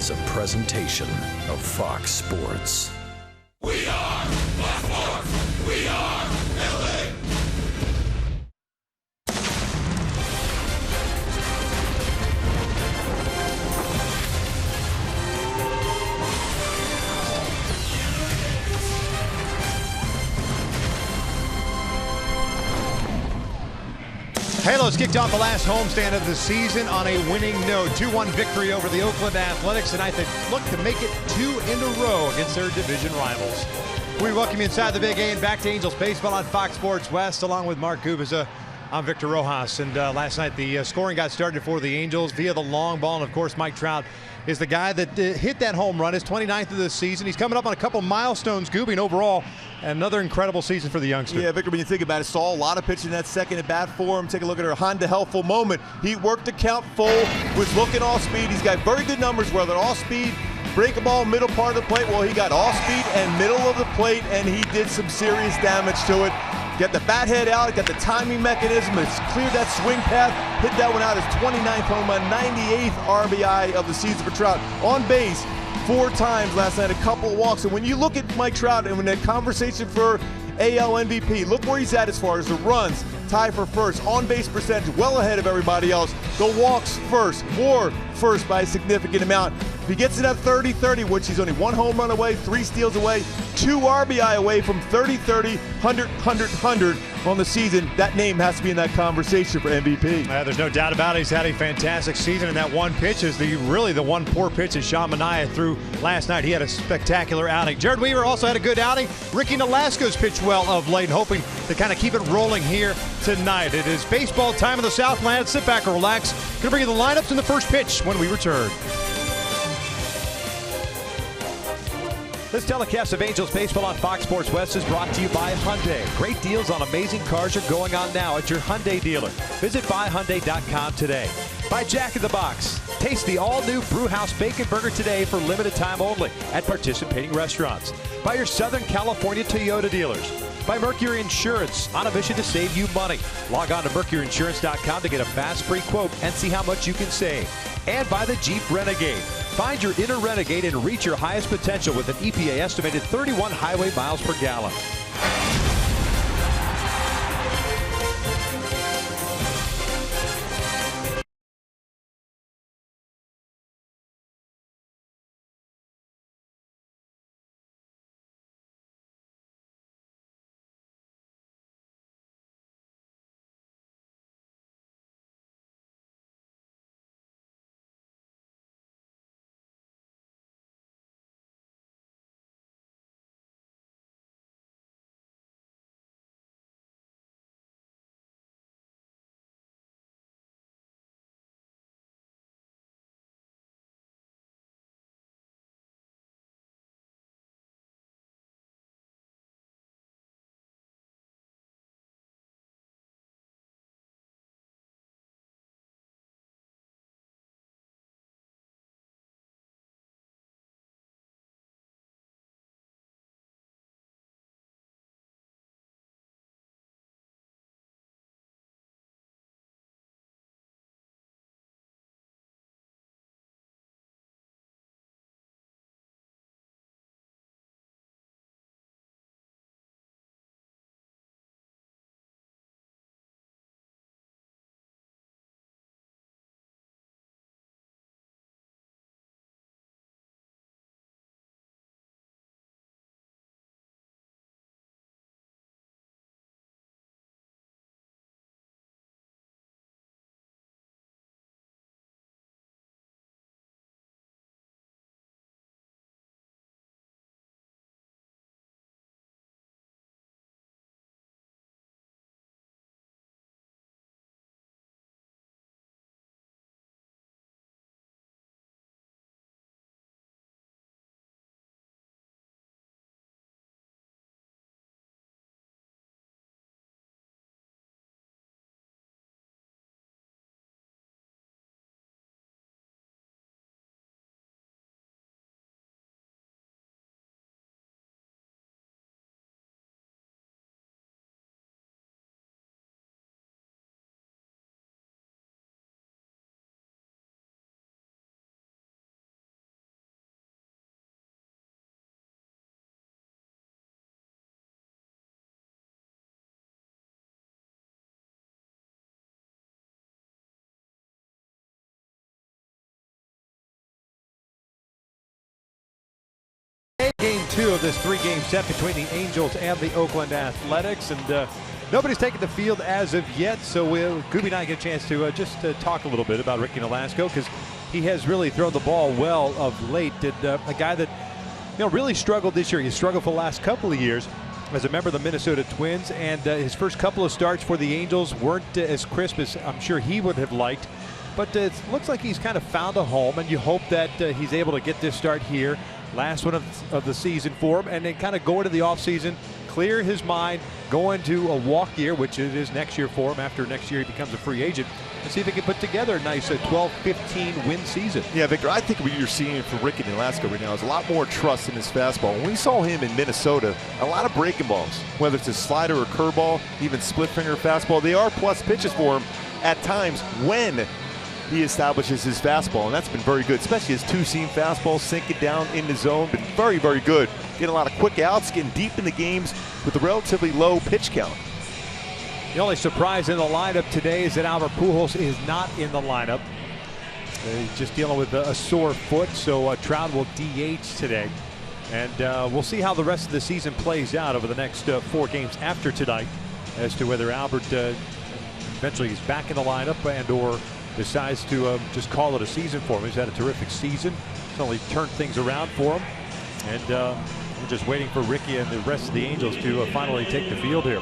is a presentation of Fox Sports. We are Fox Sports. We are LA. Halos kicked off the last homestand of the season on a winning note. 2-1 victory over the Oakland Athletics tonight. They look to make it 2 in a row against their division rivals. We welcome you inside the Big A and back to Angels Baseball on Fox Sports West, along with Mark Gubiza. I'm Victor Rojas, and last night the scoring got started for the Angels via the long ball, and of course Mike Trout is the guy that hit that home run, his 29th of the season. He's coming up on a couple milestones, Gooby, overall. Another incredible season for the youngster. Yeah, Victor, when you think about it, saw a lot of pitching that second at bat for him. Take a look at her Honda helpful moment. He worked the count full, was looking off speed. He's got very good numbers, whether off speed, break a ball, middle part of the plate. Well, he got off speed and middle of the plate, and he did some serious damage to it. Got the bat head out, got the timing mechanism, it's cleared that swing path, hit that one out, his 29th home run, 98th RBI of the season for Trout. On base 4 times last night, a couple of walks. And when you look at Mike Trout and when that conversation for AL MVP, look where he's at as far as the runs, tie for first, on-base percentage, well ahead of everybody else. The walks first, more first by a significant amount. If he gets it at 30-30, which he's only 1 home run away, 3 steals away, 2 RBI away from 30-30, 100-100 on the season, that name has to be in that conversation for MVP. There's no doubt about it. He's had a fantastic season, and that one pitch is really the one poor pitch that Sean Manaea threw last night. He had a spectacular outing. Jared Weaver also had a good outing. Ricky Nolasco's pitched well of late, hoping to kind of keep it rolling here tonight. It is baseball time in the Southland. Sit back and relax. Going to bring you the lineups and the first pitch when we return. This telecast of Angels Baseball on Fox Sports West is brought to you by Hyundai. Great deals on amazing cars are going on now at your Hyundai dealer. Visit buyhyundai.com today. By Jack in the Box. Taste the all-new Brewhouse Bacon Burger today for limited time only at participating restaurants. By your Southern California Toyota dealers. By Mercury Insurance, on a mission to save you money. Log on to mercuryinsurance.com to get a fast free quote and see how much you can save. And by the Jeep Renegade. Find your inner Renegade and reach your highest potential with an EPA estimated 31 highway miles per gallon. game 2 of this 3-game set between the Angels and the Oakland Athletics, and nobody's taken the field as of yet, so Gooby and I get a chance to just talk a little bit about Ricky Nolasco, because he has really thrown the ball well of late. A guy that really struggled this year. He struggled for the last couple of years as a member of the Minnesota Twins, and his first couple of starts for the Angels weren't as crisp as I'm sure he would have liked. But it looks like he's kind of found a home, and you hope that he's able to get this start here, last one of the season for him, and then kind of go into the offseason, clear his mind, go into a walk year, which it is next year for him. After next year, he becomes a free agent, and see if he can put together a nice 12-15 win season. Yeah, Victor, I think what you're seeing for Ricky Nolasco right now is a lot more trust in his fastball. When we saw him in Minnesota, a lot of breaking balls, whether it's a slider or curveball, even split finger fastball, they are plus pitches for him at times when he establishes his fastball, and that's been very good, especially his two-seam fastball, sinking down in the zone. Been very, very good. Getting a lot of quick outs, getting deep in the games with a relatively low pitch count. The only surprise in the lineup today is that Albert Pujols is not in the lineup. He's just dealing with a sore foot, so Trout will DH today. And we'll see how the rest of the season plays out over the next 4 games after tonight as to whether Albert eventually is back in the lineup and or decides to just call it a season for him. He's had a terrific season. He's only turned things around for him. And we're just waiting for Ricky and the rest of the Angels to finally take the field here.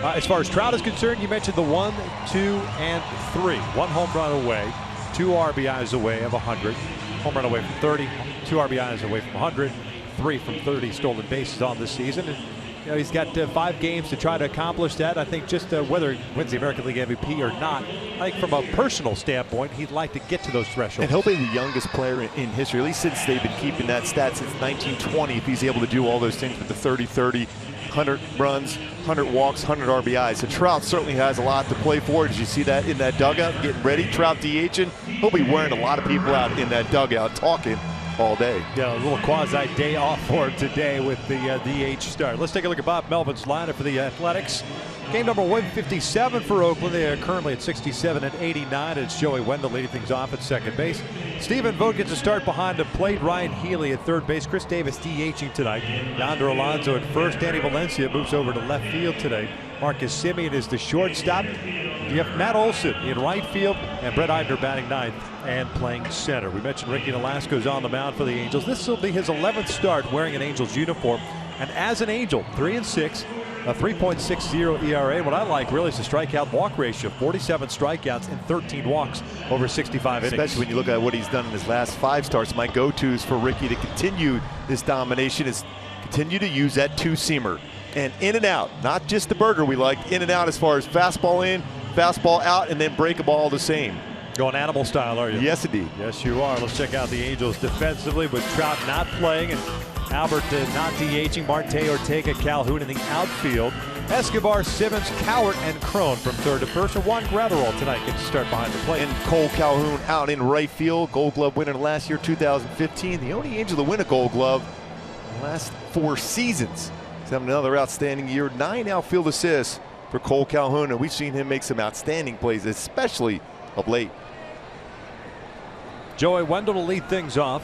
As far as Trout is concerned, you mentioned the 1, 2, and 3. 1 home run away, 2 RBIs away of 100. Home run away from 30, 2 RBIs away from 100, 3 from 30 stolen bases on this season. And he's got 5 games to try to accomplish that. I think just whether he wins the American League MVP or not, I think from a personal standpoint, he'd like to get to those thresholds. And he'll be the youngest player in history, at least since they've been keeping that stat since 1920, if he's able to do all those things with the 30-30, 100 runs, 100 walks, 100 RBIs. So Trout certainly has a lot to play for. Did you see that in that dugout getting ready? Trout DHing. He'll be wearing a lot of people out in that dugout talking all day. Yeah, a little quasi day off for him today with the DH start. Let's take a look at Bob Melvin's lineup for the Athletics. Game number 157 for Oakland. They are currently at 67 and 89. It's Joey Wendell leading things off at second base. Stephen Vogt gets a start behind the plate. Ryan Healy at third base. Chris Davis DHing tonight. Yonder Alonso at first. Danny Valencia moves over to left field today. Marcus Semien is the shortstop. You have Matt Olson in right field and Brett Eibner batting ninth and playing center. We mentioned Ricky Nolasco's on the mound for the Angels. This will be his 11th start wearing an Angels uniform. And as an Angel, 3-6, a 3.60 ERA. What I like really is the strikeout walk ratio. 47 strikeouts and 13 walks over 65 innings. Especially when you look at what he's done in his last 5 starts. My go-tos for Ricky to continue this domination is continue to use that two-seamer. And in and out, not just the burger we like, in and out as far as fastball in, fastball out, and then break a ball the same. Going animal style, are you? Yes, indeed. Yes, you are. Let's check out the Angels defensively with Trout not playing and Albert not DHing. Marte, Ortega, Calhoun in the outfield. Escobar, Simmons, Cowart, and Crone from third to first. And Juan Gratterall tonight gets to start behind the plate. And Cole Calhoun out in right field. Gold Glove winner last year, 2015. The only Angel to win a Gold Glove in the last 4 seasons. He's having another outstanding year. 9 outfield assists for Cole Calhoun, and we've seen him make some outstanding plays, especially of late. Joey Wendell to lead things off.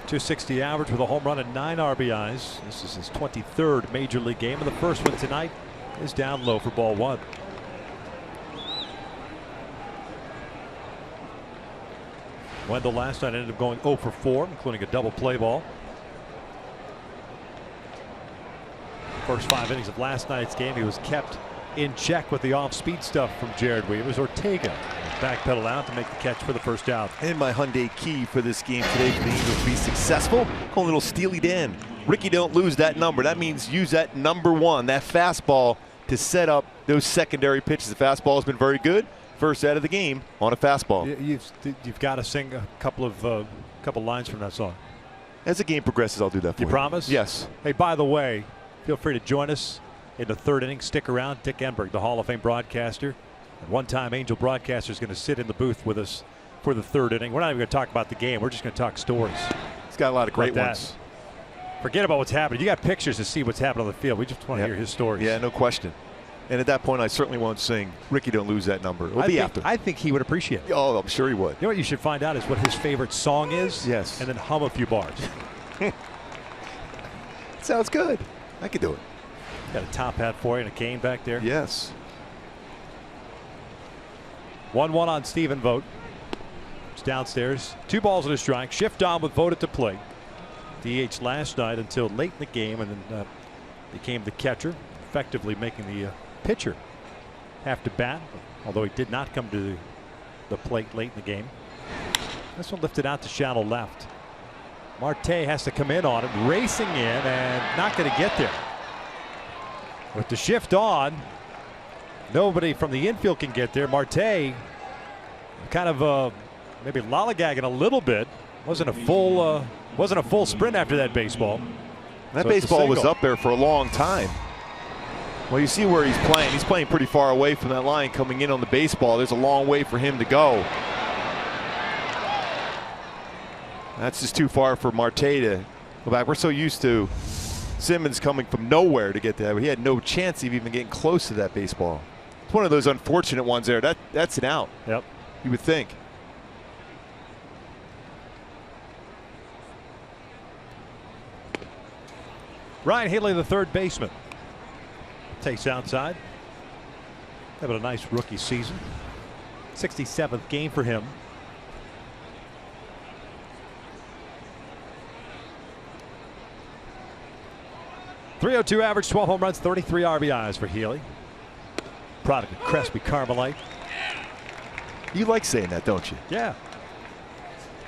260 average with a home run and 9 RBIs. This is his 23rd major league game, and the first one tonight is down low for ball 1. Wendell last night ended up going 0 for 4, including a double play ball. First 5 innings of last night's game, he was kept in check with the off-speed stuff from Jared Weavers. Ortega backpedal out to make the catch for the first out. And my Hyundai key for this game today for the Angels to be successful, call a little Steely Dan. Ricky, don't lose that number. That means use that number 1, that fastball, to set up those secondary pitches. The fastball has been very good. First out of the game on a fastball. You've got to sing a couple lines from that song. As the game progresses, I'll do that for you. You promise? Yes. Hey, by the way, feel free to join us in the 3rd inning. Stick around. Dick Enberg, the Hall of Fame broadcaster, and one-time Angel broadcaster, is going to sit in the booth with us for the 3rd inning. We're not even going to talk about the game. We're just going to talk stories. He's got a lot of great ones. Forget about what's happening. You got pictures to see what's happening on the field. We just want to hear his stories. Yeah, no question. And at that point, I certainly won't sing Ricky, don't lose that number. It'll be after. I think he would appreciate it. Oh, I'm sure he would. You know what you should find out is what his favorite song is? Yes. And then hum a few bars. sounds good. I could do it. Got a top hat for you and a cane back there. Yes. 1-1 on Stephen Vogt. It's downstairs. 2 balls and a strike. Shift on with Vogt at the plate. DH last night until late in the game, and then became the catcher, effectively making the pitcher have to bat, although he did not come to the plate late in the game. This one lifted out to shallow left. Marte has to come in on it, racing in and not going to get there. With the shift on, nobody from the infield can get there. Marte kind of maybe lollygagging a little bit. Wasn't a full sprint after that baseball. That so baseball was up there for a long time. Well, you see where he's playing. He's playing pretty far away from that line coming in on the baseball. There's a long way for him to go. That's just too far for Marte to go back. We're so used to Simmons coming from nowhere to get there, but he had no chance of even getting close to that baseball. It's one of those unfortunate ones there. That's an out. Yep. You would think. Ryan Healy, the third baseman, takes outside. Having a nice rookie season. 67th game for him. .302 average, 12 home runs, 33 RBIs for Healy. Product of Crespi Carmelite. You like saying that, don't you? Yeah.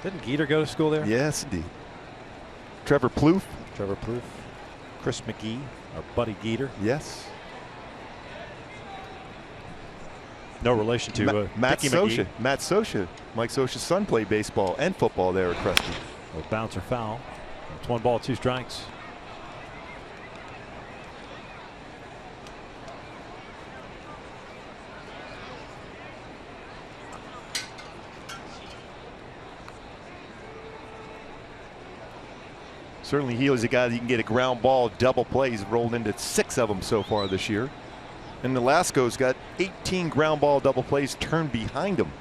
Didn't Geeter go to school there? Yes, indeed. Trevor Plouffe. Trevor Plouffe. Chris McGee, our buddy Geeter. Yes. No relation to Matt Dickie Scioscia. McGee. Matt Scioscia. Mike Scioscia's son played baseball and football there at Crespi. A bouncer foul. It's 1 ball, 2 strikes. Certainly Healy's a guy that you can get a ground ball double play. He's rolled into 6 of them so far this year. And Nolasco's got 18 ground ball double plays turned behind him.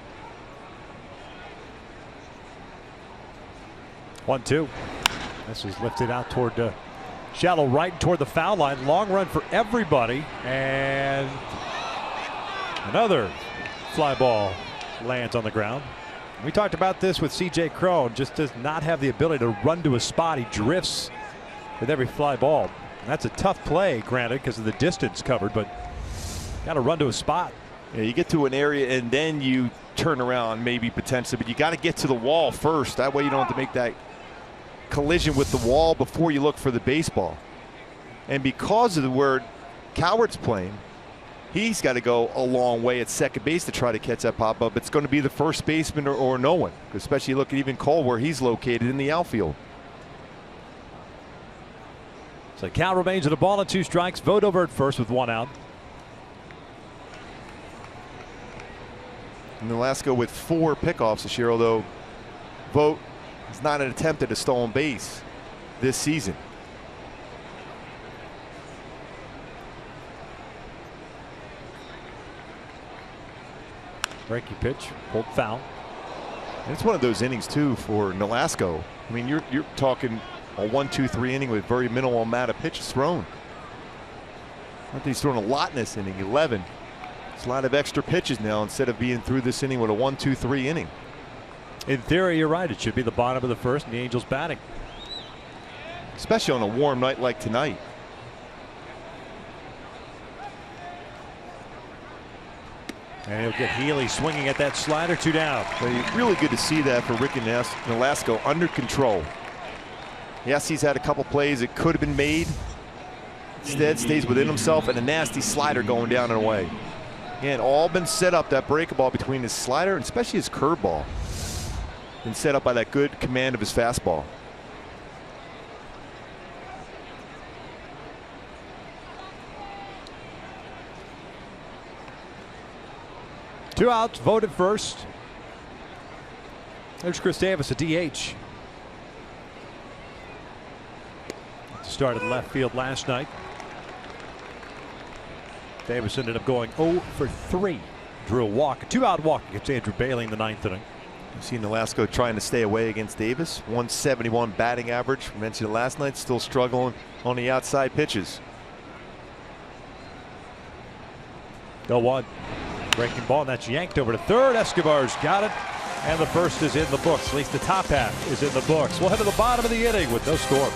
1-2. This is lifted out toward shallow right toward the foul line. Long run for everybody. And another fly ball lands on the ground. We talked about this with C.J. Cron. Just does not have the ability to run to a spot. He drifts with every fly ball. And that's a tough play, granted, because of the distance covered, but got to run to a spot. Yeah, you get to an area and then you turn around, maybe potentially, but you got to get to the wall first. That way you don't have to make that collision with the wall before you look for the baseball. And because of where Coward's playing, he's got to go a long way at second base to try to catch that pop up. It's going to be the first baseman or no one, especially look at even Cole where he's located in the outfield. So count remains at a ball and 2 strikes. Vogt over at first with 1 out. And Nolasco with 4 pickoffs this year, although Vogt has not attempted a stolen base this season. Breaking pitch, pulled foul. And it's one of those innings too for Nolasco. I mean, you're talking a 1-2-3 inning with very minimal amount of pitches thrown. I think he's thrown a lot in this inning, 11. It's a lot of extra pitches now instead of being through this inning with a 1-2-3 inning. In theory, you're right. It should be the bottom of the first and the Angels batting. Especially on a warm night like tonight. And he'll get Healy swinging at that slider. 2 down. Well, really good to see that for Ricky Nolasco under control. Yes, he's had a couple plays that could have been made. Instead, stays within himself and a nasty slider going down and away. Again, all been set up, that break ball between his slider and especially his curveball. Been set up by that good command of his fastball. Two outs, voted first. There's Chris Davis, a DH. Started left field last night. Davis ended up going 0 for 3. Drew a walk, a 2-out walk against Andrew Bailey in the 9th inning. You've seen Nolasco trying to stay away against Davis. 171 batting average. We mentioned it last night. Still struggling on the outside pitches. 0-1. Breaking ball, and that's yanked over to third. Escobar's got it, and the first is in the books. At least the top half is in the books. We'll head to the bottom of the inning with no score.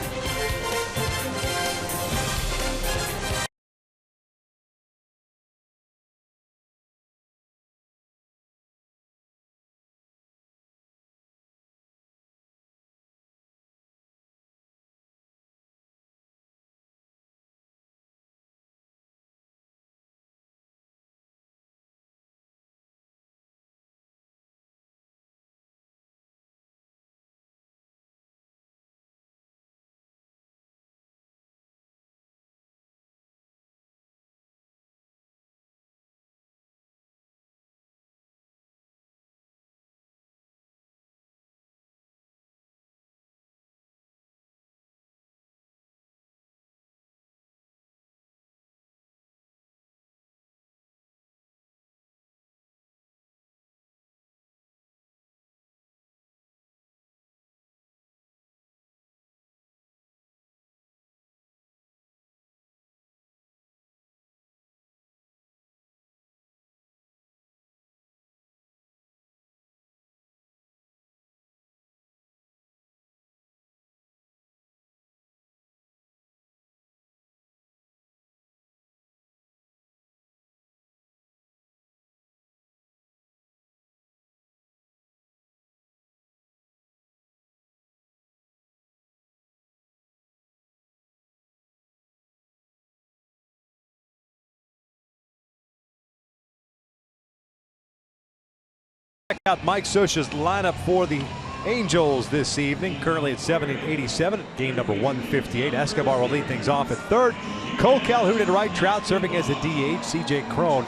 Check out Mike Scioscia's lineup for the Angels this evening. Currently at 70-87, game number 158. Escobar will lead things off at third. Cole Calhoun at right. Trout serving as a DH. C.J. Cron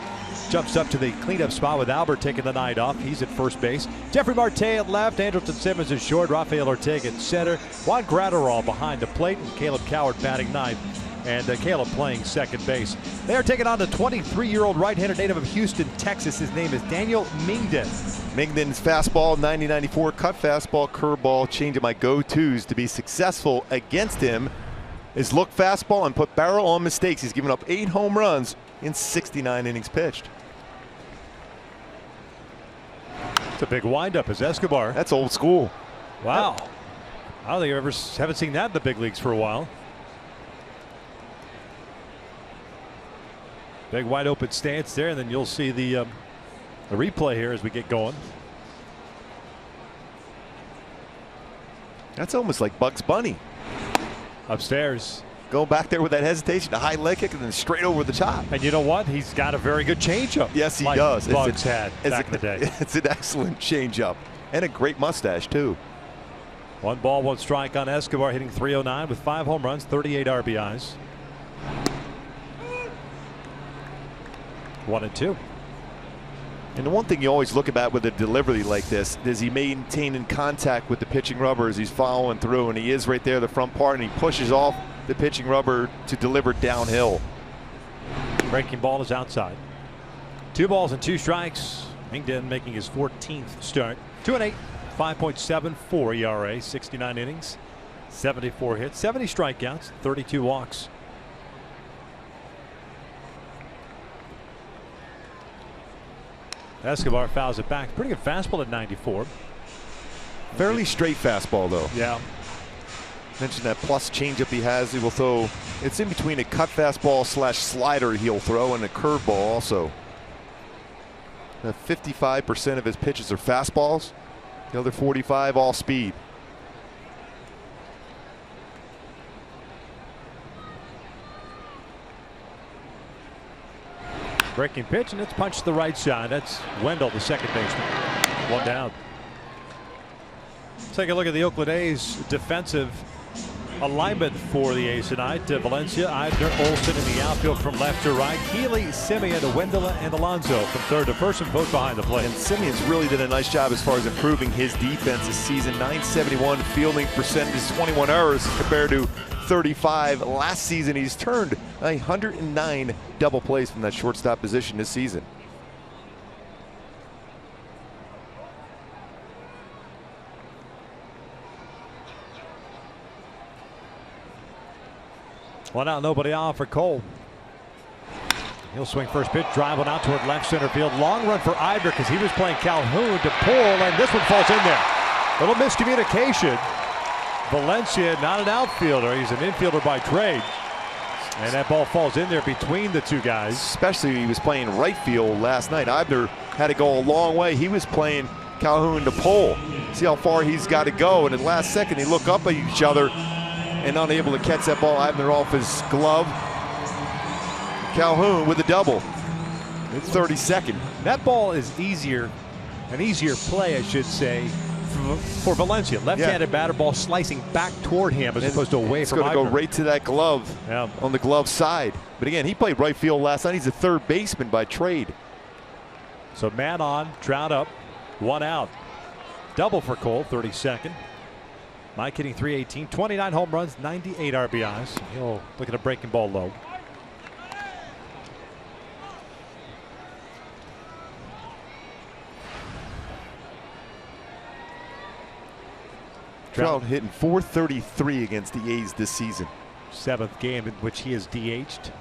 jumps up to the cleanup spot with Albert taking the night off. He's at first base. Jeffrey Marte at left. Andrelton Simmons at short. Rafael Ortega at center. Juan Gratterall behind the plate. And Caleb Coward batting ninth. And Caleb playing second base. They are taking on the 23-year-old right-hander native of Houston, Texas. His name is Daniel Mingden. Mingden's fastball, 90-94, cut fastball, curveball, change of my go-tos to be successful against him is look fastball and put barrel on mistakes. He's given up 8 home runs in 69 innings pitched. It's a big windup as Escobar. That's old school. Wow. I don't think I haven't seen that in the big leagues for a while. Big wide open stance there, and then you'll see the replay here as we get going. That's almost like Bugs Bunny. Upstairs. Going back there with that hesitation, a high leg kick, and then straight over the top. And you know what? He's got a very good changeup. Yes, he like does. Bugs had back in the day. It's an excellent changeup and a great mustache too. 1 ball, 1 strike on Escobar, hitting .309 with 5 home runs, 38 RBIs. 1-2. And the one thing you always look at with a delivery like this is he maintaining contact with the pitching rubber as he's following through, and he is right there the front part, and he pushes off the pitching rubber to deliver downhill. Breaking ball is outside. 2 balls and 2 strikes. Mingden making his 14th start. 2-8, 5.74 ERA, 69 innings, 74 hits, 70 strikeouts, 32 walks. Escobar fouls it back. Pretty good fastball at 94. Fairly straight fastball though. Yeah. Mentioned that plus changeup he has. He will throw. It's in between a cut fastball / slider he'll throw and a curveball also. 55% of his pitches are fastballs. The other 45 all speed. Breaking pitch, and it's punched to the right side. That's Wendell, the second baseman. 1 down. Let's take a look at the Oakland A's defensive alignment for the A's tonight. Valencia, Eibner, Olsen in the outfield from left to right. Healy, Simeon, Wendell, and Alonso from third to first, and both behind the plate. And Simeon's really did a nice job as far as improving his defense this season. 971 fielding percentage, 21 errors compared to 35 last season. He's turned 109 double plays from that shortstop position this season. One out, nobody on for Cole. He'll swing first pitch, drive one out toward left center field. Long run for Eibler because he was playing Calhoun to pull, and this one falls in there. Little miscommunication. Valencia, not an outfielder. He's an infielder by trade. And that ball falls in there between the two guys. Especially he was playing right field last night. Eibler had to go a long way. He was playing Calhoun to pull. See how far he's got to go. And at the last second, they look up at each other and unable to catch that ball. Eibler off his glove. Calhoun with a double. It's 32nd. That ball is an easier play, I should say, for Valencia. Left-handed batter, ball slicing back toward him as opposed to away from Eibler. It's going to go right to that glove on the glove side. But again, he played right field last night. He's a third baseman by trade. So man on, Trout up, one out. Double for Cole, 32nd. Mike hitting .318, 29 home runs, 98 RBIs. He'll look at a breaking ball low. Trout hitting .433 against the A's this season. 7th game in which he is DH'd.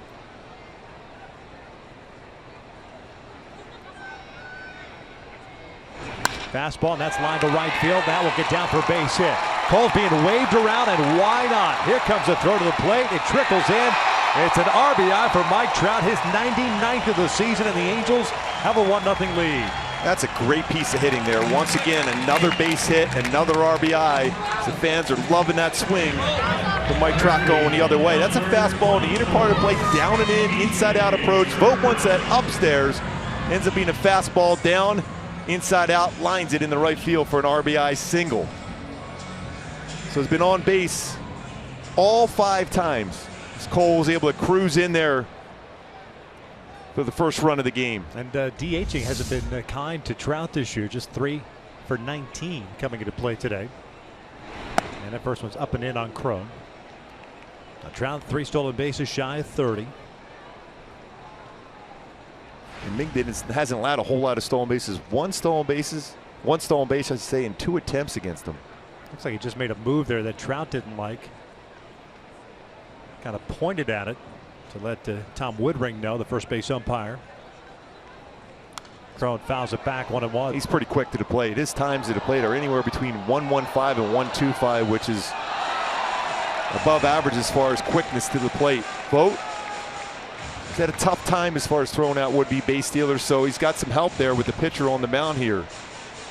Fastball, and that's lined to right field. That will get down for a base hit. Cole's being waved around, and why not? Here comes a throw to the plate. It trickles in. It's an RBI for Mike Trout, his 99th of the season, and the Angels have a 1-0 lead. That's a great piece of hitting there. Once again, another base hit, another RBI. The fans are loving that swing from Mike Trout going the other way. That's a fastball in the inner part of the plate, down and in, inside out approach. Vogt wants that upstairs. Ends up being a fastball down, inside out, lines it in the right field for an RBI single. So he's been on base all 5 times. Cole was able to cruise in there for the first run of the game. And DHing hasn't been kind to Trout this year. Just 3 for 19 coming into play today. And that first one's up and in on Crone. Now Trout 3 stolen bases shy of 30. And Migden hasn't allowed a whole lot of stolen bases. One stolen base, I should say, in 2 attempts against him. Looks like he just made a move there that Trout didn't like. Kind of pointed at it to let Tom Woodring know, the first base umpire. Crone fouls it back, 1-1. He's pretty quick to the plate. His times to the plate are anywhere between 1:15 and 1:25, which is above average as far as quickness to the plate. Vogt has had a tough time as far as throwing out would-be base stealers, so he's got some help there with the pitcher on the mound here.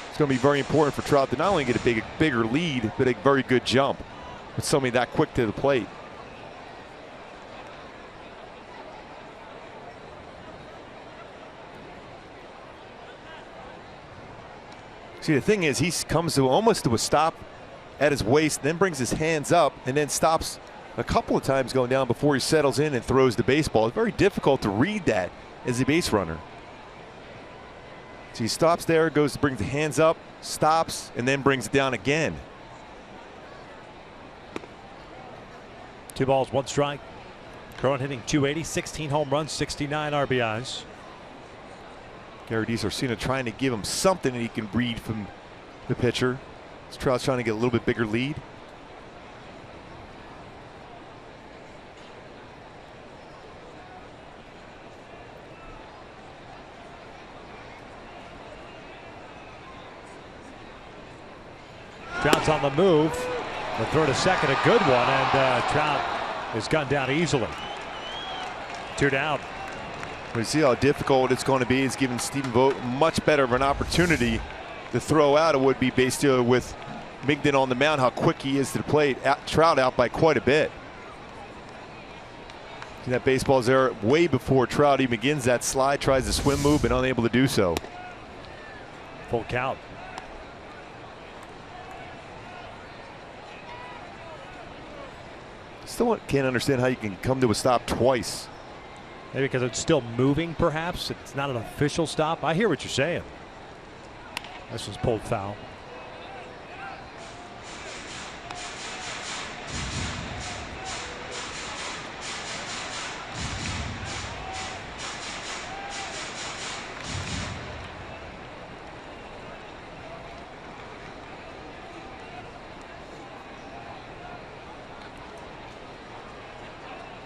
It's going to be very important for Trout to not only get a bigger lead, but a very good jump with somebody that quick to the plate. See, the thing is, he comes to almost to a stop at his waist, then brings his hands up, and then stops a couple of times going down before he settles in and throws the baseball. It's very difficult to read that as a base runner. So he stops there, goes to bring the hands up, stops, and then brings it down again. 2 balls, 1 strike. Crone hitting .280, 16 home runs, 69 RBIs. Gary DiSarcina trying to give him something that he can read from the pitcher. Trout's trying to get a little bit bigger lead. Trout's on the move. The throw to second, a good one, and Trout is gunned down easily. 2 down. We see how difficult it's going to be. It's giving Stephen Vogt much better of an opportunity to throw out a would-be base stealer with Migden on the mound. How quick he is to the plate. Trout out by quite a bit. See, that baseball's there way before Trout even begins that slide. Tries the swim move, but unable to do so. Full count. Still can't understand how you can come to a stop twice. Maybe because it's still moving, perhaps. It's not an official stop. I hear what you're saying. This was pulled foul.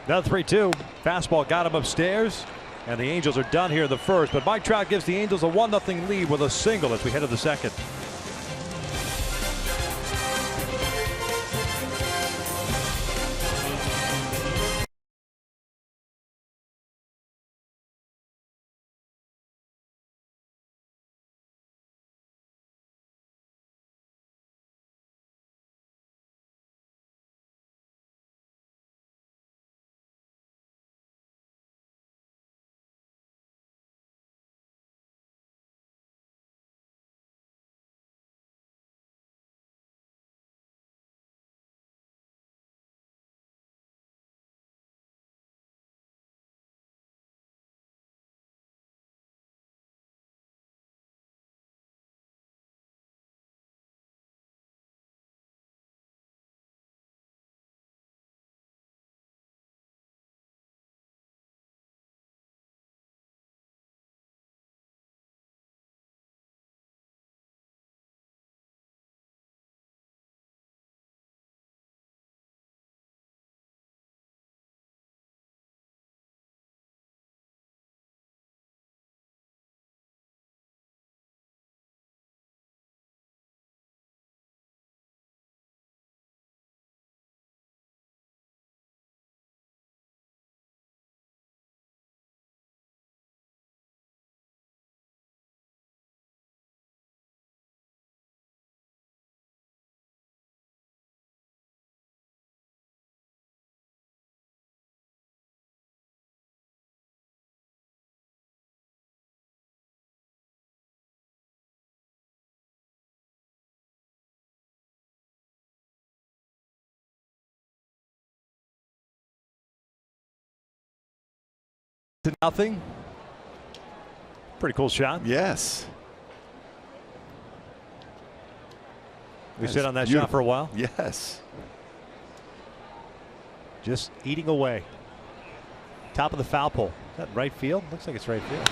Now 3-2. Fastball got him upstairs. And the Angels are done here in the first. But Mike Trout gives the Angels a 1-0 lead with a single as we head to the second. To nothing. Pretty cool shot. Yes. We sit on that shot for a while. Yes. Just eating away. Top of the foul pole. Is that right field? Looks like it's right field.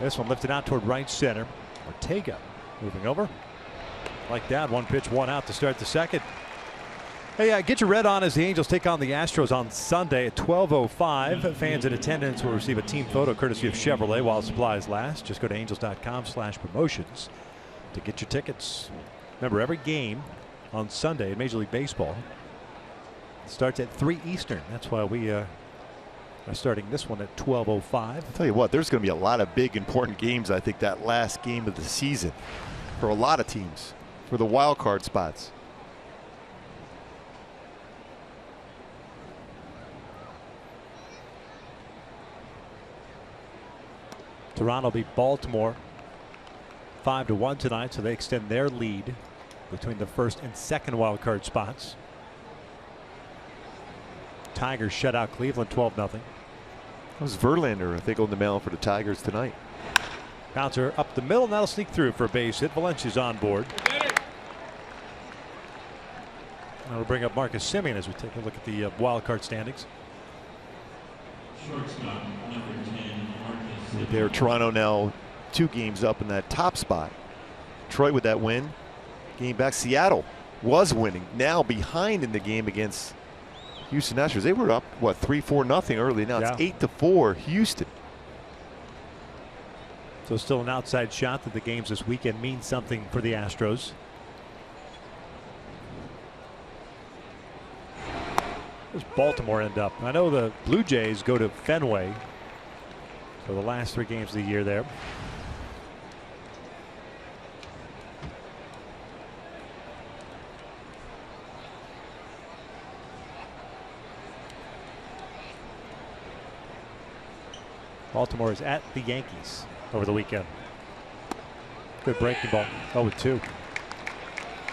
This one lifted out toward right center. Ortega moving over. Like that. One pitch, one out to start the second. Hey, get your red on as the Angels take on the Astros on Sunday at 12:05. Fans in attendance will receive a team photo courtesy of Chevrolet while supplies last. Just go to angels.com/promotions to get your tickets. Remember, every game on Sunday in Major League Baseball starts at 3 Eastern. That's why we are starting this one at 12:05. I'll tell you what, there's going to be a lot of big important games. I think that last game of the season for a lot of teams for the wild card spots. Toronto beat Baltimore 5-1 tonight, so they extend their lead between the first and second wild card spots. Tigers shut out Cleveland 12-0. That was Verlander, I think, on the mound for the Tigers tonight. Bouncer up the middle, and that'll sneak through for a base hit. Valencia's on board. That'll bring up Marcus Semien as we take a look at the wild card standings. Shortstop, number 10, Marcus. There, Toronto now 2 games up in that top spot. Detroit with that win. Game back. Seattle was winning, now behind in the game against Houston Astros. They were up, what, 3-4-0 early. Now it's 8-4 Houston. So still an outside shot that the games this weekend mean something for the Astros. Where does Baltimore end up? I know the Blue Jays go to Fenway for the last 3 games of the year there. Baltimore is at the Yankees over the weekend. Good breaking ball. 0-2.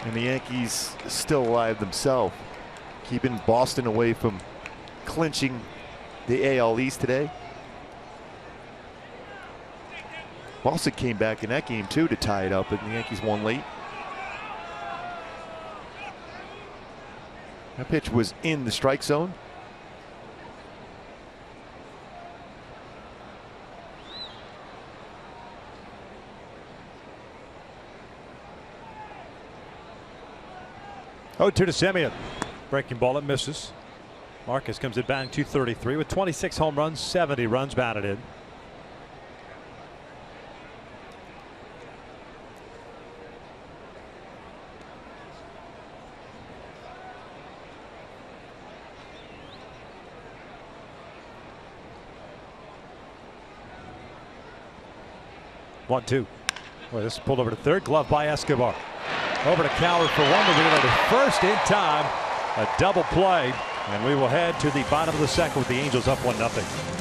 And the Yankees still alive themselves, keeping Boston away from clinching the AL East today. Boston came back in that game too to tie it up, and the Yankees won late. That pitch was in the strike zone. Oh, 2 to Semien. Breaking ball, it misses. Marcus comes in batting .233 with 26 home runs, 70 runs batted in. One, two. Well, this is pulled over to third. Glove by Escobar. Over to Coward for one. We're going to first in time. A double play. And we will head to the bottom of the second with the Angels up 1-0.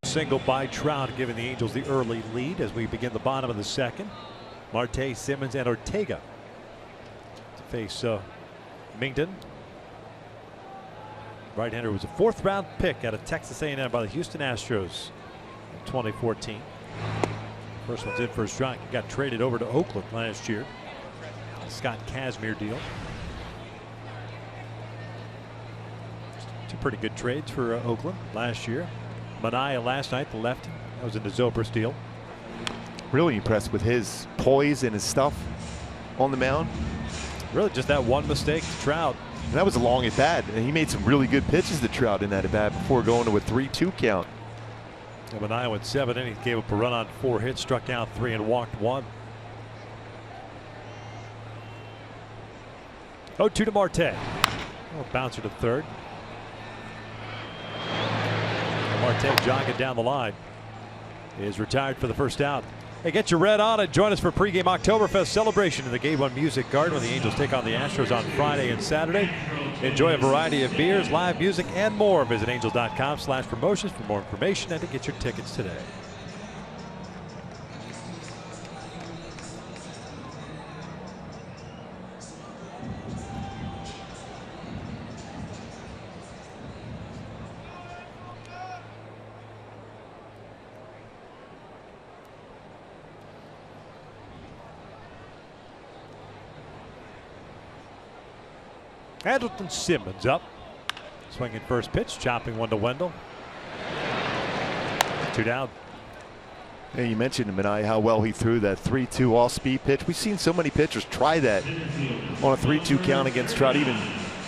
Single by Trout, giving the Angels the early lead as we begin the bottom of the second. Marte, Simmons, and Ortega to face Mington. Right-hander was a fourth-round pick out of Texas A&M by the Houston Astros in 2014. First one's in for a strike. He got traded over to Oakland last year. Scott Kazmir deal. Two pretty good trades for Oakland last year. Manaea last night, the lefty. That was in the Zobrist deal. Really impressed with his poise and his stuff on the mound. Really just that one mistake to Trout. And that was a long at bat, and he made some really good pitches to Trout in that at bat before going to a 3-2 count. And Manaea went 7 innings, gave up a run on 4 hits, struck out 3 and walked 1. 0-2 to Marte. Bouncer to third. Marte jogging down the line is retired for the first out. Hey, get your red on and join us for pregame Oktoberfest celebration in the Gate 1 Music Garden when the Angels take on the Astros on Friday and Saturday. Enjoy a variety of beers, live music, and more. Visit angels.com/promotions for more information and to get your tickets today. Andrelton Simmons up. Swinging first pitch, chopping one to Wendell. 2 down. Yeah, you mentioned Manaea, how well he threw that 3-2 all-speed pitch. We've seen so many pitchers try that on a 3-2 count against Trout. Even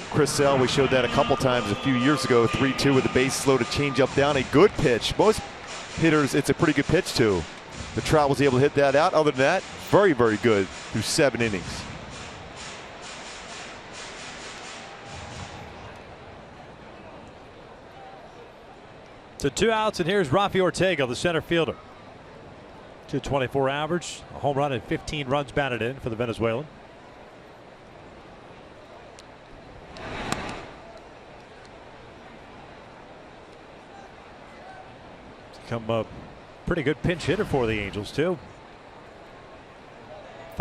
Chris Sale, we showed that a couple times a few years ago. 3-2 with the base loaded change up down. A good pitch. Most hitters, it's a pretty good pitch too. The Trout was able to hit that out. Other than that, very, very good through 7 innings. So 2 outs, and here's Rafi Ortega, the center fielder. 224 average, a home run and 15 runs batted in for the Venezuelan. Become a pretty good pinch hitter for the Angels too.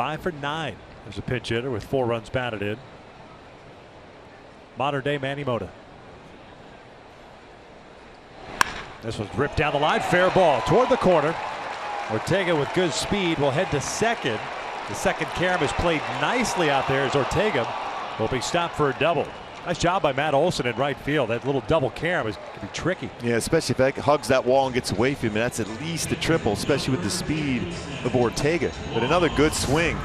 5 for 9 as a pinch hitter with 4 runs batted in. Modern day Manny Mota. This was ripped down the line. Fair ball toward the corner. Ortega with good speed will head to second. The second carom is played nicely out there as Ortega will be stopped for a double. Nice job by Matt Olson in right field. That little double carom is going to be tricky. Yeah, especially if that hugs that wall and gets away from him. That's at least a triple, especially with the speed of Ortega. But another good swing.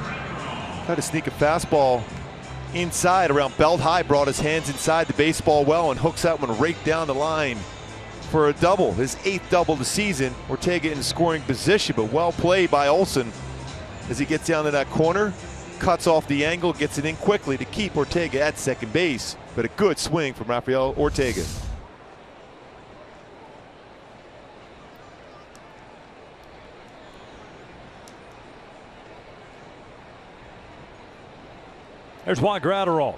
Tried to sneak a fastball inside around belt high, brought his hands inside the baseball well and hooks that one right down the line for a double. His 8th double of the season. Ortega in scoring position, but well played by Olson as he gets down to that corner, cuts off the angle, gets it in quickly to keep Ortega at second base. But a good swing from Rafael Ortega. There's Juan Gratterall.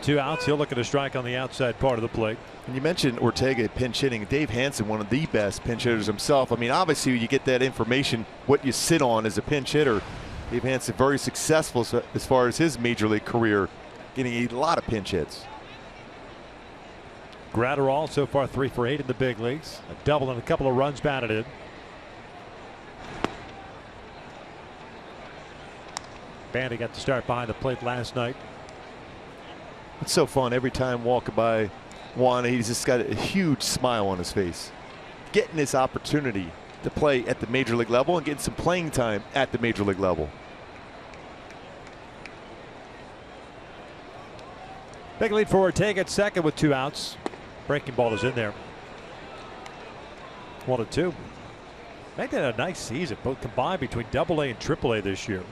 2 outs. He'll look at a strike on the outside part of the plate. And you mentioned Ortega pinch hitting. Dave Hansen, one of the best pinch hitters himself. I mean, obviously you get that information, what you sit on as a pinch hitter. Dave Hansen very successful as far as his major league career, getting a lot of pinch hits. Gratterall so far 3 for 8 in the big leagues. A double and a couple of runs batted in. Bandy got to start behind the plate last night. It's so fun every time walking by Juan. He's just got a huge smile on his face. Getting this opportunity to play at the major league level and getting some playing time at the major league level. Big lead for Ortega at second with 2 outs. Breaking ball is in there. 1-2. They've had a nice season, both combined between AA and AAA this year.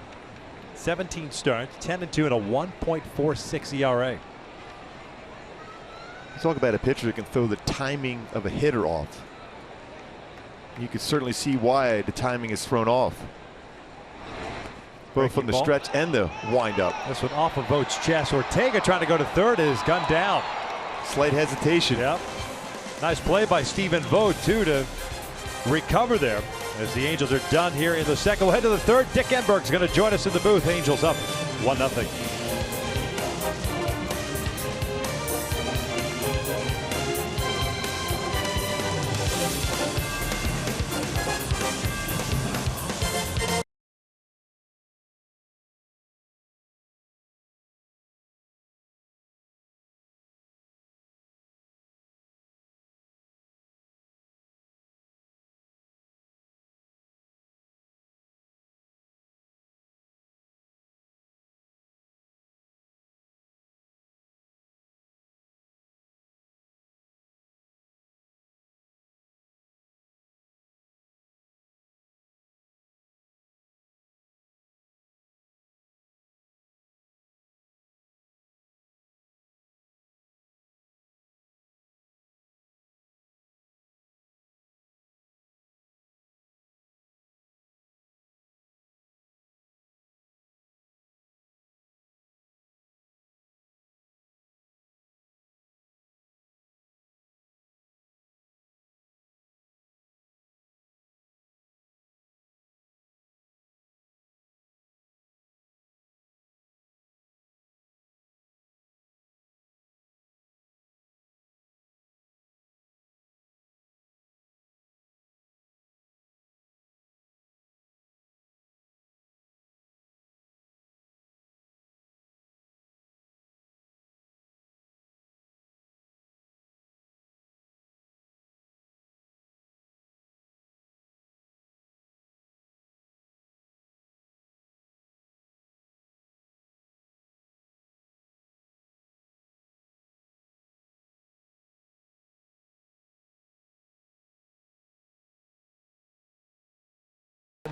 17 starts, 10-2, and a 1.46 ERA. You talk about a pitcher that can throw the timing of a hitter off. You can certainly see why the timing is thrown off. Both from the stretch and the windup. This one off of Vogt's chest. Ortega trying to go to third is gunned down. Slight hesitation. Yep. Nice play by Stephen Vogt too to recover there. As the Angels are done here in the second, we'll head to the third. Dick Enberg's going to join us in the booth. Angels up 1-0.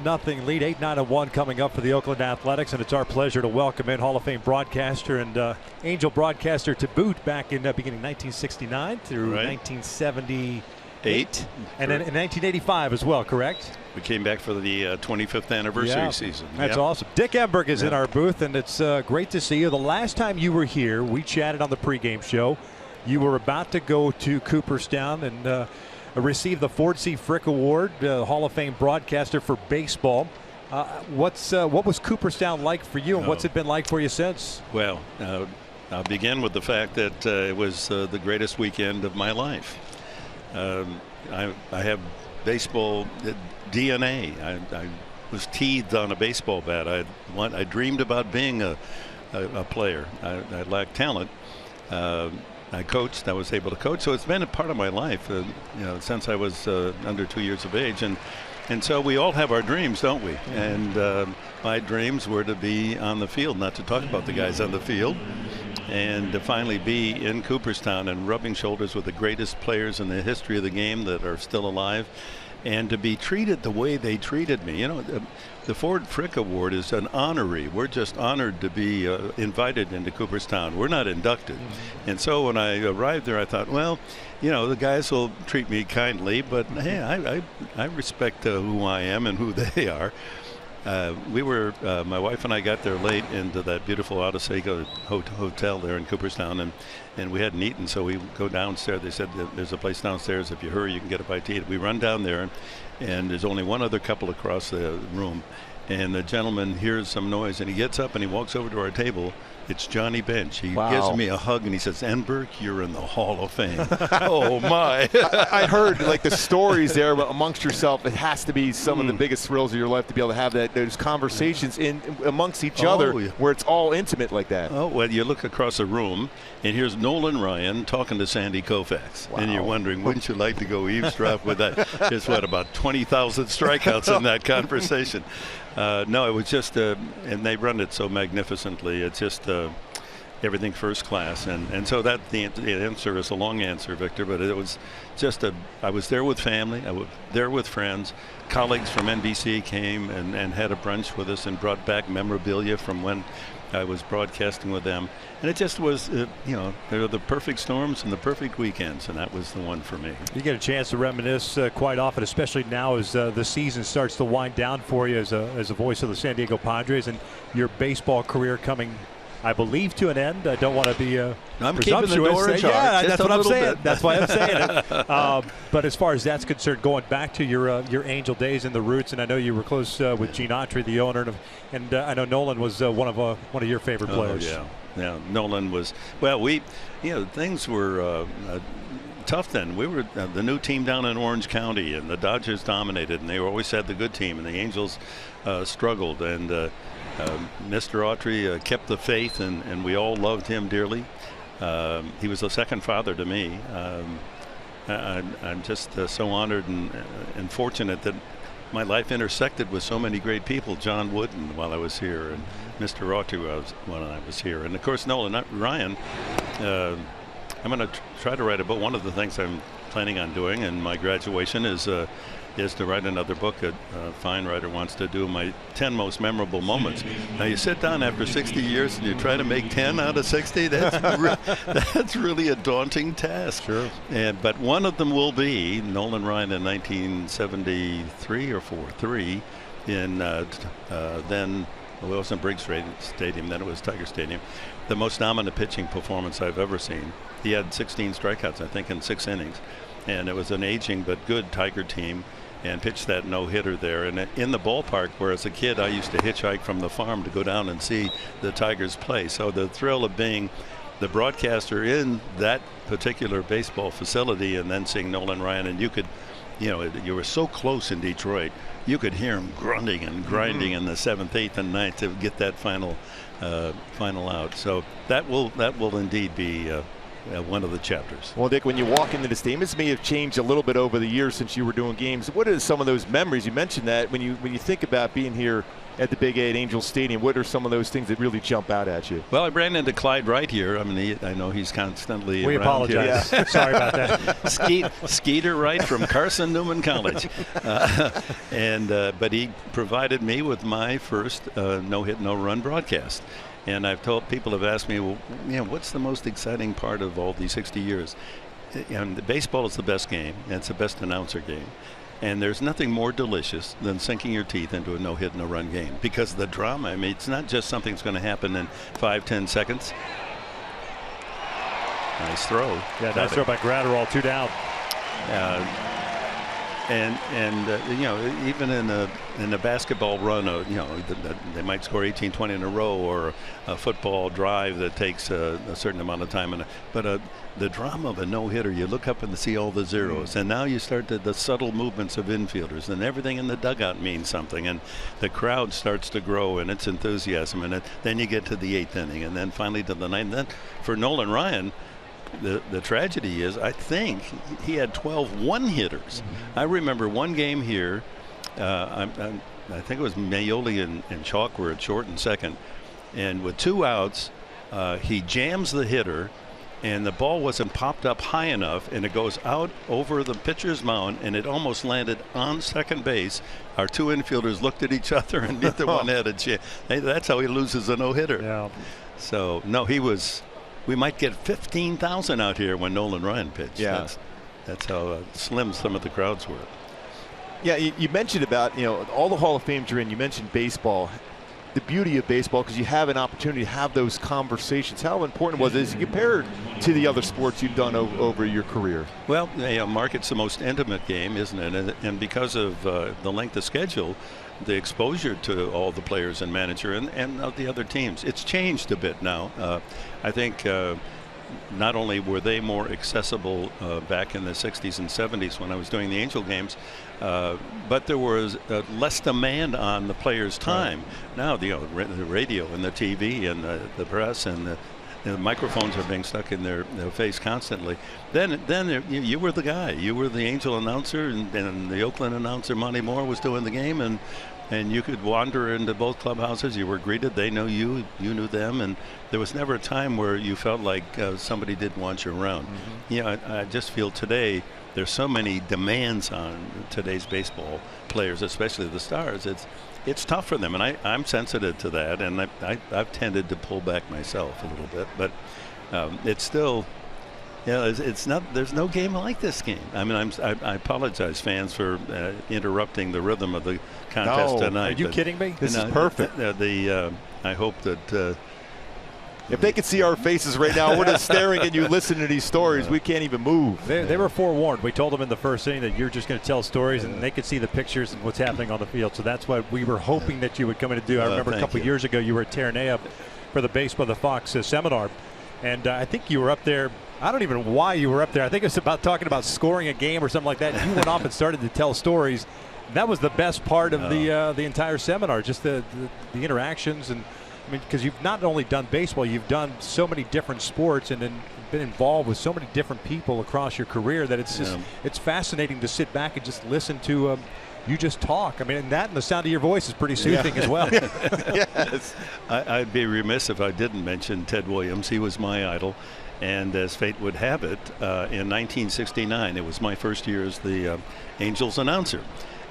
Nothing lead, 8-9-1 coming up for the Oakland Athletics, and it's our pleasure to welcome in Hall of Fame broadcaster and Angel broadcaster to boot back in beginning 1969 through 1978, and then in 1985 as well, correct? We came back for the 25th anniversary season. That's awesome. Dick Enberg is in our booth, and it's great to see you. The last time you were here, we chatted on the pregame show. You were about to go to Cooperstown and receive the Ford C. Frick Award, Hall of Fame broadcaster for baseball. What was Cooperstown like for you, and what's it been like for you since? Well, I'll begin with the fact that it was the greatest weekend of my life. I have baseball DNA. I was teethed on a baseball bat. I dreamed about being a player. I lacked talent. I coached. I was able to coach, so it's been a part of my life, since I was under 2 years of age, and so we all have our dreams, don't we? And my dreams were to be on the field, not to talk about the guys on the field, and to finally be in Cooperstown and rubbing shoulders with the greatest players in the history of the game that are still alive, and to be treated the way they treated me. The Ford Frick Award is an honoree. We're just honored to be invited into Cooperstown. We're not inducted. And so when I arrived there, I thought, well, the guys will treat me kindly, but hey, I respect who I am and who they are. My wife and I got there late into that beautiful Otsego hotel there in Cooperstown, and we hadn't eaten, so we go downstairs. They said there's a place downstairs. If you hurry, you can get a bite to eat. We run down there, and there's only one other couple across the room, and the gentleman hears some noise, and he gets up and he walks over to our table. It's Johnny Bench. He gives me a hug and he says, "Enberg, you're in the Hall of Fame." Oh my! I heard the stories there amongst yourself. It has to be some of the biggest thrills of your life to be able to have those conversations amongst each other, where it's all intimate like that. Oh well, you look across the room and here's Nolan Ryan talking to Sandy Koufax, and you're wondering, wouldn't you like to go eavesdrop with that? There's about 20,000 strikeouts in that conversation. No, it was just, and they run it so magnificently. It's just everything first class, and so that the answer is a long answer, Victor. But it was just I was there with family. I was there with friends. Colleagues from NBC came and had a brunch with us and brought back memorabilia from when I was broadcasting with them. And it just was, they're the perfect storms and the perfect weekends, and that was the one for me. You get a chance to reminisce quite often, especially now as the season starts to wind down for you as a voice of the San Diego Padres, and your baseball career coming, I believe, to an end. I don't want to be I'm keeping the door ajar. Yeah, that's what I'm saying. Bit. That's why I'm saying it. But as far as that's concerned, going back to your Angel days and the roots, and I know you were close with Gene Autry, the owner, and I know Nolan was one of your favorite players. Yeah, Nolan was. Well, things were tough then. We were the new team down in Orange County, and the Dodgers dominated, and they always had the good team, and the Angels struggled, and Mr. Autry kept the faith, and we all loved him dearly. He was a second father to me. I'm just so honored and fortunate that my life intersected with so many great people. John Wooden while I was here, and Mr. Autry when I was here, and of course Nolan Ryan. I'm going to try to write a book. One of the things I'm planning on doing in my graduation is to write another book. A fine writer wants to do my 10 most memorable moments. Now you sit down after 60 years and you try to make 10 out of 60. That's really a daunting task. Sure. But one of them will be Nolan Ryan in 1973 or 43 in then it wasn't Briggs Stadium, then it was Tiger Stadium. The most dominant pitching performance I've ever seen. He had 16 strikeouts, I think, in 6 innings. And it was an aging but good Tiger team, and pitched that no-hitter there. And in the ballpark, where as a kid I used to hitchhike from the farm to go down and see the Tigers play. So the thrill of being the broadcaster in that particular baseball facility and then seeing Nolan Ryan, and you could, you were so close in Detroit, you could hear him grunting and grinding in the 7th, 8th, and 9th to get that final out. So that will indeed be one of the chapters. Well, Dick, when you walk into the stadium, this may have changed a little bit over the years since you were doing games. What are some of those memories? You mentioned that when you think about being here at the Big 8 Angels Stadium, what are some of those things that really jump out at you? Well, I ran into Clyde Wright here. I mean, I know he's constantly We around apologize. Here. Sorry about that. Skeeter Wright from Carson Newman College. But he provided me with my first no-hit, no-run broadcast. And I've told people have asked me, well, what's the most exciting part of all these 60 years? And baseball is the best game, and it's the best announcer game. And there's nothing more delicious than sinking your teeth into a no-hit, no-run game, because the drama, I mean, it's not just something that's going to happen in 5-10 seconds. Nice throw. Yeah, nice throw by Gratterall, 2 down. And you know, even in a basketball run, you know, they might score 18, 20 in a row, or a football drive that takes a certain amount of time. But the drama of a no-hitter, you look up and see all the zeros, and now you start the subtle movements of infielders, and everything in the dugout means something, and the crowd starts to grow in its enthusiasm, and then you get to the 8th inning, and then finally to the 9th. And then for Nolan Ryan, the tragedy is, I think he had 12 one-hitters. I remember one game here, I think it was Mayoli and Chalk were at short and second, and with 2 outs, he jams the hitter, and the ball wasn't popped up high enough, and it goes out over the pitcher's mound, and it almost landed on second base. Our 2 infielders looked at each other, and neither one had a chance. That's how he loses a no-hitter. Yeah. So, no, we might get 15,000 out here when Nolan Ryan pitched. Yeah. That's how slim some of the crowds were. Yeah, you mentioned about, you know, all the Hall of Fames you're in. You mentioned baseball. The beauty of baseball, because you have an opportunity to have those conversations. How important was it as you compare to the other sports you've done over your career? Well, you know, Mark, it's the most intimate game, isn't it? And because of the length of schedule, the exposure to all the players and manager and of the other teams, it's changed a bit now. I think not only were they more accessible back in the 60s and 70s when I was doing the Angel games, but there was less demand on the players' time. Right. Now, the radio and the TV and the press and the microphones are being stuck in their face constantly. Then you were the guy. You were the Angel announcer, and the Oakland announcer, Monty Moore, was doing the game, and you could wander into both clubhouses. You were greeted. They know you. You knew them. And there was never a time where you felt like somebody didn't want you around. You know, I just feel today there's so many demands on today's baseball players, especially the stars. It's tough for them, and I'm sensitive to that, and I've tended to pull back myself a little bit. But it's still, you know, it's not. There's no game like this game. I mean, I apologize, fans, for interrupting the rhythm of the contest tonight. Are you kidding me? This is perfect. I hope that. If they could see our faces right now, we're just staring at you, listening to these stories. We can't even move. They were forewarned. We told them in the first inning that you're just going to tell stories, and they could see the pictures and what's happening on the field. So that's what we were hoping that you would come in and do. I remember a couple years ago you were at Terranea for the Baseball the Fox seminar, and I think you were up there. I don't even know why you were up there. I think it was about talking about scoring a game or something like that. And you went off and started to tell stories. That was the best part of the entire seminar, just the interactions. And I mean, because you've not only done baseball, you've done so many different sports and then been involved with so many different people across your career that it's just it's fascinating to sit back and just listen to you just talk. I mean, and the sound of your voice is pretty soothing as well. Yes. I'd be remiss if I didn't mention Ted Williams. He was my idol. And as fate would have it, in 1969, it was my first year as the Angels announcer.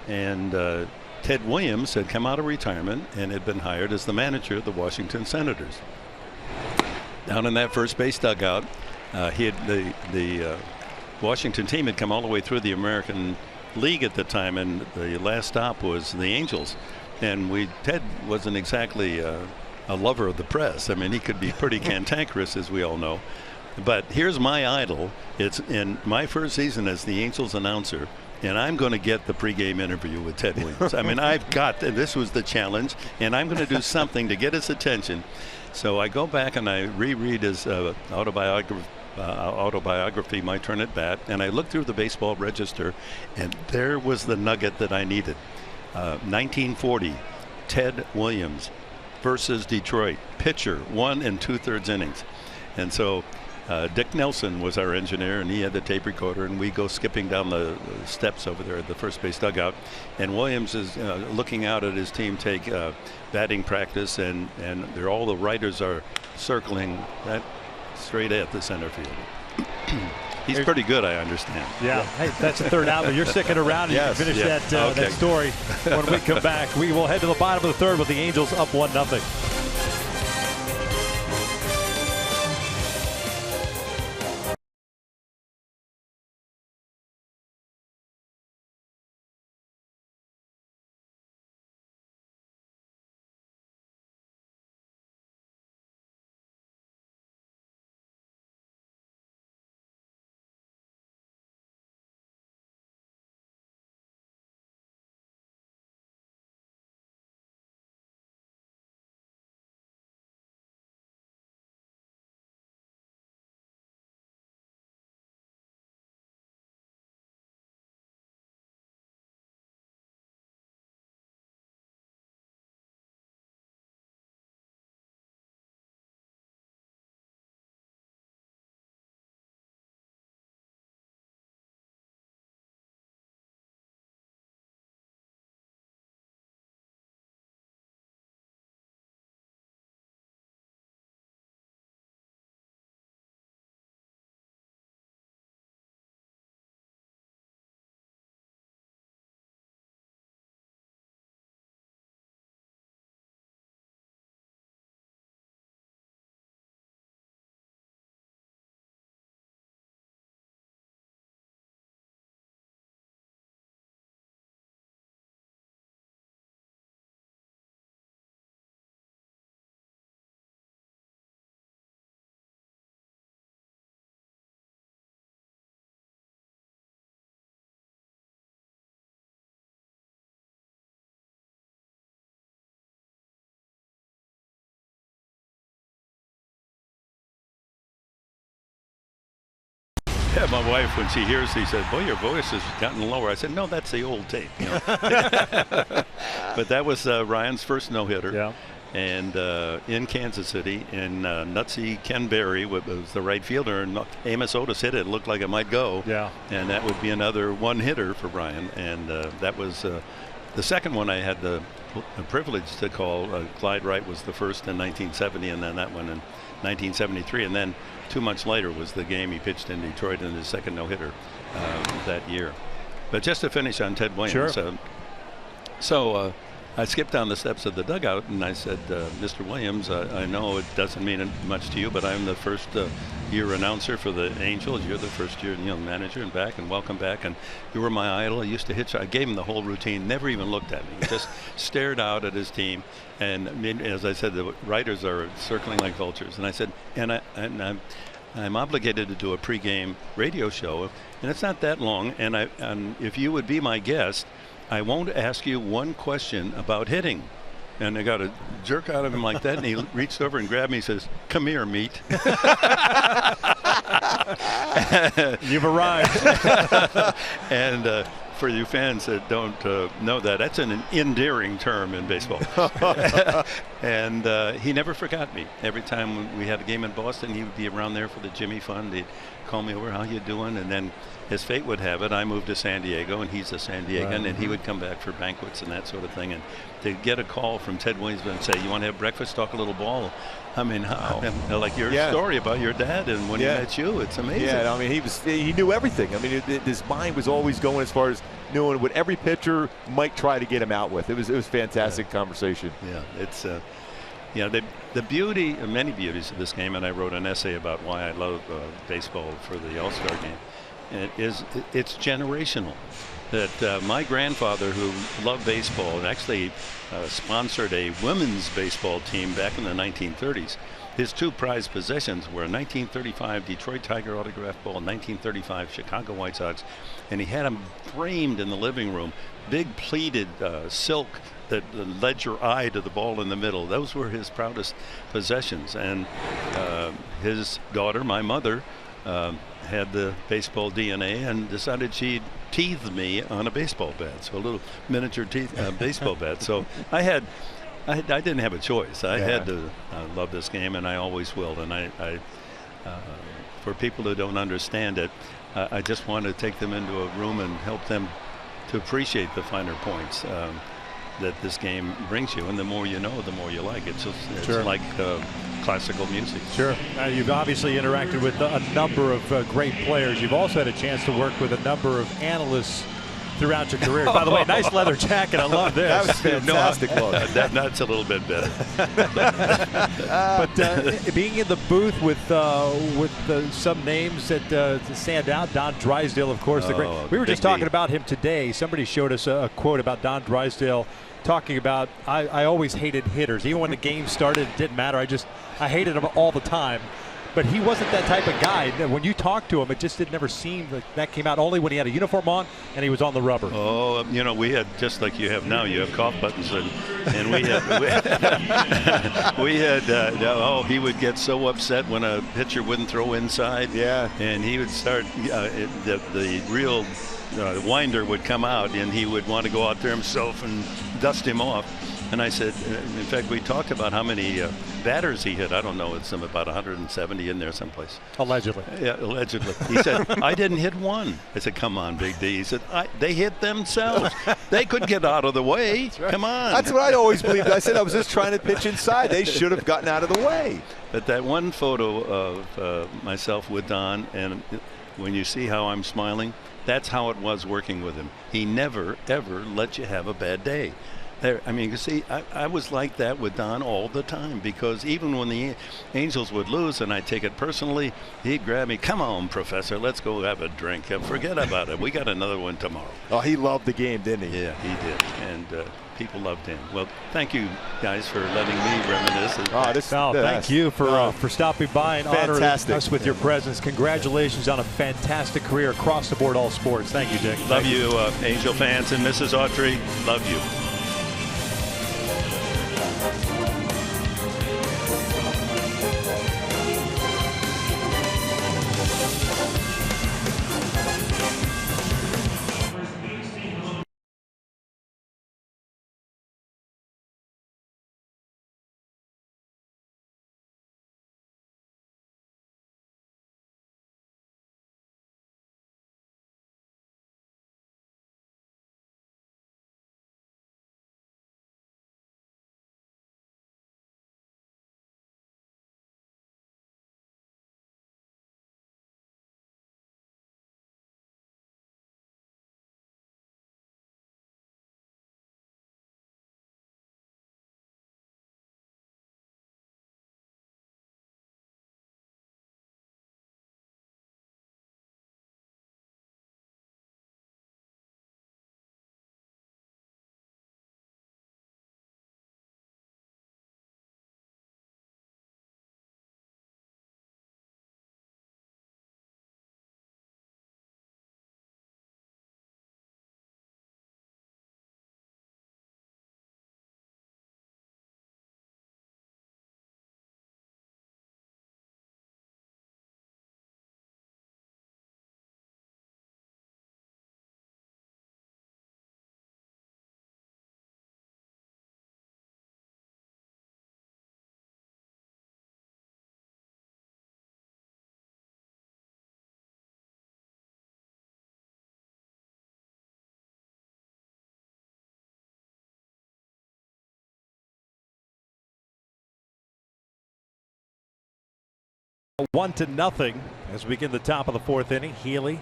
And Ted Williams had come out of retirement and had been hired as the manager of the Washington Senators. Down in that first base dugout, the Washington team had come all the way through the American League at the time, and the last stop was the Angels. And Ted wasn't exactly a lover of the press. I mean, he could be pretty cantankerous, as we all know. But here's my idol. It's in my first season as the Angels announcer, and I'm going to get the pregame interview with Ted Williams. I mean, this was the challenge, and I'm going to do something to get his attention. So I go back and I reread his autobiography, My Turn at Bat, and I look through the baseball register, and there was the nugget that I needed. 1940, Ted Williams versus Detroit, pitcher, 1 2/3 innings. And so Dick Nelson was our engineer, and he had the tape recorder, and we go skipping down the steps over there at the first base dugout, and Williams is looking out at his team take batting practice, and all the writers are circling that straight at the center field. He's pretty good, I understand. Yeah. Hey, that's the third out, but you're sticking around and you can finish that story when we come back. We will head to the bottom of the third with the Angels up 1-0. Yeah, my wife, when she hears, she said, "Boy, your voice has gotten lower." I said, "No, that's the old tape." You know? But that was Ryan's first no-hitter. Yeah. And in Kansas City, and Nutsy Ken Berry was the right fielder, and Amos Otis hit it. It looked like it might go. Yeah. And that would be another one-hitter for Ryan. And that was the second one I had the privilege to call. Clyde Wright was the first in 1970, and then that one in 1973. And then 2 months later was the game he pitched in Detroit in his second no-hitter that year. But just to finish on Ted Williams. Sure. I skipped down the steps of the dugout and I said, Mr. Williams, I know it doesn't mean much to you, but I'm the first year announcer for the Angels. You're the first year manager and back, and welcome back. And you were my idol. I used to hitch. I gave him the whole routine, never even looked at me. He just stared out at his team. And as I said, the writers are circling like vultures. And I said, I'm obligated to do a pregame radio show, and it's not that long. And if you would be my guest, I won't ask you one question about hitting. And I got a jerk out of him like that, and he reached over and grabbed me and says, "Come here, meat." You've arrived. And for you fans that don't know that, that's an endearing term in baseball. And he never forgot me. Every time we had a game in Boston, he would be around there for the Jimmy Fund. He'd call me over, "How you doing?" And then as fate would have it, I moved to San Diego, and he's a San Diegan, and he would come back for banquets and that sort of thing. And to get a call from Ted Williams and say, "You want to have breakfast, talk a little ball?" I mean, like your story about your dad and when he met you, it's amazing. Yeah, I mean, he knew everything. I mean, his mind was always going as far as knowing what every pitcher might try to get him out with. It was fantastic conversation. Yeah, it's the beauty, many beauties of this game, and I wrote an essay about why I love baseball for the All-Star game. It's generational. That my grandfather, who loved baseball and actually sponsored a women's baseball team back in the 1930s, his two prized possessions were a 1935 Detroit Tiger autographed ball, 1935 Chicago White Sox, and he had them framed in the living room, big pleated silk that led your eye to the ball in the middle. Those were his proudest possessions. And his daughter, my mother, had the baseball DNA and decided she'd teeth me on a baseball bat, so a little miniature baseball bat. So I didn't have a choice. I had to love this game, and I always will. And I for people who don't understand it, I just want to take them into a room and help them to appreciate the finer points that this game brings you. And the more you know, the more you like it. So it's like classical music. Sure. You've obviously interacted with a number of great players. You've also had a chance to work with a number of analysts throughout your career. By the way, nice leather jacket. I love this. That was fantastic. That's a little bit better. But being in the booth with some names that stand out, Don Drysdale, of course. We were just talking about him today. Somebody showed us a quote about Don Drysdale talking about, I always hated hitters. Even when the game started, it didn't matter. I hated them all the time. But he wasn't that type of guy. When you talked to him, it just never seemed like that came out only when he had a uniform on and he was on the rubber. Oh, we had, just like you have now, you have cough buttons, and we had, he would get so upset when a pitcher wouldn't throw inside. Yeah. And he would start, the real winder would come out, and he would want to go out there himself and dust him off. And I said, in fact, we talked about how many batters he hit. I don't know, it's about 170 in there someplace. Allegedly. Yeah, allegedly. He said, "I didn't hit one." I said, "Come on, Big D." He said, "They hit themselves. They could get out of the way. Right. Come on." That's what I always believed. I said I was just trying to pitch inside. They should have gotten out of the way. But that one photo of myself with Don, and when you see how I'm smiling, that's how it was working with him. He never, ever let you have a bad day. I mean, you see, I was like that with Don all the time, because even when the Angels would lose and I'd take it personally, he'd grab me, "Come on, Professor, let's go have a drink. Forget about it. We got another one tomorrow." Oh, he loved the game, didn't he? Yeah, he did. And people loved him. Well, thank you guys for letting me reminisce. Thank you for stopping by and honoring us with your presence. Congratulations on a fantastic career across the board, all sports. Thank you, Dick. Love you, Angel fans, and Mrs. Autry. Love you. 1-0 as we begin the top of the 4th inning. Healy,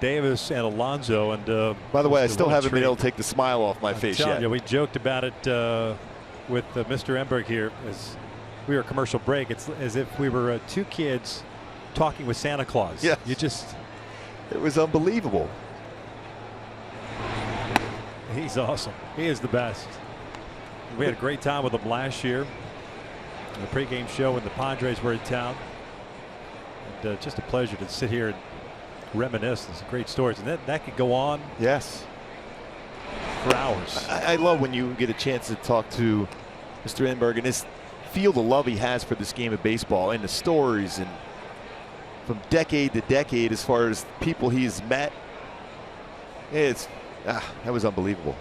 Davis, and Alonso. And by the way, I still haven't been able to take the smile off my face yet. We joked about it with Mr. Emberg here as we were commercial break. It's as if we were 2 kids talking with Santa Claus. Yes. It was unbelievable. He's awesome. He is the best. We had a great time with him last year. The pregame show when the Padres were in town. And just a pleasure to sit here and reminisce. There's great stories, and that could go on. Yes. For hours. I love when you get a chance to talk to Mr. Enberg and feel the love he has for this game of baseball and the stories, and from decade to decade as far as people he's met. That was unbelievable.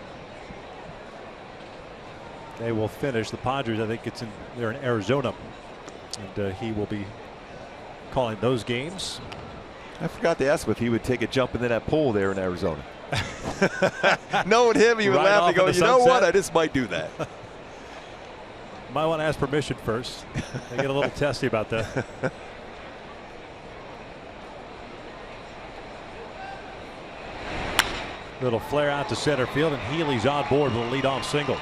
They will finish. The Padres, I think they're in Arizona, and he will be calling those games. I forgot to ask him if he would take a jump into that pool there in Arizona. Knowing him, he would laugh and go, you know what, I just might do that. Might want to ask permission first. They get a little testy about that. Little flare out to center field, and Healy's on board with a leadoff single.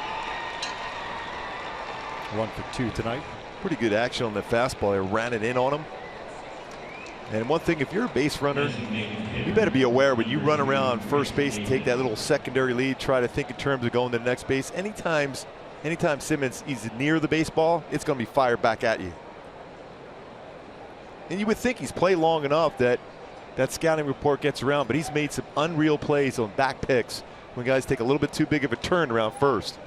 1 for 2 tonight. Pretty good action on the fastball. They ran it in on him. And one thing, if you're a base runner, you better be aware when you run around first base and take that little secondary lead, try to think in terms of going to the next base. Anytime Simmons is near the baseball, it's going to be fired back at you. And you would think he's played long enough that scouting report gets around, but he's made some unreal plays on back picks when guys take a little bit too big of a turn around first.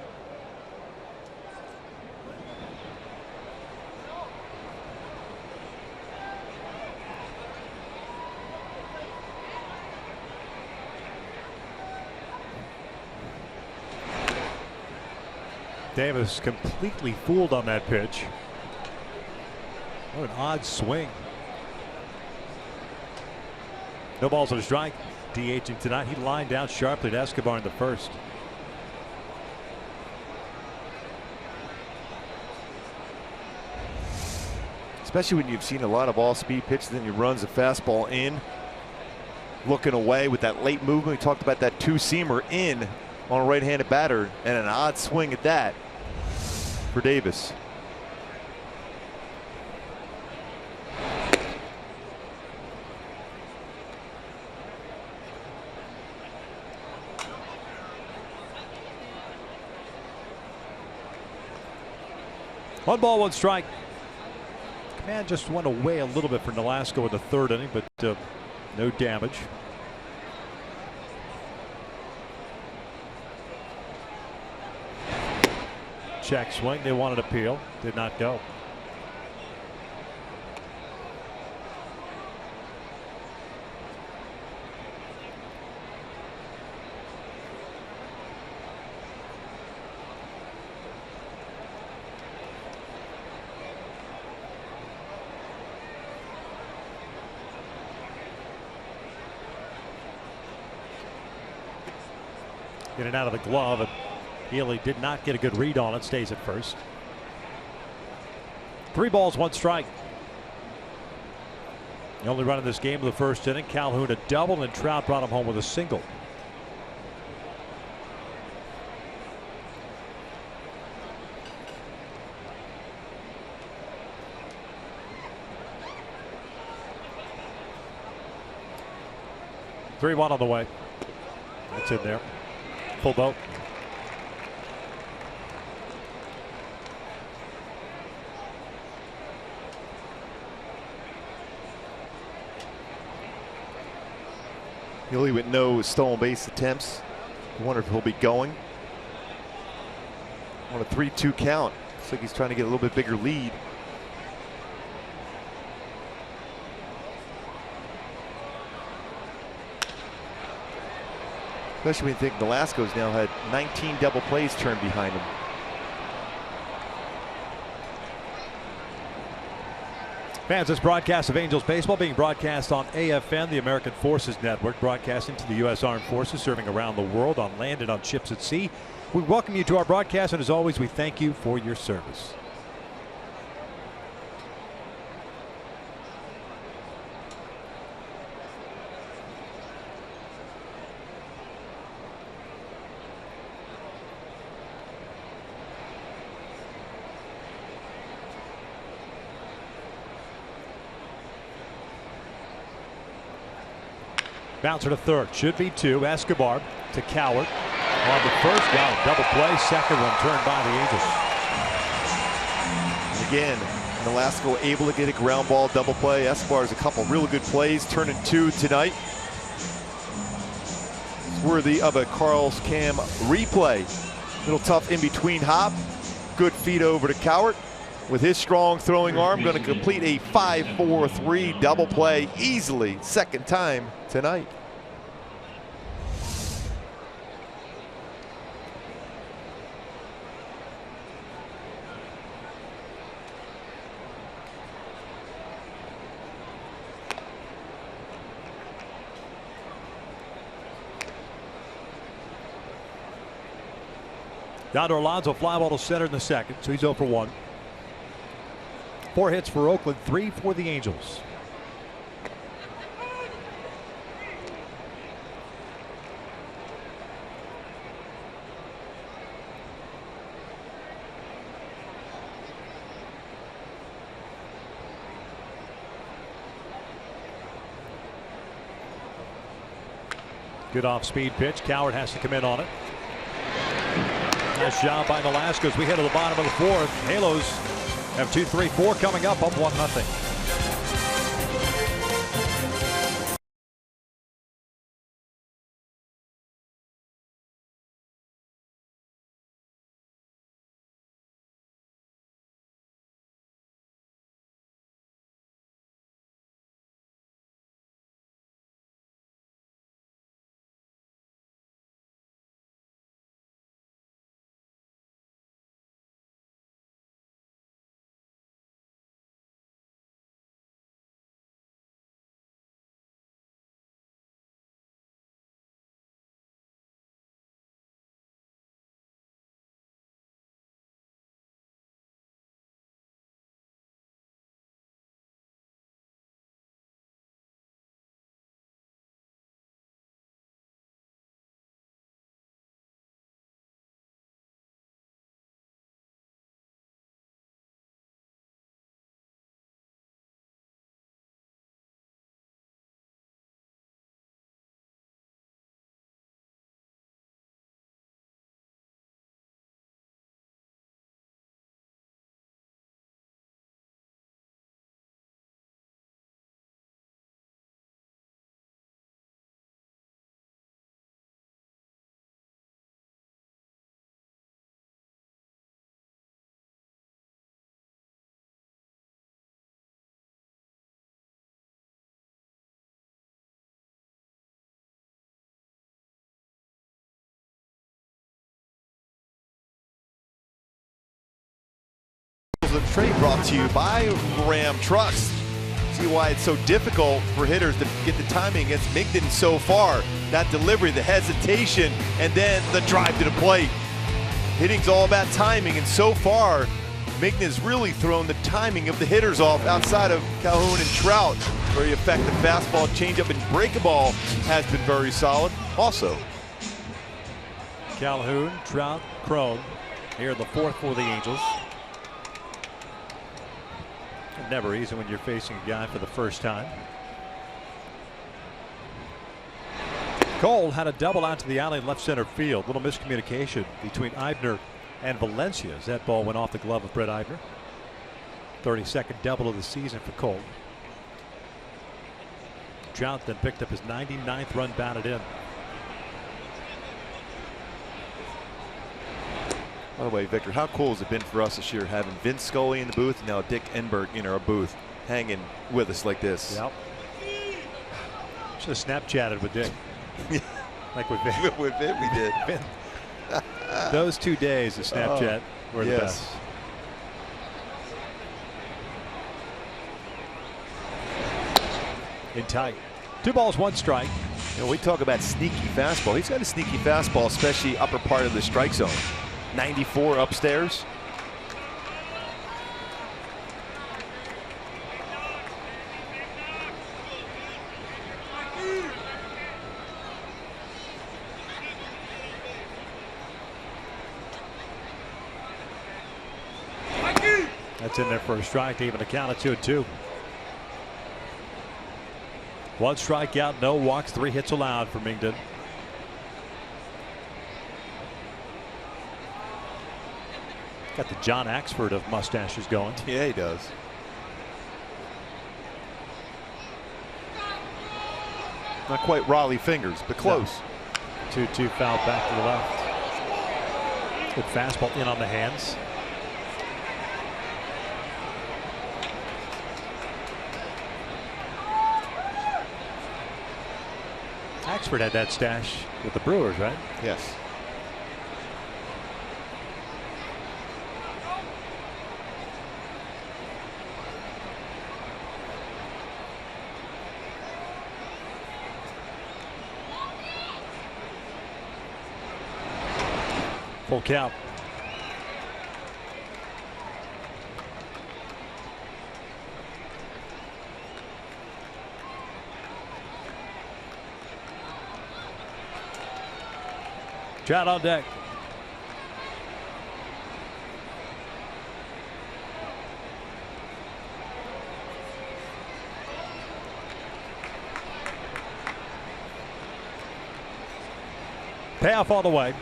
Davis completely fooled on that pitch. What an odd swing. No balls on a strike. DHing tonight. He lined down sharply to Escobar in the first. Especially when you've seen a lot of all-speed pitches, then he runs a fastball in, looking away with that late movement. We talked about that two-seamer in on a right-handed batter, and an odd swing at that for Davis. One ball, one strike. Command just went away a little bit for Nolasco in the 3rd inning, but no damage. Check swing. They wanted appeal. Did not go. In and out of the glove, and Healy did not get a good read on it. Stays at first. 3 balls, 1 strike. The only run in this game of the 1st inning. Calhoun a double, and Trout brought him home with a single. Three one on the way. That's in there. Full boat. Healy with no stolen base attempts. I wonder if he'll be going on a 3-2 count. Looks like he's trying to get a little bit bigger lead. Especially when you think Nolasco's now had 19 double plays turned behind him. Fans, this broadcast of Angels baseball being broadcast on AFN, the American Forces Network, broadcasting to the U.S. Armed Forces serving around the world on land and on ships at sea. We welcome you to our broadcast, and as always, we thank you for your service. Bouncer to third. Should be two. Escobar to Coward. On the first, got a double play. Second one turned by the Angels. And again, Nolasco able to get a ground ball double play. Escobar has a couple really good plays, turning two tonight. It's worthy of a Carl's Cam replay. Little tough in between hop. Good feed over to Coward. With his strong throwing arm, going to complete a 5-4-3 double play easily. Second time tonight. Yonder Alonso fly ball to center in the second, so he's 0 for 1. 4 hits for Oakland, 3 for the Angels. Good off-speed pitch. Coward has to come in on it. Nice job by Nolasco as we head to the bottom of the fourth. Halos have 2, 3, 4 coming up 1-0. The trade brought to you by Ram Trucks. See why it's so difficult for hitters to get the timing against Migden so far. That delivery, the hesitation, and then the drive to the plate. Hitting's all about timing, and so far, Migden has really thrown the timing of the hitters off outside of Calhoun and Trout. Very effective fastball, changeup, and breakable has been very solid also. Calhoun, Trout, Crone here in the fourth for the Angels. Never easy when you're facing a guy for the first time. Cole had a double out to the alley in left center field. Little miscommunication between Eibner and Valencia as that ball went off the glove of Brett Eibner. 32nd double of the season for Cole. Trout then picked up his 99th run batted in. By the way, Victor, how cool has it been for us this year having Vince Scully in the booth and now Dick Enberg in our booth hanging with us like this? Yep. Should have Snapchatted with Dick. Like with Vin. With Vin, we did. Those 2 days of Snapchat were the best. In tight. 2 balls, 1 strike. You know, we talk about sneaky fastball. He's got a sneaky fastball, especially upper part of the strike zone. 94 upstairs. That's in there for a strike to even a count of 2-2. 1 strikeout, no walks, 3 hits allowed for Mingden. Got the John Axford of mustaches going. Yeah, he does. Not quite Raleigh fingers, but close. No. 2-2 foul back to the left. Good fastball in on the hands. Axford had that stash with the Brewers, right? Yes. Full count. Trout on deck. Payoff all the way.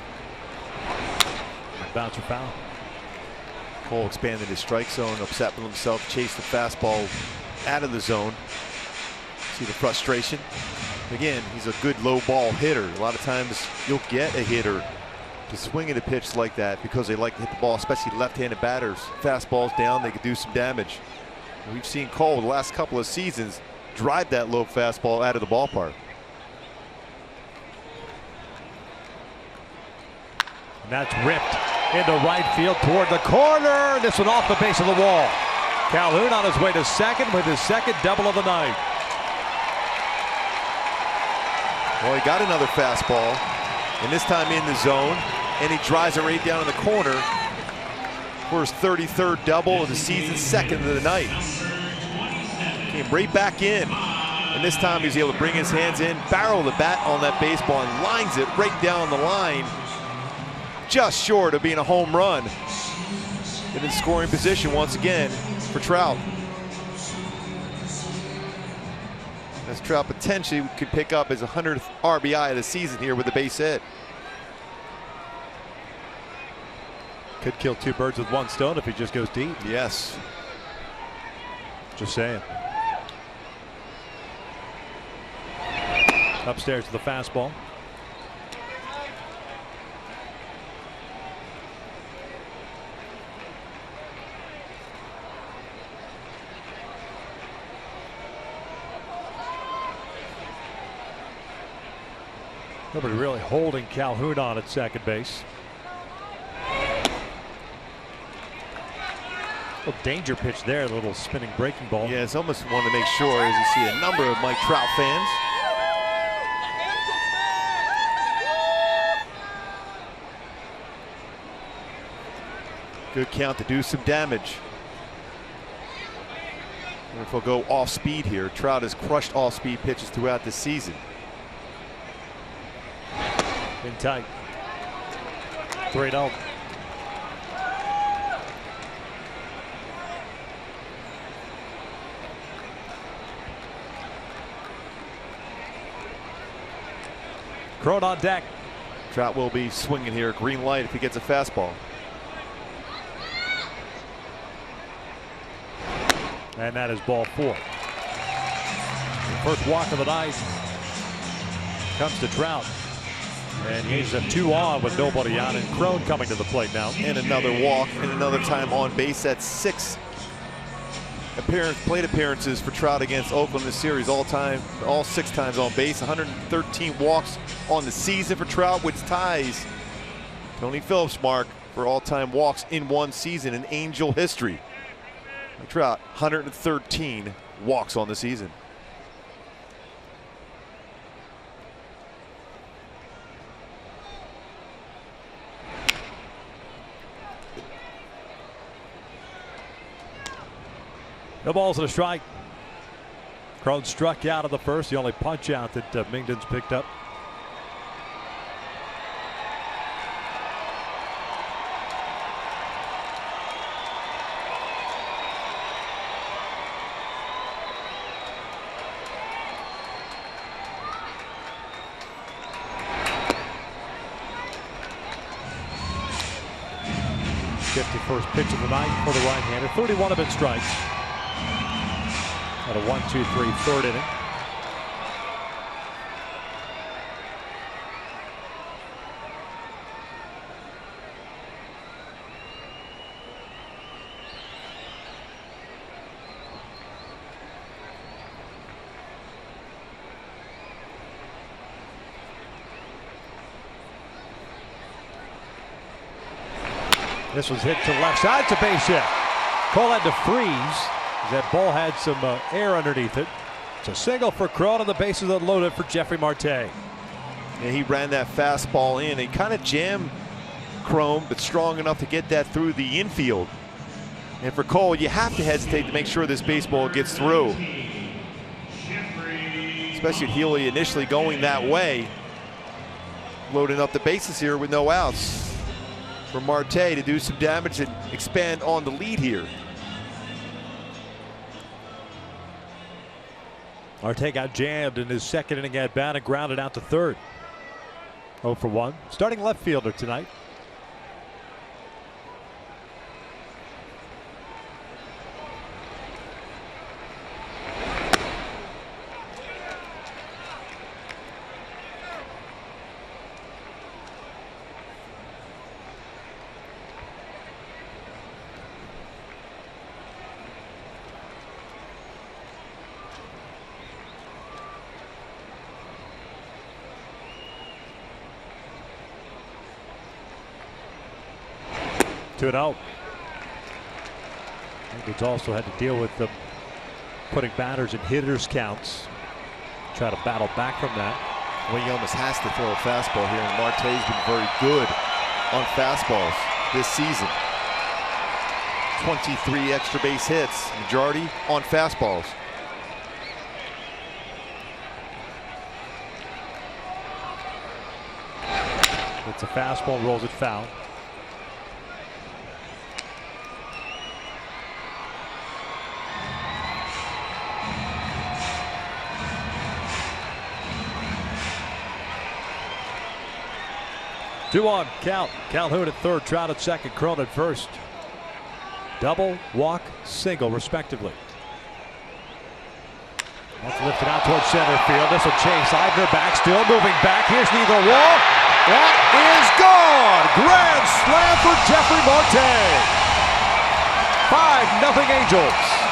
Bouncer foul. Cole expanded his strike zone, upset with himself, chased the fastball out of the zone. See the frustration. Again, he's a good low ball hitter. A lot of times you'll get a hitter to swing at a pitch like that because they like to hit the ball, especially left-handed batters. Fastballs down, they could do some damage. And we've seen Cole the last couple of seasons drive that low fastball out of the ballpark. And that's ripped into right field toward the corner. This one off the base of the wall. Calhoun on his way to second with his second double of the night. Well, he got another fastball, and this time in the zone, and he drives it right down in the corner for his 33rd double of the season, second of the night. Came right back in, and this time he was able to bring his hands in, barrel the bat on that baseball, and lines it right down the line, just short of being a home run. And in scoring position once again for Trout. As Trout potentially could pick up his 100th RBI of the season here with a base hit. Could kill 2 birds with 1 stone if he just goes deep. Yes. Just saying. Upstairs to the fastball. Nobody really holding Calhoun on at second base. A danger pitch there, a little spinning breaking ball. Yeah, it's almost one to make sure as you see a number of Mike Trout fans. Good count to do some damage. And if we'll go off speed here, Trout has crushed off speed pitches throughout the season. In tight. 3-0. Crone on deck. Trout will be swinging here. Green light if he gets a fastball. And that is ball 4. The first walk of the night comes to Trout. And he's a 2 on with nobody out, and Crone coming to the plate now. And another walk and another time on base. That's 6 plate appearances for Trout against Oakland this series. All 6 times on base. 113 walks on the season for Trout, which ties Tony Phillips' mark for all-time walks in one season in Angel history. Trout, 113 walks on the season. No balls and a strike. Crone struck out of the first, the only punch out that Mingden's picked up. 51st pitch of the night for the right-hander. 31 have been strikes. At a 1-2-3 third inning. This was hit to left side. It's a base hit. Cole had to freeze. That ball had some air underneath it. It's a single for Cron, and the bases are loaded for Jeffrey Marte. Yeah, he ran that fastball in. He kind of jammed Cron, but strong enough to get that through the infield. And for Cole, you have to hesitate to make sure this baseball gets through. Especially with Healy initially going that way. Loading up the bases here with no outs. For Marte to do some damage and expand on the lead here. Marte got jammed in his second inning at bat and grounded out to third. 0 for 1. Starting left fielder tonight. Two and out. It's also had to deal with the putting batters in hitters counts. Try to battle back from that. Well, he almost has to throw a fastball here, and Marte's been very good on fastballs this season. 23 extra base hits, majority on fastballs. It's a fastball, rolls it foul. Two on count. Calhoun at third, Trout at second, Cron at first. Double, walk, single, respectively. That's lifted out towards center field. This will chase Eibner back, still moving back. Here's neither wall. That is gone. Grand slam for Jeffrey Marte. 5-0 Angels.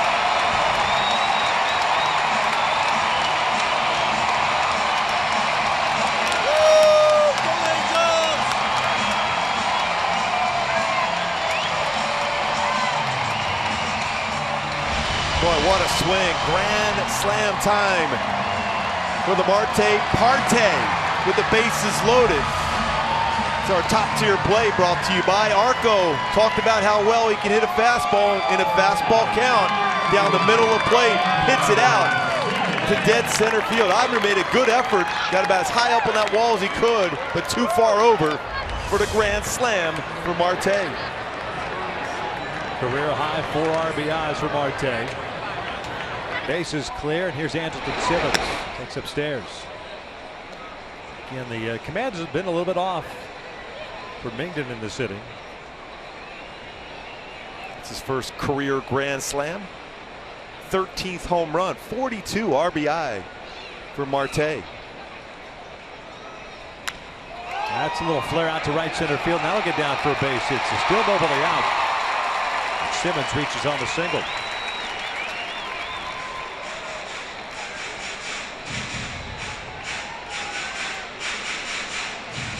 Boy, what a swing. Grand slam time for the Marte Parte with the bases loaded. It's our top tier play brought to you by Arco. Talked about how well he can hit a fastball in a fastball count down the middle of the plate, hits it out to dead center field. Eibner made a good effort, got about as high up on that wall as he could, but too far over for the grand slam for Marte. Career high 4 RBIs for Marte. Bases clear, and here's Andrelton Simmons. Takes upstairs. Again, the commanders have been a little bit off for Mingden in this inning. It's his first career grand slam. 13th home run, 42 RBI for Marte. That's a little flare out to right center field. Now he'll get down for a base hit. So still nobody out. Simmons reaches on the single.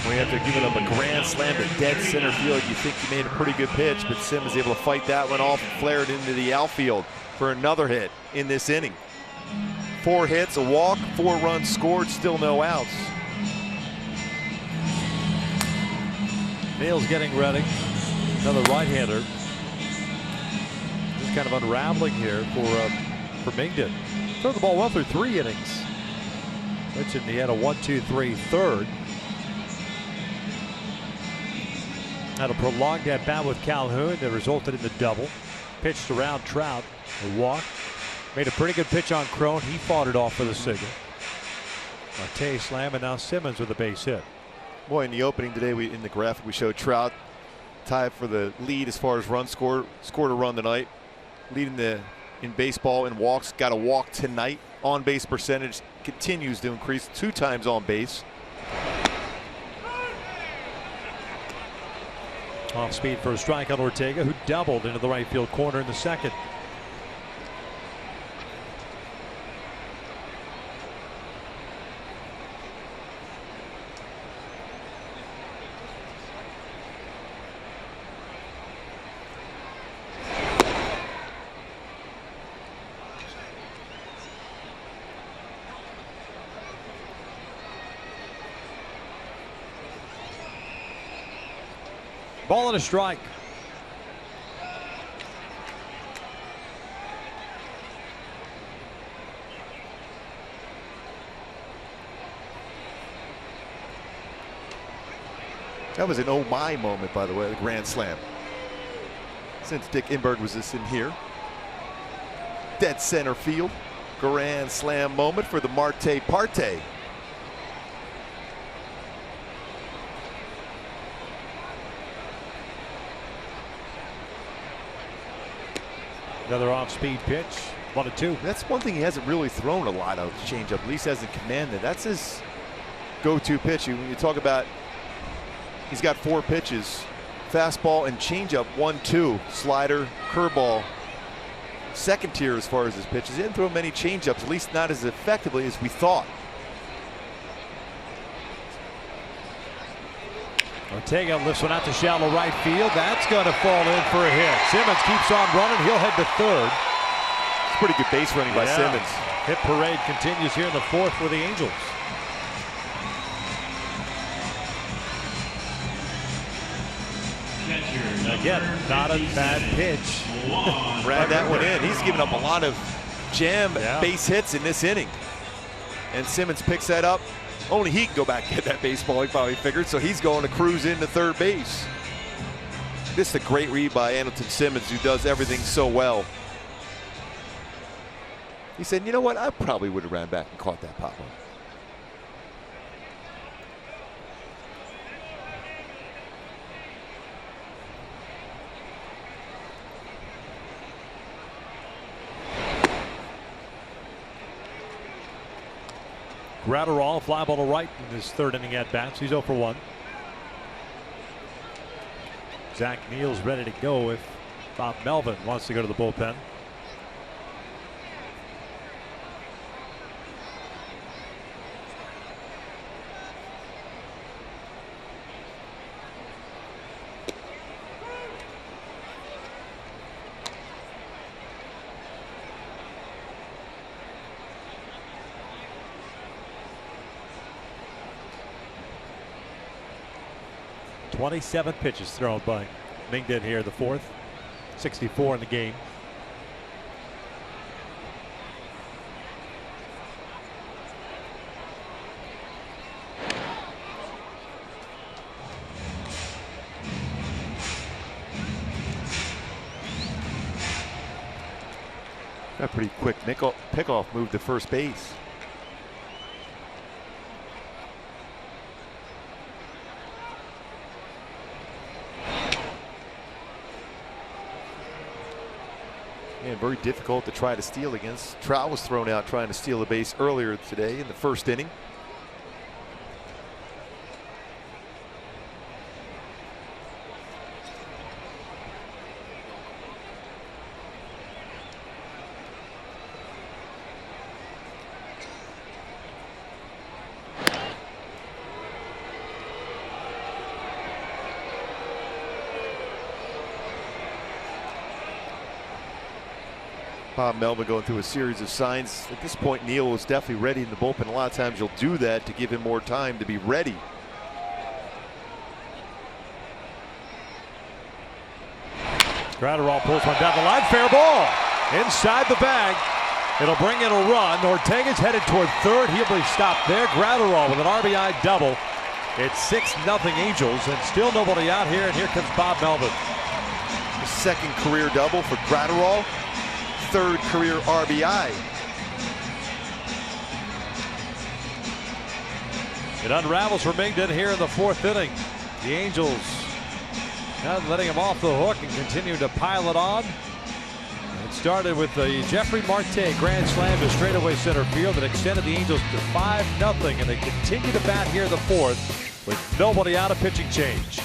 We have to give it up a grand slam to dead center field. You think he made a pretty good pitch, but Simmons able to fight that one off and flare it into the outfield for another hit in this inning. 4 hits, a walk, 4 runs scored, still no outs. Neal's getting ready. Another right-hander. Just kind of unraveling here for Mingden. Throw the ball well through 3 innings. Mentioned he had a 1-2-3 third. Had a prolonged at bat with Calhoun that resulted in the double. Pitched around Trout, a walk. Made a pretty good pitch on Cron. He fought it off for the single. Marte slam, and now Simmons with a base hit. Boy, in the opening today, in the graphic we showed Trout tied for the lead as far as run scored a run tonight. Leading in baseball in walks. Got a walk tonight. On base percentage continues to increase, 2 times on base. Off speed for a strike on Ortega, who doubled into the right field corner in the second. Ball and a strike. That was an oh my moment, by the way, the grand slam. Since Dick Inberg was just in here. Dead center field. Grand slam moment for the Marte Parte. Another off-speed pitch, 1-2. That's one thing he hasn't really thrown a lot of, changeup. At least hasn't commanded. That's his go-to pitch. When you talk about, he's got 4 pitches: fastball and changeup, 1-2, slider, curveball. Second tier as far as his pitches. He didn't throw many changeups, at least not as effectively as we thought. Ortega lifts one out to shallow right field. That's going to fall in for a hit. Simmons keeps on running. He'll head to third. It's pretty good base running by Simmons. Hit parade continues here in the 4th for the Angels. Again, not a bad pitch. Ran that one in. He's given up a lot of jam base hits in this inning. And Simmons picks that up. Only he can go back and get that baseball, he probably figured, so he's going to cruise into third base. This is a great read by Andrelton Simmons, who does everything so well. He said, you know what, I probably would have ran back and caught that pop-up. Gratterall, fly ball to right in his 3rd inning at bats. He's 0 for 1. Zach Neal's ready to go if Bob Melvin wants to go to the bullpen. .27 pitches thrown by Mingden here, the 4th. 64 in the game. A pretty quick pickoff move to first base. And very difficult to try to steal against. Trout was thrown out trying to steal a base earlier today in the 1st inning. Bob Melvin going through a series of signs. At this point, Neal was definitely ready in the bullpen. A lot of times you'll do that to give him more time to be ready. Gratterall pulls one down the line. Fair ball. Inside the bag. It'll bring in a run. Ortega's headed toward third. He'll be stopped there. Gratterall with an RBI double. It's 6-0 Angels, and still nobody out here. And here comes Bob Melvin. His 2nd career double for Gratterall. 3rd career RBI. It unravels for Mingden here in the 4th inning. The Angels Not letting him off the hook and continuing to pile it on. It started with the Jeffrey Marte grand slam to straightaway center field that extended the Angels to 5-0, and they continue to bat here in the fourth with nobody out of pitching change.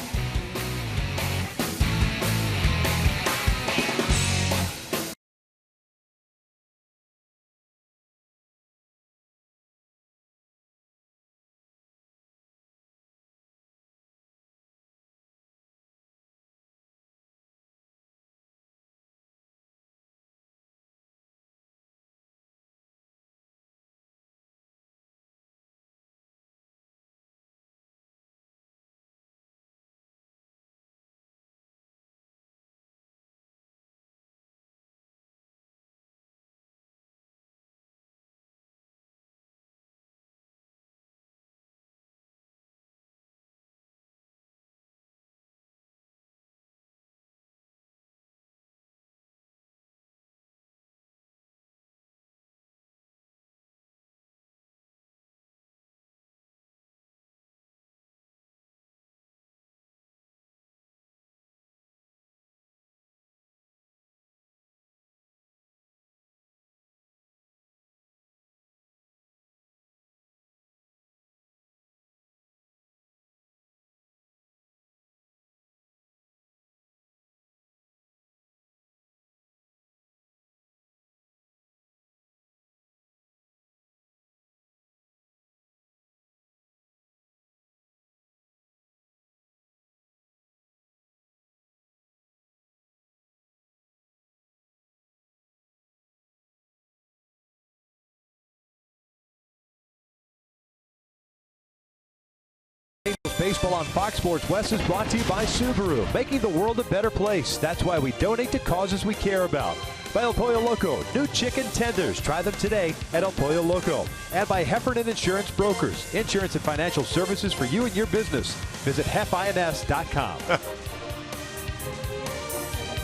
Baseball on Fox Sports West is brought to you by Subaru, making the world a better place. That's why we donate to causes we care about. By El Pollo Loco, new chicken tenders. Try them today at El Pollo Loco. And by Heffernan Insurance Brokers, insurance and financial services for you and your business. Visit hefins.com.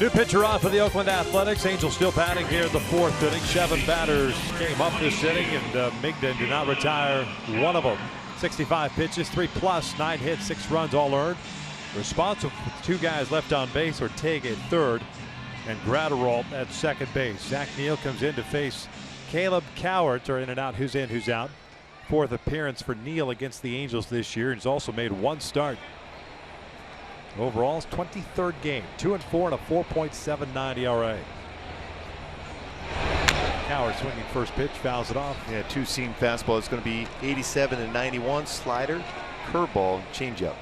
New pitcher on for the Oakland Athletics. Angels still batting here in the fourth inning. 7 batters came up this inning, and Migden did not retire one of them. 65 pitches, 3+, 9 hits, 6 runs, all earned. Responsible for 2 guys left on base, Ortega at third and Gratterall at second base. Zach Neal comes in to face Caleb Cowart, or in and out, who's in, who's out. 4th appearance for Neal against the Angels this year, and he's also made 1 start. Overall, his 23rd game, 2-4 and a 4.79 ERA. Cowart swinging first pitch, fouls it off. Yeah, 2-seam fastball. It's going to be 87 and 91. Slider, curveball, changeup.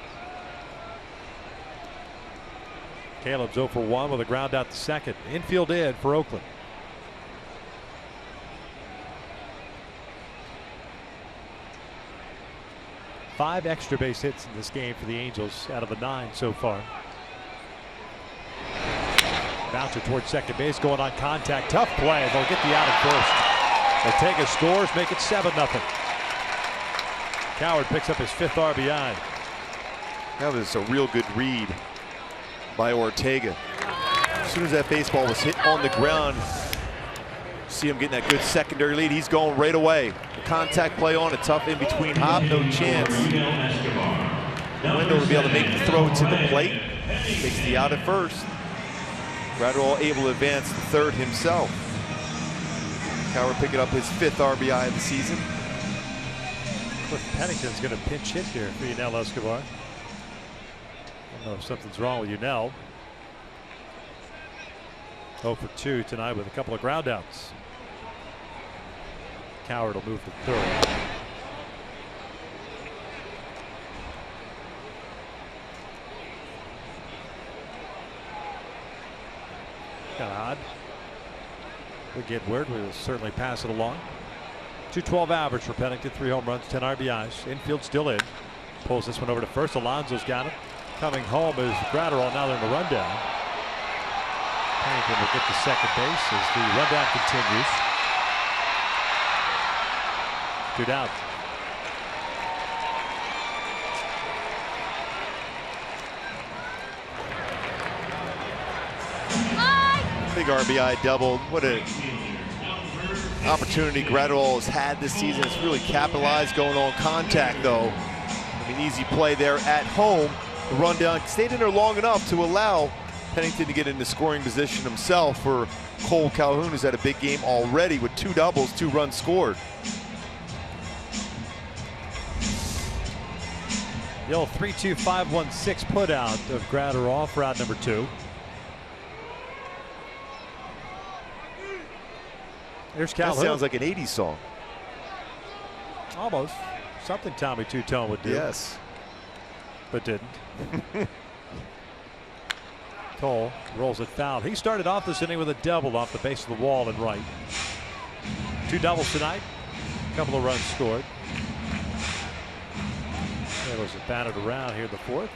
Caleb's 0 for 1 with a ground out to second. Infield in for Oakland. Five extra base hits in this game for the Angels out of the 9 so far. Bouncer towards second base, going on contact. Tough play. They'll get the out at first. Ortega scores, make it 7-0. Cowart picks up his 5th RBI. That was a real good read by Ortega. As soon as that baseball was hit on the ground, see him getting that good secondary lead. He's going right away. The contact play on, a tough in between hop, no chance. Wendell to be able to make the throw to the plate. Takes the out at first. Gratterall able to advance to third himself. Cowart picking up his 5th RBI of the season. Cliff Pennington's going to pinch hit here for Yunel Escobar. I don't know if something's wrong with Yunel. 0 for 2 tonight with a couple of ground outs. Cowart will move to third. Kind of odd. We get word, we will certainly pass it along. 212 average for Pennington, 3 home runs, 10 RBIs. Infield still in. Pulls this one over to first. Alonso's got it. Coming home is Gratterall. Now they're in the rundown. Pennington will get to second base as the rundown continues. 2 down. Big RBI double. What an opportunity Gratterall has had this season. It's really capitalized, going on contact though. I mean, easy play there at home. the rundown, stayed in there long enough to allow Pennington to get into scoring position himself for Cole Calhoun, who's had a big game already with 2 doubles, 2 runs scored. The old 3-2-5-1-6 put out of Graterol for out number 2. There's Calhoun. That sounds like an 80s song. Almost. Something Tommy Two-Tone would do. Yes. But didn't. Cole rolls it foul. He started off this inning with a double off the base of the wall and right. 2 doubles tonight. A couple of runs scored. There was a batted around here in the 4th.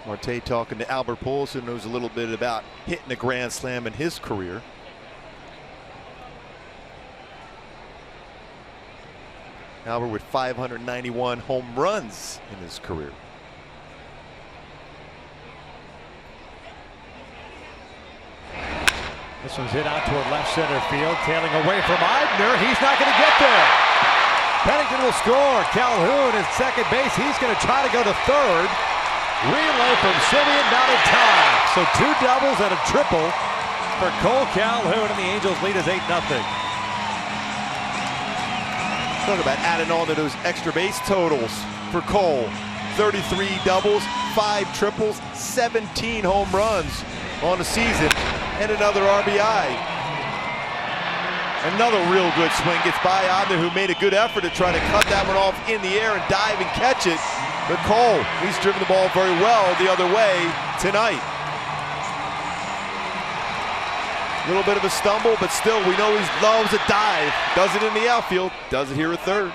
Marte talking to Albert Pujols, who knows a little bit about hitting a grand slam in his career. Albert with 591 home runs in his career. This one's hit out toward left center field, tailing away from Eibner. He's not going to get there. Pennington will score. Calhoun at second base. He's going to try to go to third. Relay from Simeon, not in time. So 2 doubles and a triple for Cole Calhoun, and the Angels lead is 8-0. Talk about adding on to those extra base totals for Cole. 33 doubles, 5 triples, 17 home runs on the season, and another RBI. Another real good swing gets by Eibner, who made a good effort to try to cut that one off in the air and dive and catch it. But Cole, he's driven the ball very well the other way tonight. A little bit of a stumble, but still, we know he loves a dive. Does it in the outfield, does it here at third.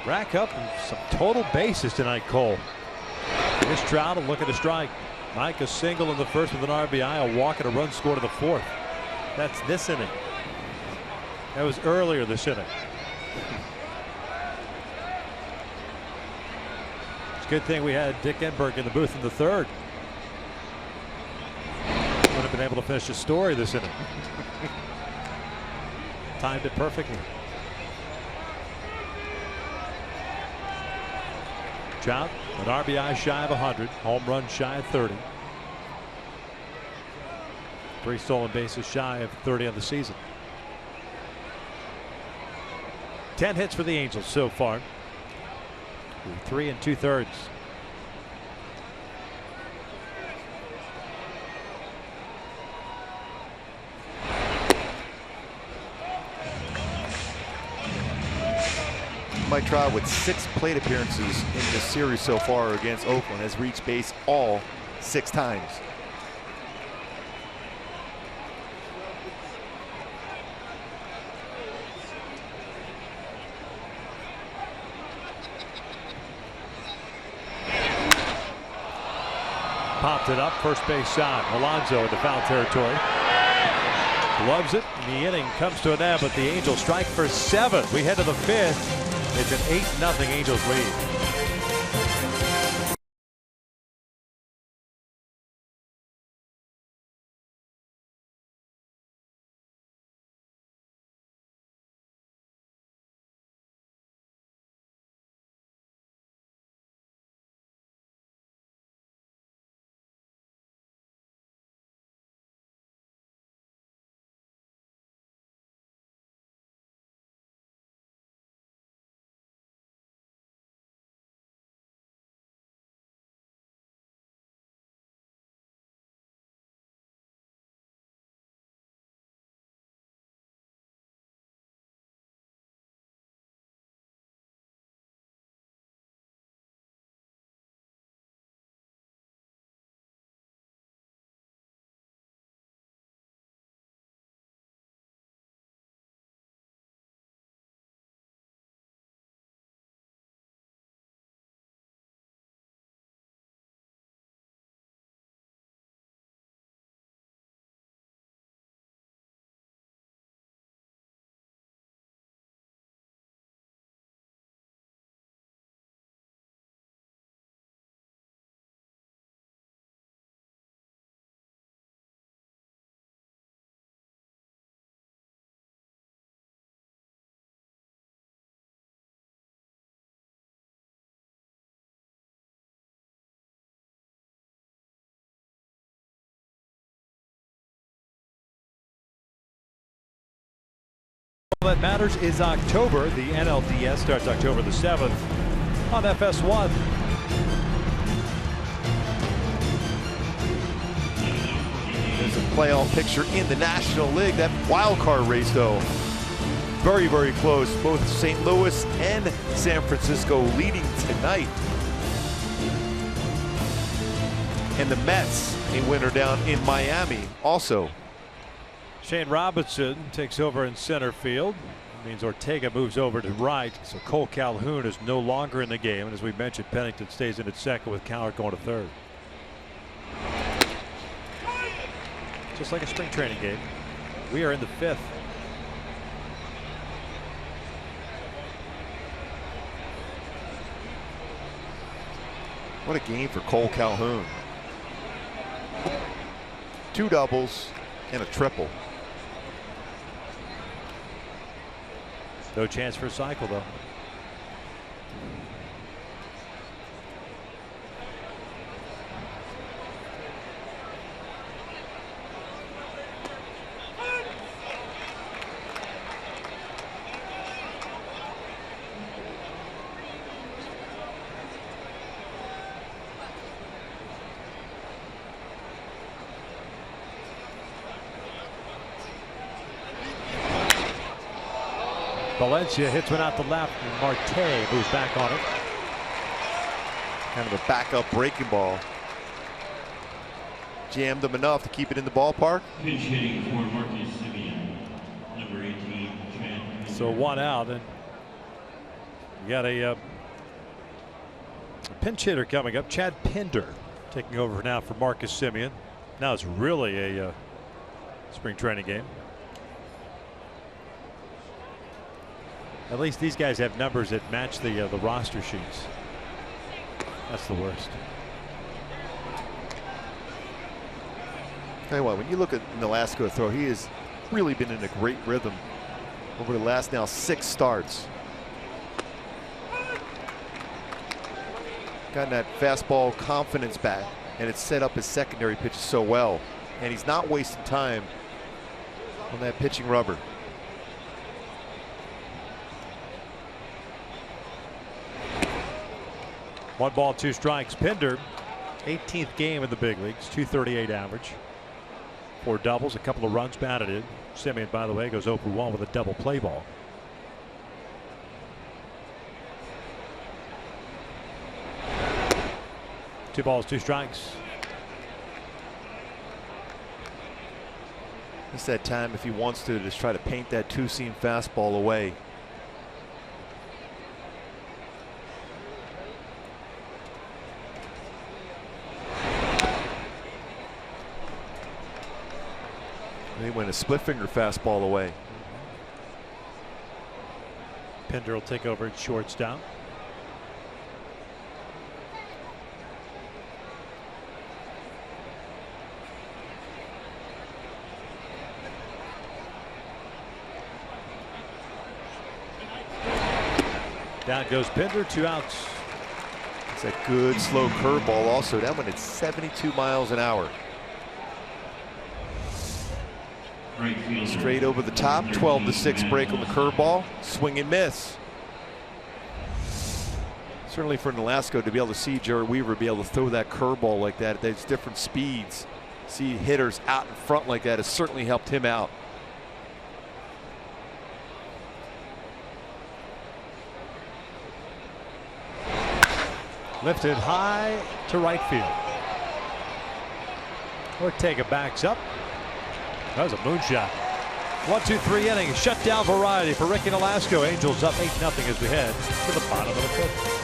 Rack up some total bases tonight, Cole. Here's Trout looking to strike. Mike a single in the first with an RBI, a walk and a run scored in the 4th. That's this inning. That was earlier this inning. It's a good thing we had Dick Enberg in the booth in the 3rd. Would have been able to finish the story this inning. Timed it perfectly. Trout, an RBI shy of 100, home run shy of 30. 3 stolen bases shy of 30 on the season. 10 hits for the Angels so far. 3 2/3. Mike Trout, with 6 plate appearances in this series so far against Oakland, has reached base all 6 times. Popped it up, first base side. Alonso into foul territory. Gloves it, and the inning comes to an end, but the Angels strike for 7. We head to the 5th. It's an 8-0 Angels lead. That matters is October. The NLDS starts October the 7th on FS1. There's a playoff picture in the National League. That wild card race, though, very, very close. Both St. Louis and San Francisco leading tonight. And the Mets, a winner down in Miami, also. Shane Robinson takes over in center field. It means Ortega moves over to right. So Cole Calhoun is no longer in the game. And as we mentioned, Pennington stays in at second with Cowart going to third. Just like a spring training game. We are in the 5th. What a game for Cole Calhoun. 2 doubles and a triple. No chance for a cycle, though. Valencia hits one out the left, and Marte moves back on it. Kind of a backup breaking ball. Jammed them enough to keep it in the ballpark. Pinch hitting for Marcus Semien, number 18. So 1 out, and you got a pinch hitter coming up, Chad Pinder, taking over now for Marcus Semien. Now it's really a spring training game. At least these guys have numbers that match the roster sheets. That's the worst. Tell you what, when you look at Nolasco throw, he has really been in a great rhythm over the last now 6 starts. Gotten that fastball confidence back, and it's set up his secondary pitches so well. And he's not wasting time on that pitching rubber. One ball, 2 strikes. Pinder, 18th game in the big leagues, .238 average. 4 doubles, a couple of runs batted in. Semien, by the way, goes 0 for 1 with a double play ball. Two balls, 2 strikes. It's that time, if he wants to, just try to paint that 2-seam fastball away. They went a split finger fastball away. Pinder will take over at shortstop. Down goes Pinder, 2 outs. It's a good slow curveball also. That one at 72 miles an hour. Straight over the top, 12-6 break on the curveball. Swing and miss. Certainly for Nolasco to be able to see Jared Weaver be able to throw that curveball like that at those different speeds, see hitters out in front like that has certainly helped him out. Lifted high to right field. Ortega backs up. That was a moonshot. 1-2-3 inning shutdown variety for Ricky Nolasco. Angels up 8-0 as we head to the bottom of the 5th.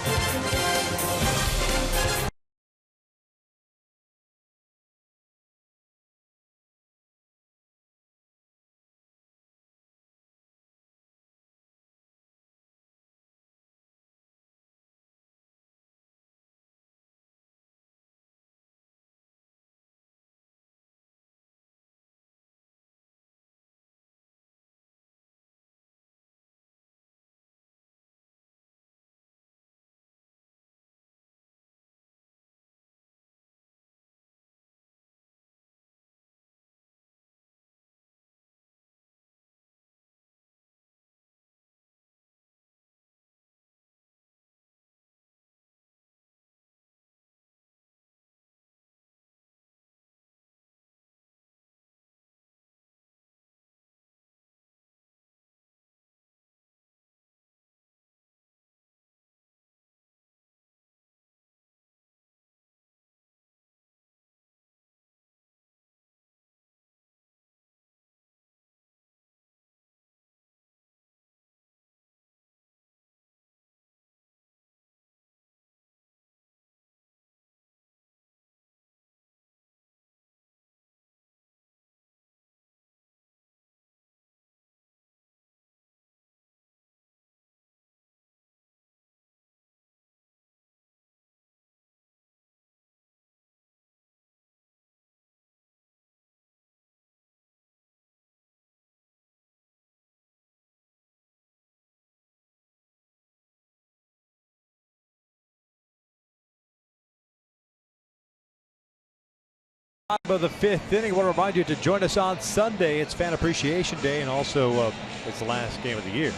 Of the fifth inning. I want to remind you to join us on Sunday. It's Fan Appreciation Day, and also it's the last game of the year.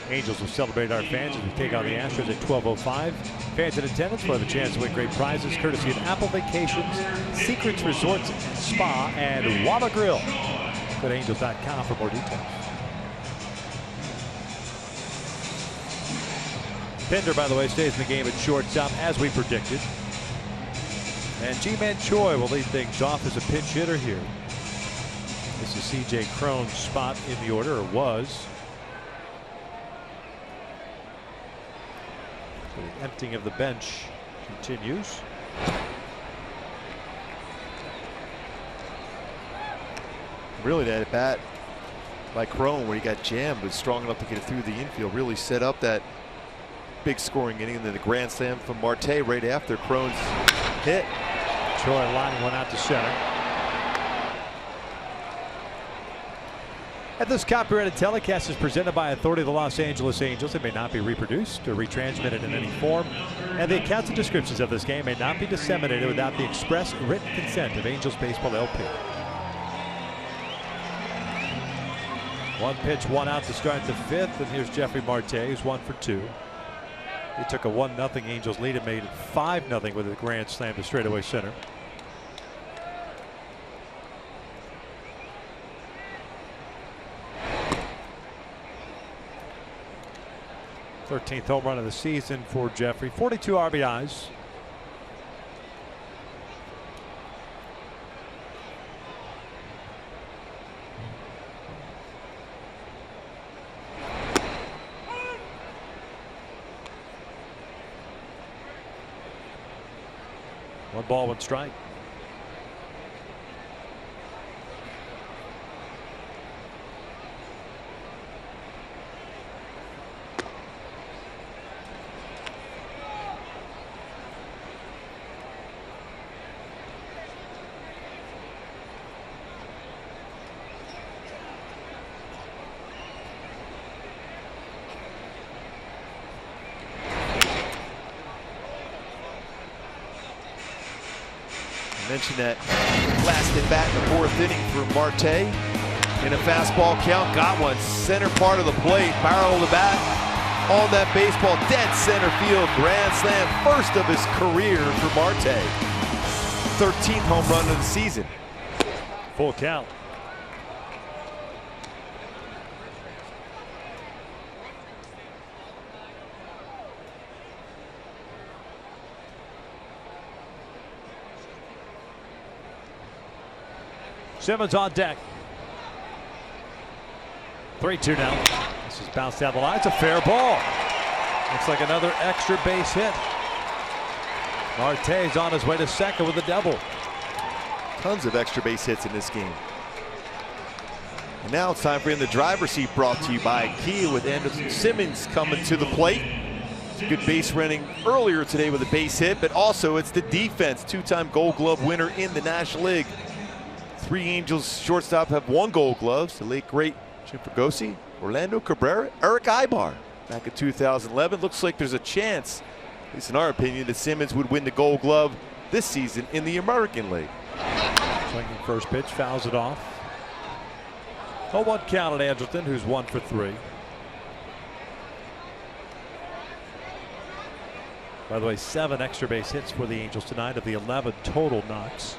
Angels will celebrate our fans as we take on the Astros at 12:05. Fans in attendance will have a chance to win great prizes courtesy of Apple Vacations, Secrets Resorts and Spa, and Walla Grill. Go to angels.com for more details. Pinder, by the way, stays in the game at shortstop as we predicted. And G-Man Choi will lead things off as a pinch hitter here. This is C.J. Cron's spot in the order, or was. So the emptying of the bench continues. Really, that at bat by Cron, where he got jammed, was strong enough to get it through the infield. Really set up that big scoring inning, and then the grand slam from Marte right after Cron's hit. Choi lining one out to center. And this copyrighted telecast is presented by authority of the Los Angeles Angels. It may not be reproduced or retransmitted in any form, and the accounts and descriptions of this game may not be disseminated without the express written consent of Angels Baseball LP. One pitch, one out to start the fifth, and here's Jeffrey Marte, who's 1 for 2. He took a 1-0 Angels lead and made it 5-0 with a grand slam to straightaway center. #13th home run of the season for Jeffrey. 42 RBIs. One ball, one strike. Mentioned that last at bat in the 4th inning for Marte in a fastball count. Got one center part of the plate, barrel of the bat on that baseball, dead center field, grand slam, first of his career for Marte. 13th home run of the season. Full count. Simmons on deck. 3-2 now. This is bounced down the line. It's a fair ball. Looks like another extra base hit. Marte's on his way to second with a double. Tons of extra base hits in this game. And now it's time for In the Driver's Seat, brought to you by Kia, with Anderson Simmons coming to the plate. Good base running earlier today with a base hit, but also it's the defense. 2-time Gold Glove winner in the National League. 3 Angels shortstop have won Gold Gloves. The late great Jim Fregosi, Orlando Cabrera, Eric Ibar back in 2011. Looks like there's a chance, at least in our opinion, that Simmons would win the Gold Glove this season in the American League. Swinging first pitch, fouls it off. 0-1 count at Andrelton, who's 1 for 3. By the way, 7 extra base hits for the Angels tonight of the 11 total knocks.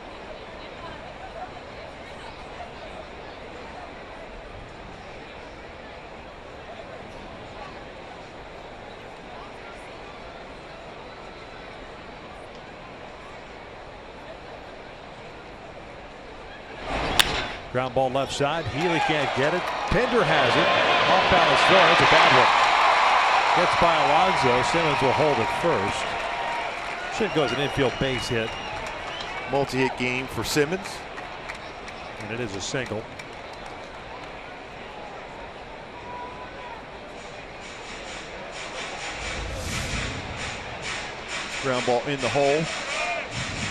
Ground ball left side. Healy can't get it. Pinder has it. Off balance throw. It's a bad one. Gets by Alonso. Simmons will hold it first. Should go as an infield base hit. Multi-hit game for Simmons. And it is a single. Ground ball in the hole.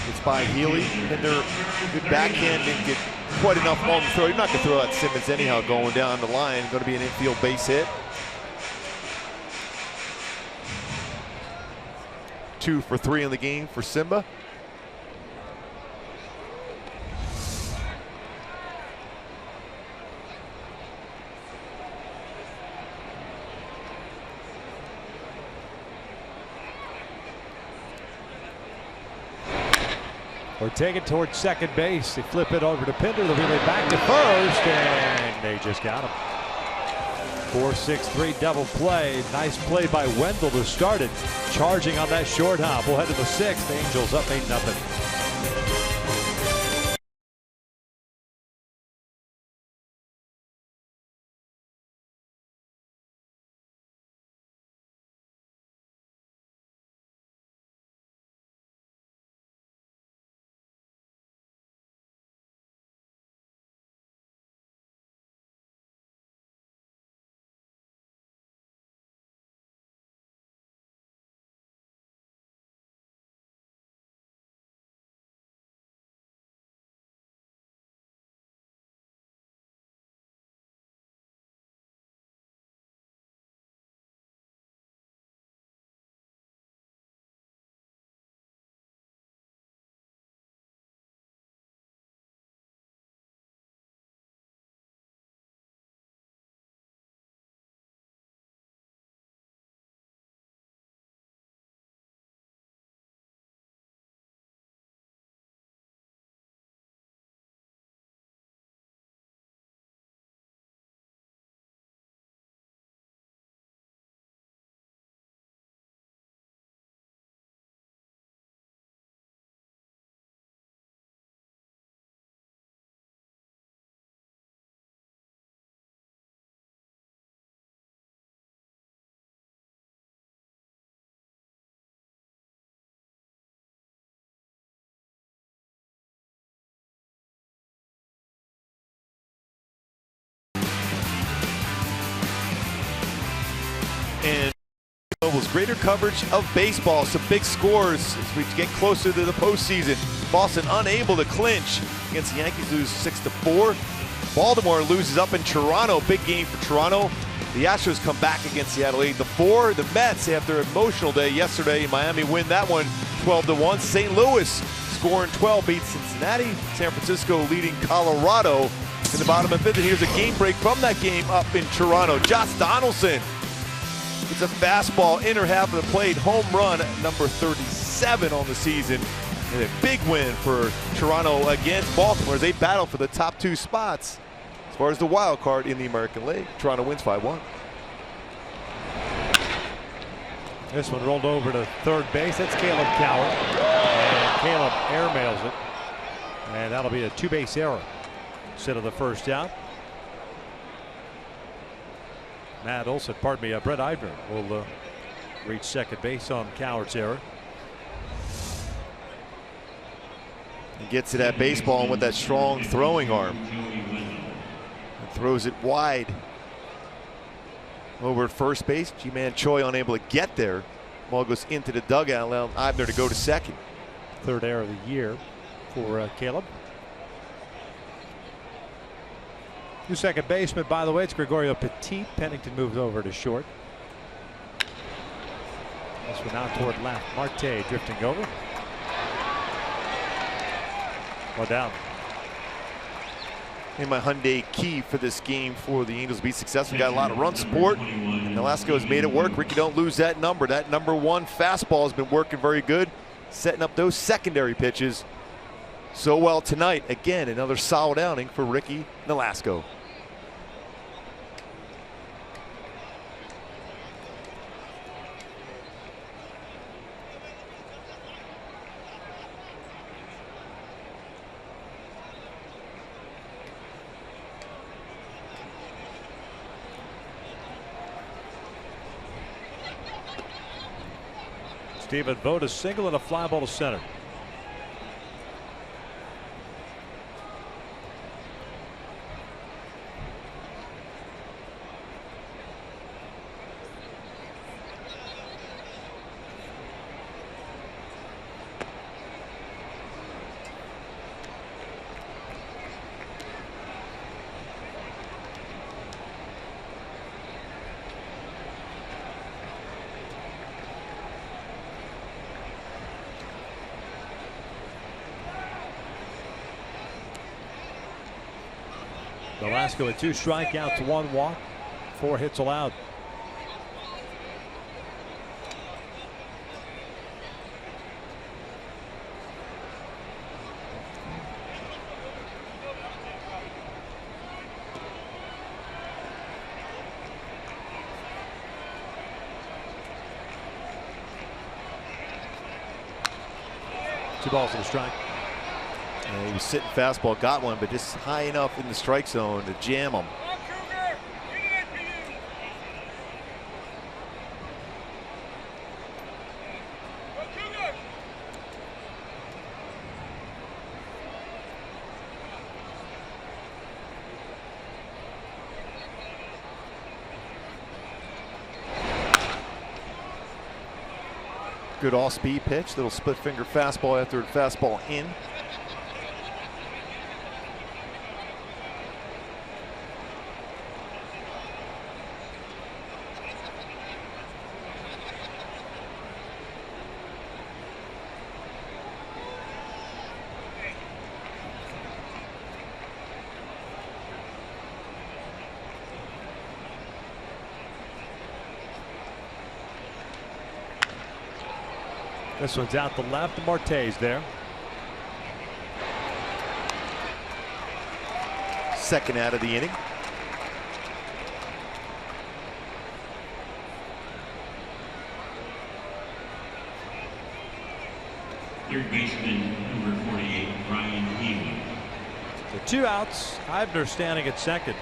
It's by Healy. Pinder, good backhand, didn't get quite enough on the throw. You're not going to throw out Simmons anyhow going down the line. Going to be an infield base hit. 2 for 3 in the game for Simba. or take it towards second base. They flip it over to Pinder. They'll relay back to first, and they just got him. 4-6-3 double play. Nice play by Wendell to start it. Charging on that short hop. We'll head to the 6th. Angels up 8-0. And Global's greater coverage of baseball, some big scores as we get closer to the postseason. Boston unable to clinch against the Yankees, lose 6-4. Baltimore loses up in Toronto, big game for Toronto. The Astros come back against Seattle 8-4. The Mets, after an emotional day yesterday in Miami, win that one 12-1. St. Louis scoring 12, beats Cincinnati. San Francisco leading Colorado in the bottom of 5th. And here's a game break from that game up in Toronto. Josh Donaldson. It's a fastball, inner half of the plate, home run, number 37 on the season. And a big win for Toronto against Baltimore as they battle for the top 2 spots as far as the wild card in the American League. Toronto wins 5-1. This one rolled over to third base. That's Caleb Coward. And Caleb airmails it. And that'll be a 2-base error instead of the first out. Matt Olson, pardon me, Brett Eibner will reach second base on Coward's error. He gets to that baseball and with that strong throwing arm. And throws it wide over at first base. G-Man Choi unable to get there. Ball goes into the dugout, allowing Eibner to go to second. Third error of the year for Caleb. New second baseman, by the way, it's Gregorio Petit. Pennington moves over to short. This one out toward left. Marte drifting over. One down. And my Hyundai key for this game for the Angels to be successful. Got a lot of run support. And Nolasco has made it work. Ricky, don't lose that number. That number 1 fastball has been working very good. Setting up those secondary pitches so well tonight. Again, another solid outing for Ricky Nolasco. Steven Vogt, a single and a fly ball to center. Nolasco with 2 strikeouts, 1 walk, 4 hits allowed. 2 balls and a strike. And he was sitting fastball, got one, but just high enough in the strike zone to jam him. Good all-speed pitch, little split finger fastball after fastball in. This one's out the left. Marte's there. Second out of the inning. Third baseman, number 48, Ryan Healy. So 2 outs. Eibner standing at second.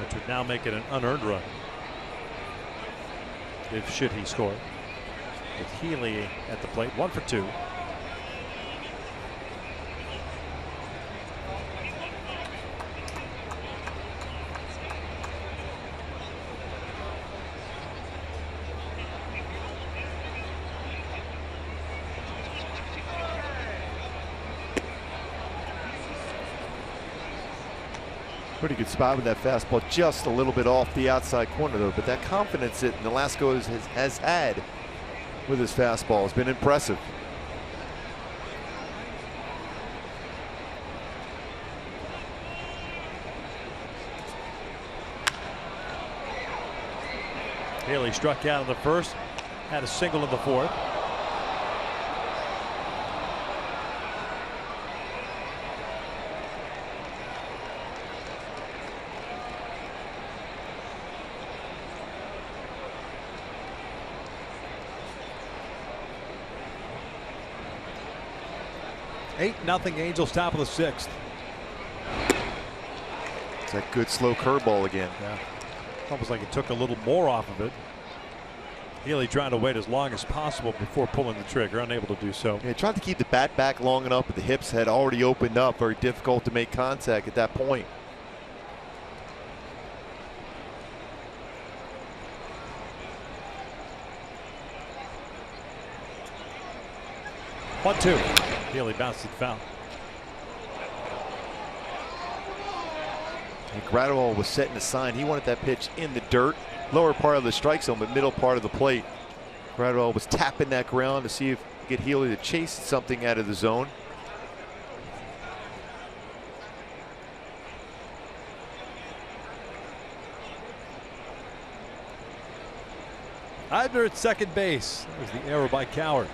Which would now make it an unearned run, if should he score. With Healy at the plate, 1 for 2. Pretty good spot with that fastball, just a little bit off the outside corner though, but that confidence that Nolasco has had with his fastball has been impressive. Healy struck out in the first, had a single in the fourth. Nothing. Angels top of the 6th. It's that good slow curveball again. Yeah. Almost like it took a little more off of it. Healy trying to wait as long as possible before pulling the trigger, unable to do so. Yeah, tried to keep the bat back long enough, but the hips had already opened up. Very difficult to make contact at that point. One, 2. Healy bounced it foul. And Gradwell was setting the sign. He wanted that pitch in the dirt, lower part of the strike zone, but middle part of the plate. Gradwell was tapping that ground to see if he could get Healy to chase something out of the zone. Eibner at second base. That was the error by Coward.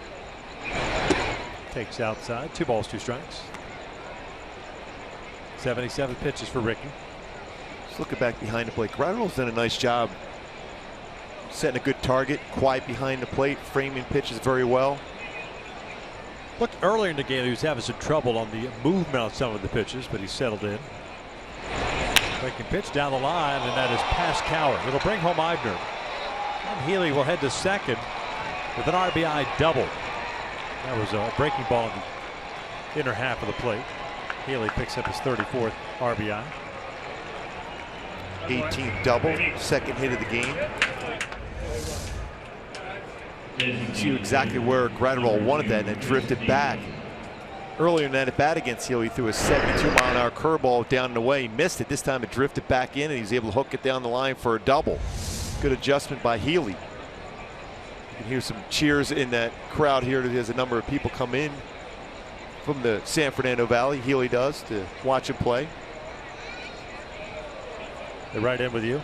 Takes outside. 2 balls, 2 strikes. 77 pitches for Ricky. Just looking back behind the plate, Gradwell's done a nice job setting a good target, quiet behind the plate, framing pitches very well. Look, earlier in the game he was having some trouble on the movement on some of the pitches, but he settled in. Breaking pitch down the line, and that is past Coward. It'll bring home Eibner. And Healy will head to second with an RBI double. That was a breaking ball in the inner half of the plate. Healy picks up his 34th RBI. 18th double, second hit of the game. See exactly where Gradwell wanted that, and it drifted back. Earlier in that at bat against Healy, he threw a 72-mile-an-hour curveball down and away. He missed it. This time it drifted back in, and he was able to hook it down the line for a double. Good adjustment by Healy. You can hear some cheers in that crowd here as a number of people come in from the San Fernando Valley. Healy does, to watch him play. They're right in with you.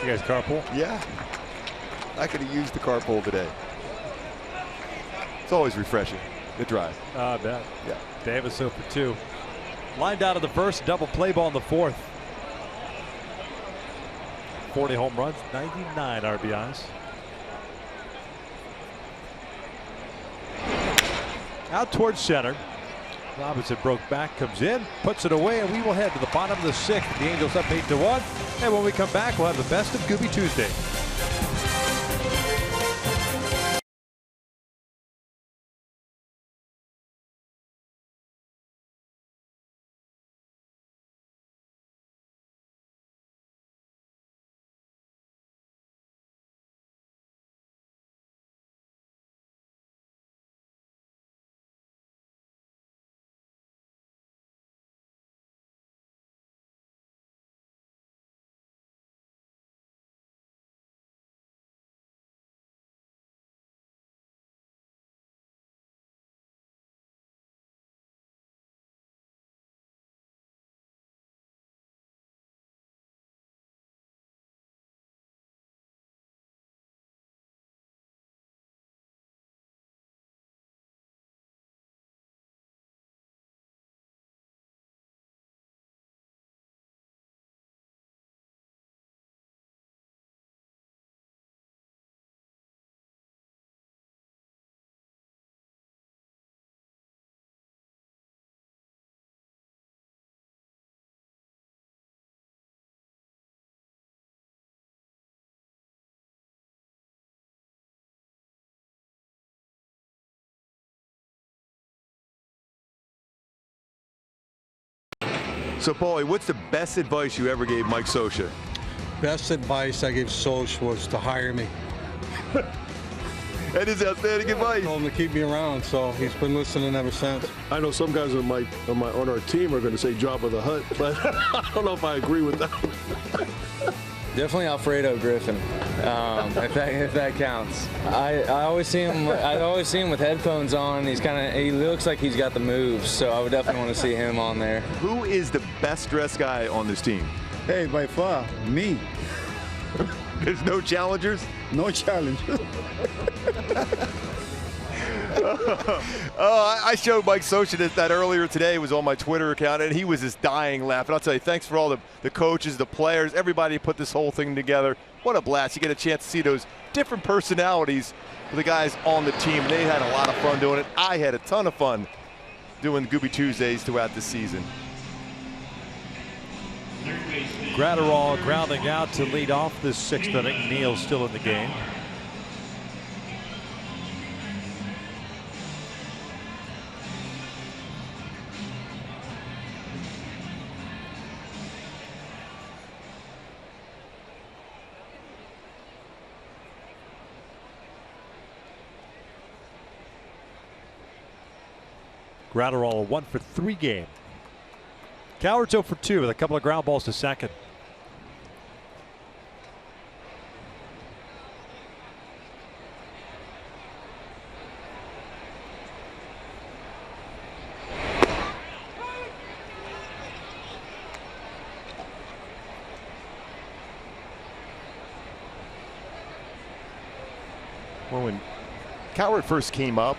You guys carpool? Yeah. I could have used the carpool today. It's always refreshing. Good drive. I bet. Yeah. Davis 0 for 2. Lined out of the first, double play ball in the fourth. 40 home runs, 99 RBIs. Out towards center. Robinson broke back, comes in, puts it away, and we will head to the bottom of the 6th. The Angels up 8-1. And when we come back, we'll have the best of Gooby Tuesday. So, Paulie, what's the best advice you ever gave Mike Scioscia? Best advice I gave Soch was to hire me. That is outstanding advice. I told him to keep me around, so he's been listening ever since. I know some guys on our team are going to say job of the hut, but I don't know if I agree with that. Definitely Alfredo Griffin, if that counts. I always see him. I always see him with headphones on. He looks like he's got the moves. So I would definitely want to see him on there. Who is the best dressed guy on this team? Hey, by far, me. There's no challengers? No challengers. I showed Mike Scioscia that earlier today. It was on my Twitter account, and he was just dying laughing. I'll tell you, thanks for all the coaches, the players, everybody put this whole thing together. What a blast. You get a chance to see those different personalities for the guys on the team. They had a lot of fun doing it. I had a ton of fun doing Gooby Tuesdays throughout the season. Gratterall grounding out to lead off this 6th inning. Neal's still in the game. Gratterall a 1-for-3 game. Coward's 0-for-2 with a couple of ground balls to second. Well, when Coward first came up,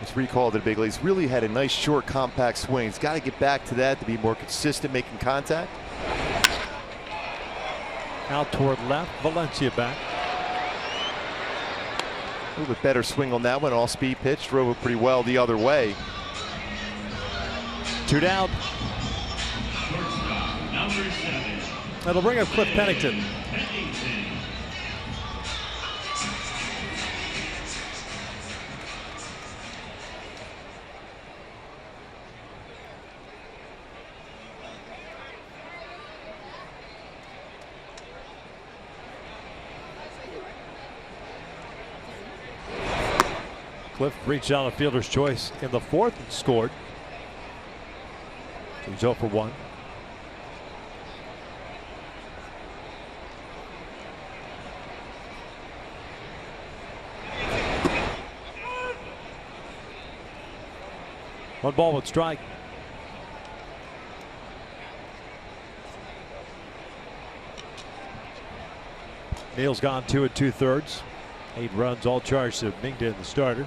it's recalled to the big leagues, really had a nice short compact swing. He's got to get back to that to be more consistent making contact. Out toward left, Valencia back. A little bit better swing on that one. All speed pitch, drove it pretty well the other way. 2 down. That'll bring up Cliff Pennington. Cliff reached out a fielder's choice in the 4th and scored. He's 0-for-1. One ball, one strike. Neal's gone 2 2/3. 8 runs, all charged to Mingda, the starter.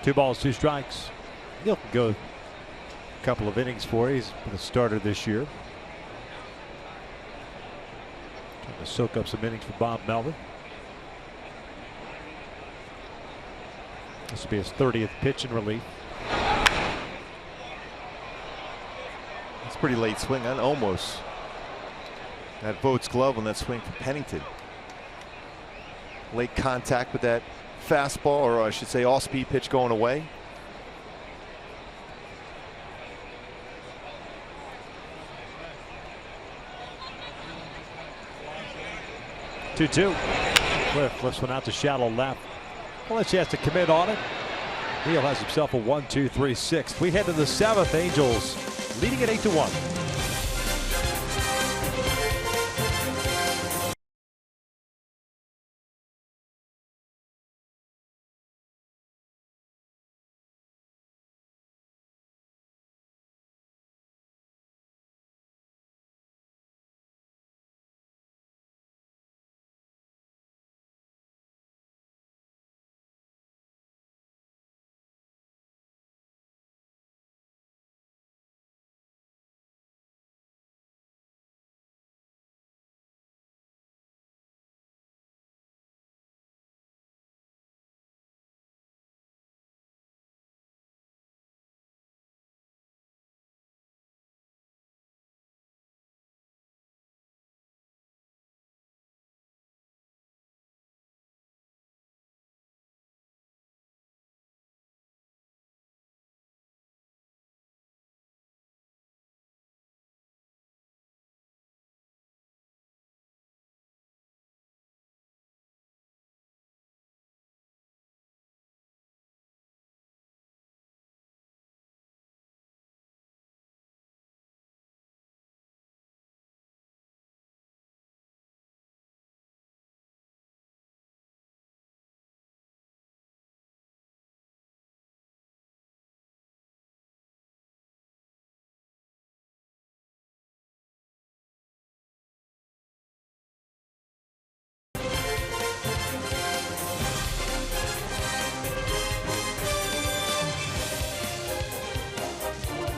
2 balls, 2 strikes. He'll go a couple of innings for you. He's been a starter this year. Trying to soak up some innings for Bob Melvin. This will be his 30th pitch in relief. It's a pretty late swing, and almost. That Vogt's glove on that swing for Pennington. Late contact with that fastball, or I should say all-speed pitch going away. Two. Cliff flips one out to shallow left. Unless he has to commit on it. Neal has himself a 1-2-3-6. We head to the 7th. Angels leading at 8-1.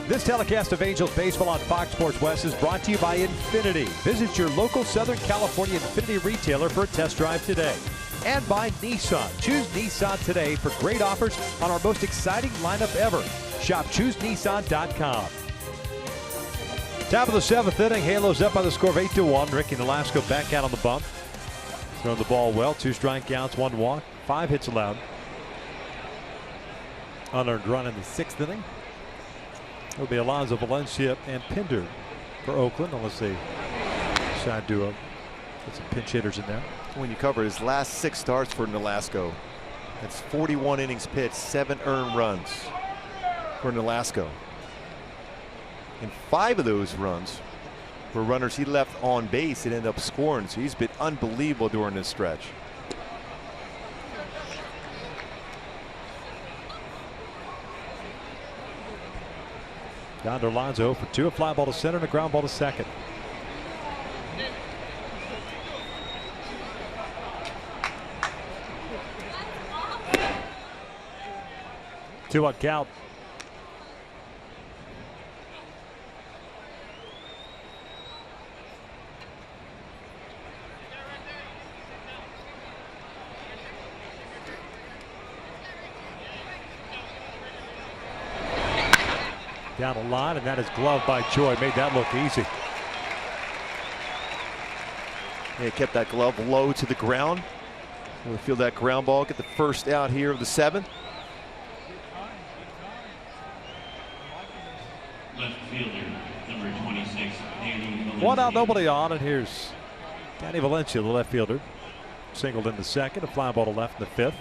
This telecast of Angels baseball on Fox Sports West is brought to you by Infinity. Visit your local Southern California Infinity retailer for a test drive today. And by Nissan. Choose Nissan today for great offers on our most exciting lineup ever. Shop ChooseNissan.com. Top of the 7th inning. Halos up by the score of 8-1. Ricky Nolasco back out on the bump. Throwing the ball well. 2 strike counts, 1 walk, 5 hits allowed. Unearned run in the 6th inning. It'll be Alonso, Valencia, and Pinder for Oakland, unless they decide to get some pinch hitters in there. When you cover his last 6 starts for Nolasco, that's 41 innings pitched, 7 earned runs for Nolasco. And 5 of those runs were runners he left on base and ended up scoring. So he's been unbelievable during this stretch. Down to Alonso for 2, a fly ball to center and a ground ball to second. Two-out count. Down the line, and that is gloved by Choi. Made that look easy. He kept that glove low to the ground. We'll feel that ground ball, get the first out here of the 7th. Left fielder, number 26, Danny Valencia. 1 out, nobody on, and here's Danny Valencia, the left fielder. Singled in the 2nd, a fly ball to left in the 5th.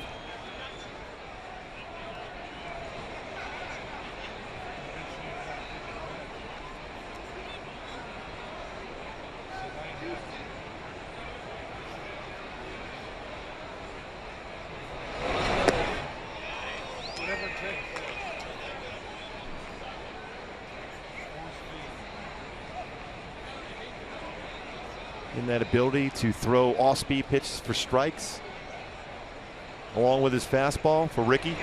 In that ability to throw off-speed pitches for strikes, along with his fastball for Ricky.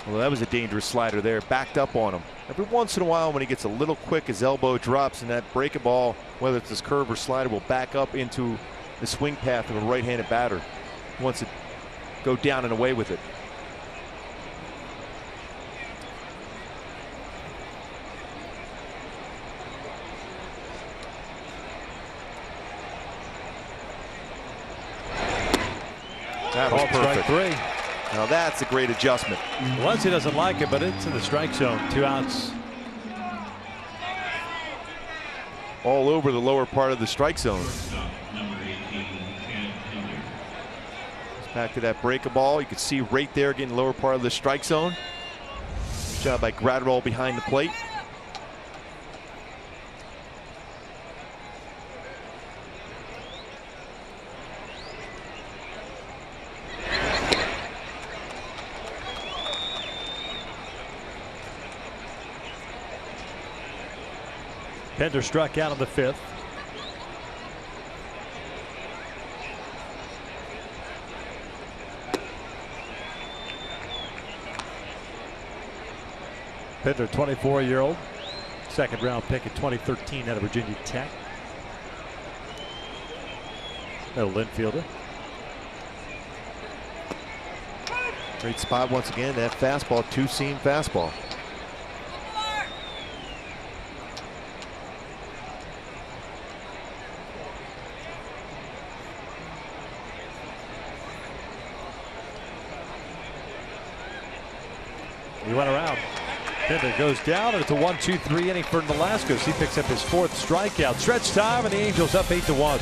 Well, that was a dangerous slider there. Backed up on him. Every once in a while when he gets a little quick, his elbow drops, and that breaking ball, whether it's his curve or slider, will back up into the swing path of a right-handed batter. He wants to go down and away with it. That was perfect. Strike 3. Now that's a great adjustment. Once he doesn't like it, but it's in the strike zone. 2 outs. All over the lower part of the strike zone. Back to that breaker ball. You can see right there getting the lower part of the strike zone. Good job by Gratterall behind the plate. Pender struck out in the 5th. Pender, 24-year-old, second-round pick in 2013 out of Virginia Tech. Middle infielder. Great spot once again. That fastball, two-seam fastball. He went around. Pender goes down, and it's a 1-2-3 inning for Nolasco. He picks up his 4th strikeout. Stretch time, and the Angels up 8-1.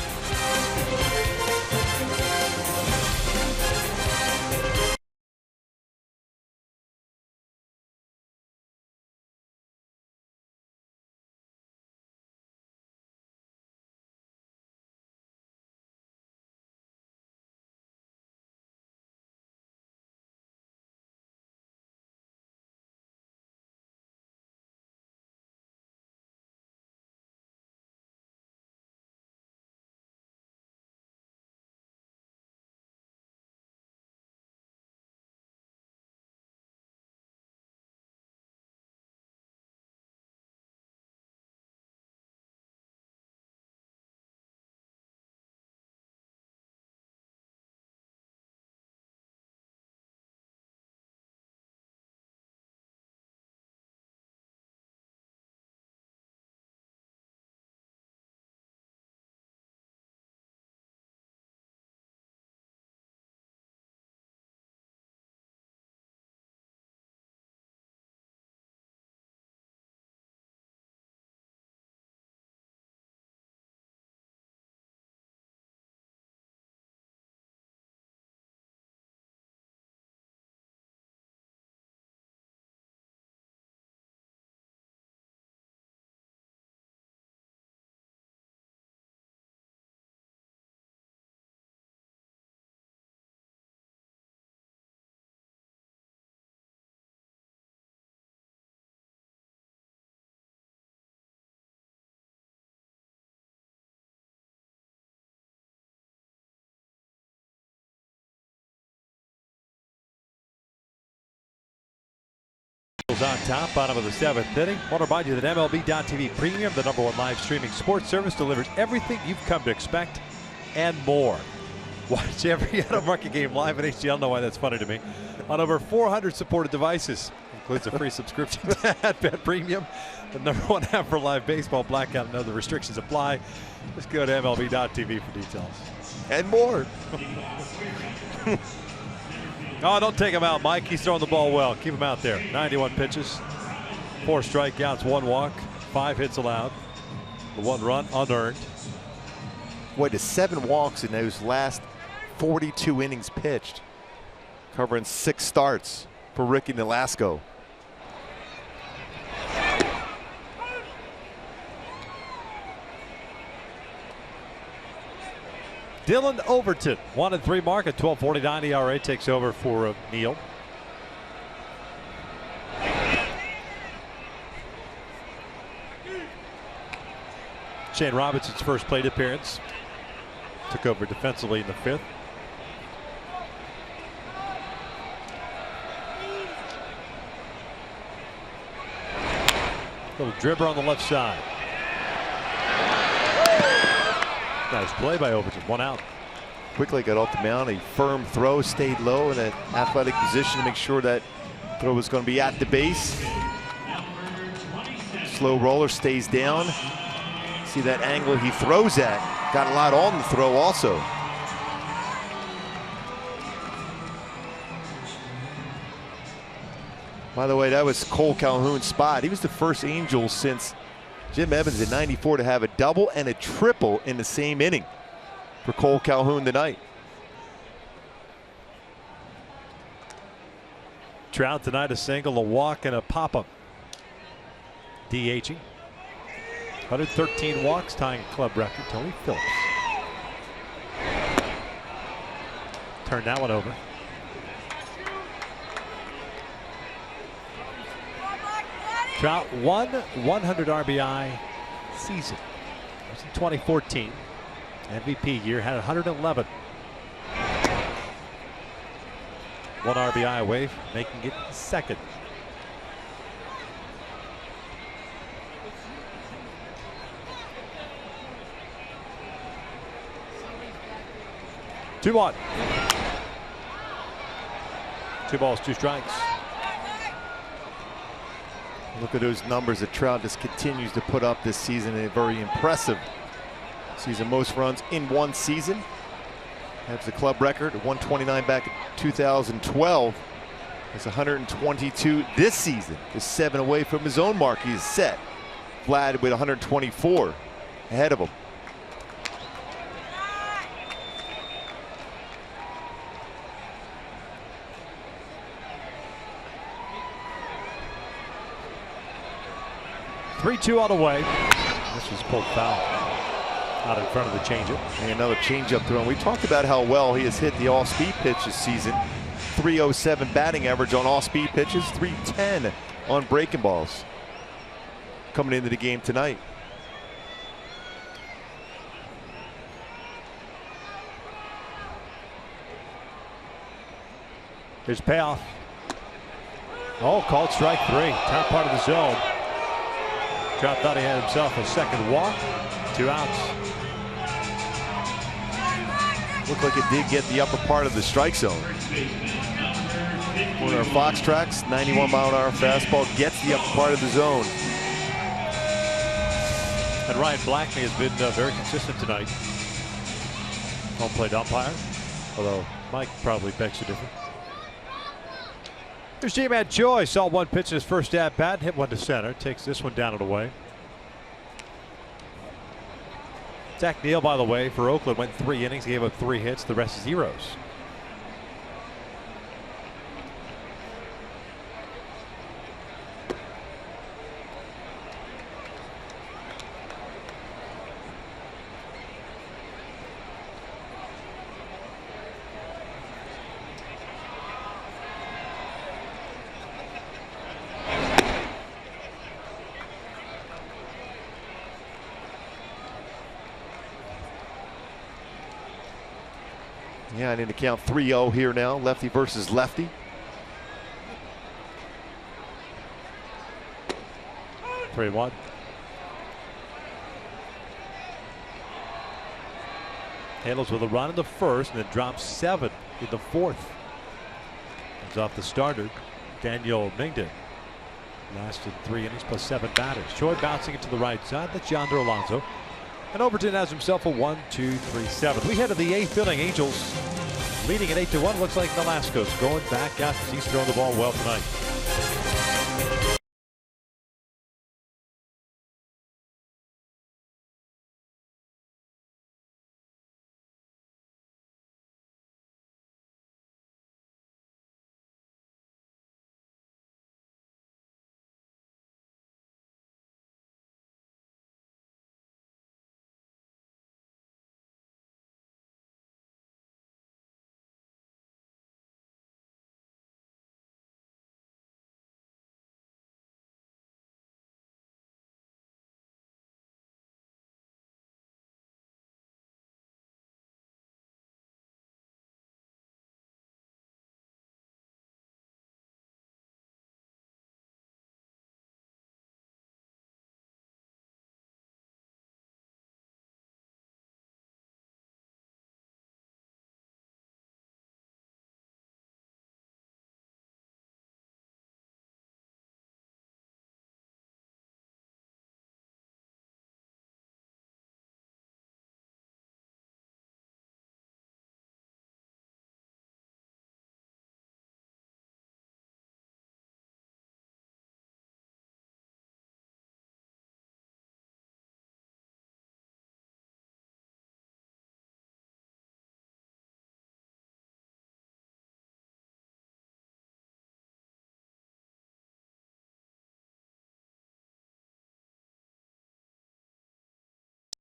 On top, bottom of the 7th inning. I want to remind you that MLB.TV Premium, the #1 live streaming sports service, delivers everything you've come to expect and more. Watch every out-of-market game live in HD. I don't know why that's funny to me. On over 400 supported devices. Includes a free subscription at Bet Premium, the #1 app for live baseball. Blackout and other restrictions apply. Just go to MLB.TV for details. And more. Oh, don't take him out, Mike. He's throwing the ball well. Keep him out there. 91 pitches, 4 strikeouts, 1 walk, 5 hits allowed, the 1 run unearned. Boy, to 7 walks in those last 42 innings pitched, covering 6 starts for Ricky Nolasco. Dylan Overton, 1-3 mark at 12.49 ERA, takes over for Neal. Shane Robinson's first plate appearance. Took over defensively in the 5th. Little dribber on the left side. Nice play by Overton. 1 out. Quickly got off the mound. A firm throw, stayed low in an athletic position to make sure that throw was going to be at the base. Slow roller, stays down. See that angle he throws at. Got a lot on the throw also. By the way, that was Cole Calhoun's spot. He was the first Angel since Jim Evans in '94 to have a double and a triple in the same inning for Cole Calhoun tonight. Trout tonight a single, a walk, and a pop-up. DHing. 113 walks, tying club record. Tony Phillips. Turned that one over. Trout won 100 RBI season. It was in 2014. MVP year, had 111. 1 RBI away from making it second. Two on. 2 balls, 2 strikes. Look at those numbers that Trout just continues to put up this season. A very impressive season. Most runs in one season. That's the club record. 129 back in 2012. It's 122 this season. Just 7 away from his own mark. He's set. Vlad with 124 ahead of him. Three-two on the way. This was pulled foul out in front of the changeup. And another changeup throw. We talked about how well he has hit the all-speed pitch this season. 307 batting average on all-speed pitches, 310 on breaking balls. Coming into the game tonight. Here's payoff. Oh, called strike 3. Top part of the zone. Trout thought he had himself a second walk. 2 outs. Looked like it did get the upper part of the strike zone. One of our Fox tracks, 91 mile an hour fastball gets the upper part of the zone. And Ryan Blackney has been very consistent tonight. Home plate umpire. Although Mike probably begs to differ. Here's J-Man Joy. Saw 1 pitch in his first at bat, hit 1 to center. Takes this one down and away. Zach Neal, by the way, for Oakland, went 3 innings, gave up 3 hits, the rest zeros. Yeah, I need to count 3-0 here now. Lefty versus lefty. 3-1. Halos with a run in the first and then drops 7 in the 4th. Comes off the starter, Daniel Mingden. Lasted 3 innings plus 7 batters. Choi bouncing it to the right side. That's Yonder Alonso. And Overton has himself a 1-2-3-7. We head to the 8th inning. Angels leading at 8-1. Looks like Nolasco's going back out because he's throwing the ball well tonight.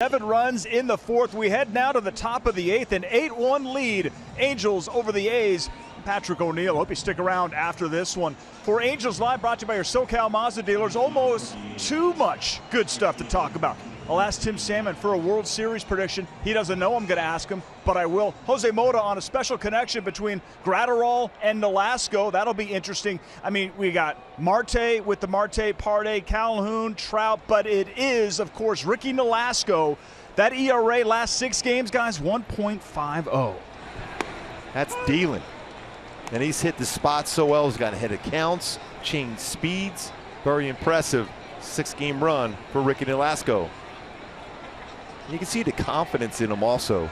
7 runs in the 4th. We head now to the top of the 8th, an 8-1 lead. Angels over the A's. Patrick O'Neill. Hope you stick around after this one. For Angels Live, brought to you by your SoCal Mazda dealers. Almost too much good stuff to talk about. I'll ask Tim Salmon for a World Series prediction. He doesn't know I'm going to ask him, but I will. Jose Mota on a special connection between Gratterall and Nolasco. That'll be interesting. I mean, we got Marte with the Marte Parte, Calhoun, Trout, but it is, of course, Ricky Nolasco. That ERA last 6 games, guys, 1.50. That's dealing. And he's hit the spot so well. He's got ahead of counts, changed speeds. Very impressive 6-game run for Ricky Nolasco. You can see the confidence in him also.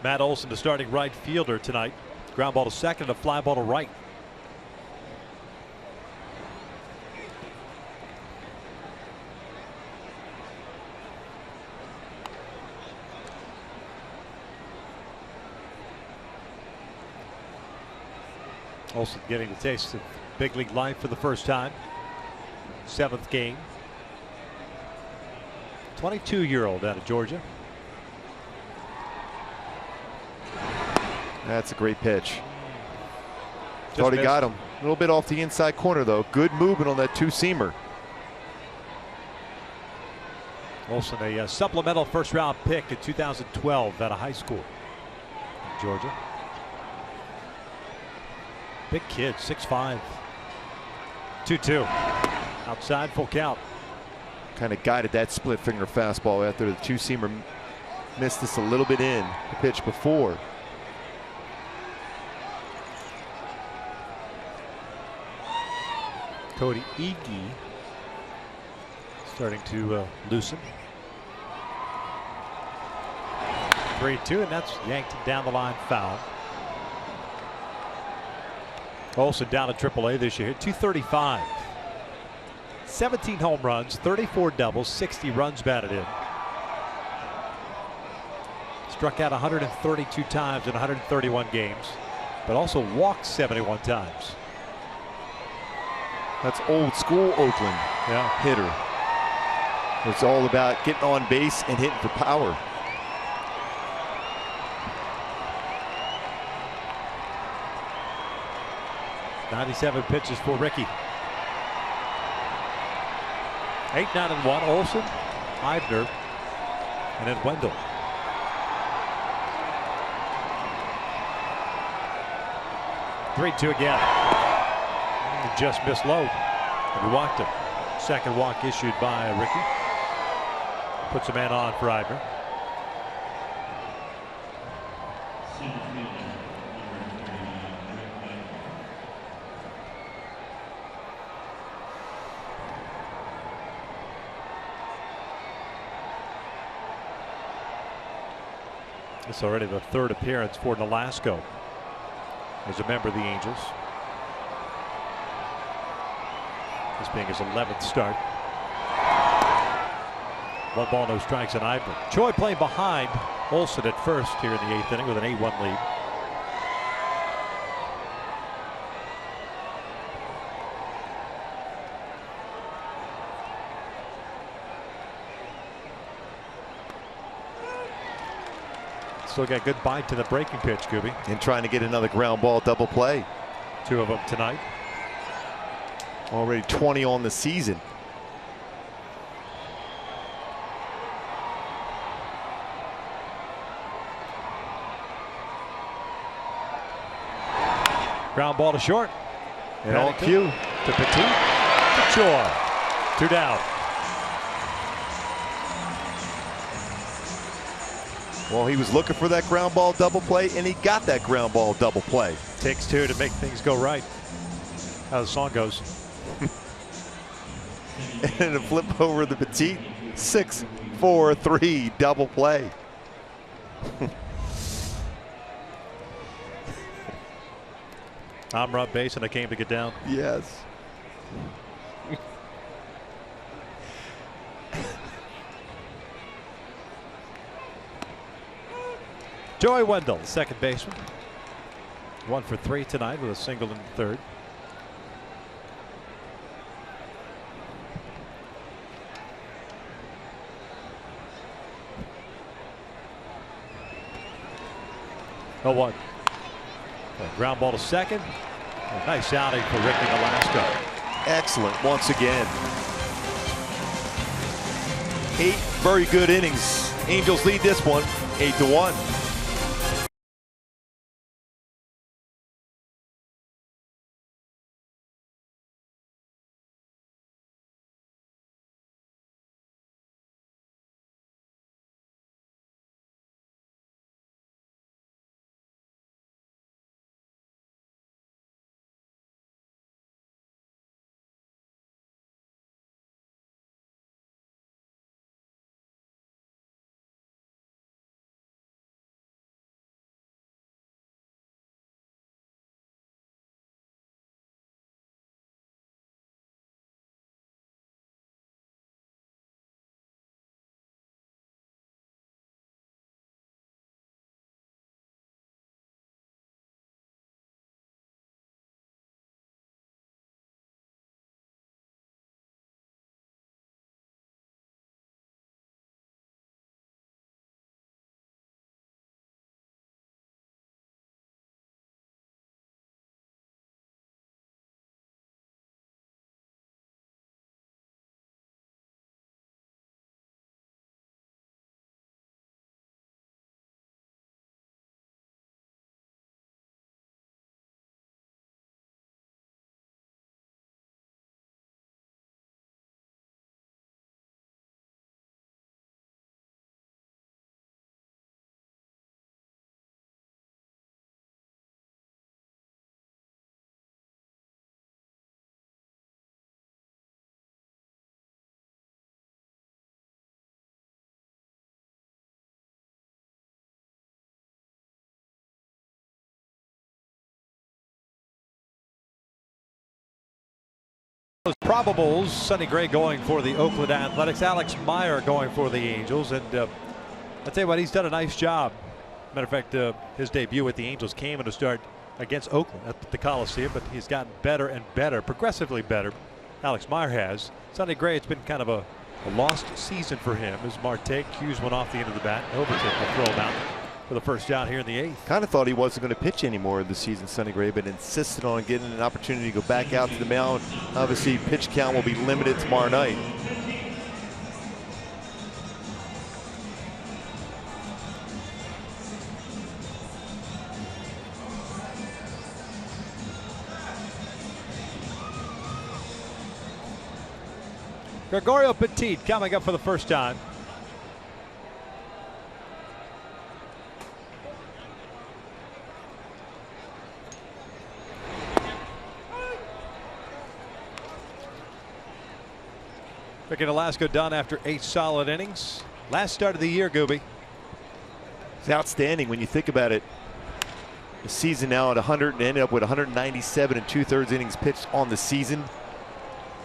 Matt Olson, the starting right fielder tonight. Ground ball to second, a fly ball to right. Olson getting the taste of big league life for the first time. 7th game. 22-year-old out of Georgia. That's a great pitch. Thought he got him. A little bit off the inside corner, though. Good movement on that 2-seamer. Olson, a supplemental first-round pick in 2012 out of high school in Georgia. Big kid, 6'5". 2-2. Outside, full count. Kind of guided that split finger fastball after the 2-seamer missed this a little bit in the pitch before. Cody Ege starting to loosen. 3-2, and that's yanked down the line, foul. Olson down to AAA this year, hit .235. 17 home runs, 34 doubles, 60 runs batted in. Struck out 132 times in 131 games, but also walked 71 times. That's old school Oakland hitter. It's all about getting on base and hitting for power. .97 pitches for Ricky. 8-9-1. Olson, Eibner, and then Wendell. .3-2 again. He just missed low. And he walked him. Second walk issued by Ricky. Puts a man on for Eibner. It's already the 3rd appearance for Nolasco as a member of the Angels. This being his 11th start. 1 ball, no strikes on Eibner. Choi playing behind Olson at first here in the 8th inning with an 8-1 lead. Still got good bite to the breaking pitch, Gooby. And trying to get another ground ball double play. 2 of them tonight. Already 20 on the season. Ground ball to short. And on cue. To Petit. To Choi. 2 down. Well, he was looking for that ground ball double play, and he got that ground ball double play. Takes 2 to make things go right. How the song goes. And a flip over the Petit. 6-4-3 double play. I'm Rob Base, and I came to get down. Yes. Joey Wendell, second baseman. 1 for 3 tonight with a single in the third. Oh, 1. A ground ball to second. A nice outing for Ricky Nolasco. Excellent once again. 8 very good innings. Angels lead this one 8-1. Probables, Sonny Gray going for the Oakland Athletics, Alex Meyer going for the Angels, and I'll tell you what, he's done a nice job. Matter of fact, his debut with the Angels came in a start against Oakland at the Coliseum, but he's gotten better and better, progressively better. Alex Meyer has. Sonny Gray, it's been kind of a lost season for him as Marte cues one off the end of the bat. Overton will throw him out for the first out here in the 8th. Kind of thought he wasn't going to pitch anymore this season, Sonny Gray, but insisted on getting an opportunity to go back out to the mound. Obviously, pitch count will be limited tomorrow night. Gregorio Petit coming up for the first time. Ricky Nolasco done after 8 solid innings. Last start of the year, Gooby. It's outstanding when you think about it. The season now at 100 and ended up with 197 and 2/3 innings pitched on the season.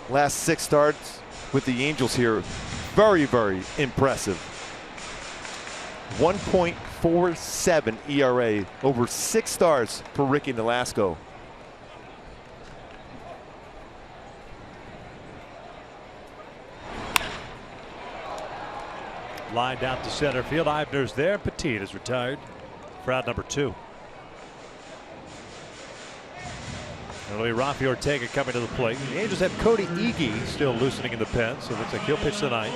Last 6 starts with the Angels here, very, very impressive. 1.47 ERA over 6 starts for Ricky Nolasco. Lined out to center field. Eibner's there. Petit is retired for out number 2. It'll be Rafi Ortega coming to the plate. The Angels have Cody Ege still loosening in the pen, so it looks like he'll pitch tonight.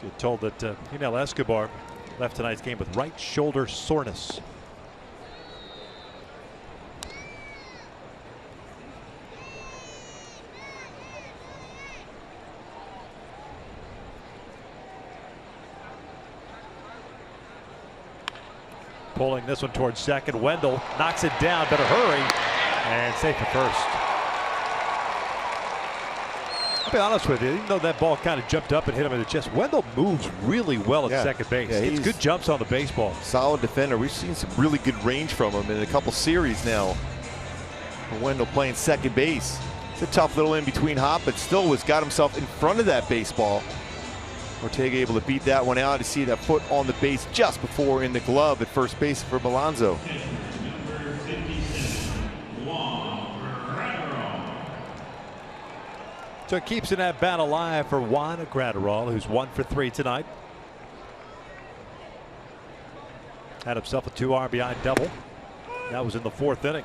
You're told that Yunel Escobar left tonight's game with right shoulder soreness. Pulling this one towards second. Wendell knocks it down. Better hurry. And safe at first. be honest with you, even though that ball kind of jumped up and hit him in the chest, Wendell moves really well at second base. Yeah, It's good jumps on the baseball. Solid defender. We've seen some really good range from him in a couple series now. Wendell playing second base. It's a tough little in-between hop, but still got himself in front of that baseball. Ortega able to beat that one out. To see that foot on the base just before in the glove at first base for Milonzo. So it keeps in that bat alive for Juan Gratterall, who's 1 for 3 tonight. Had himself a 2 RBI double. That was in the 4th inning.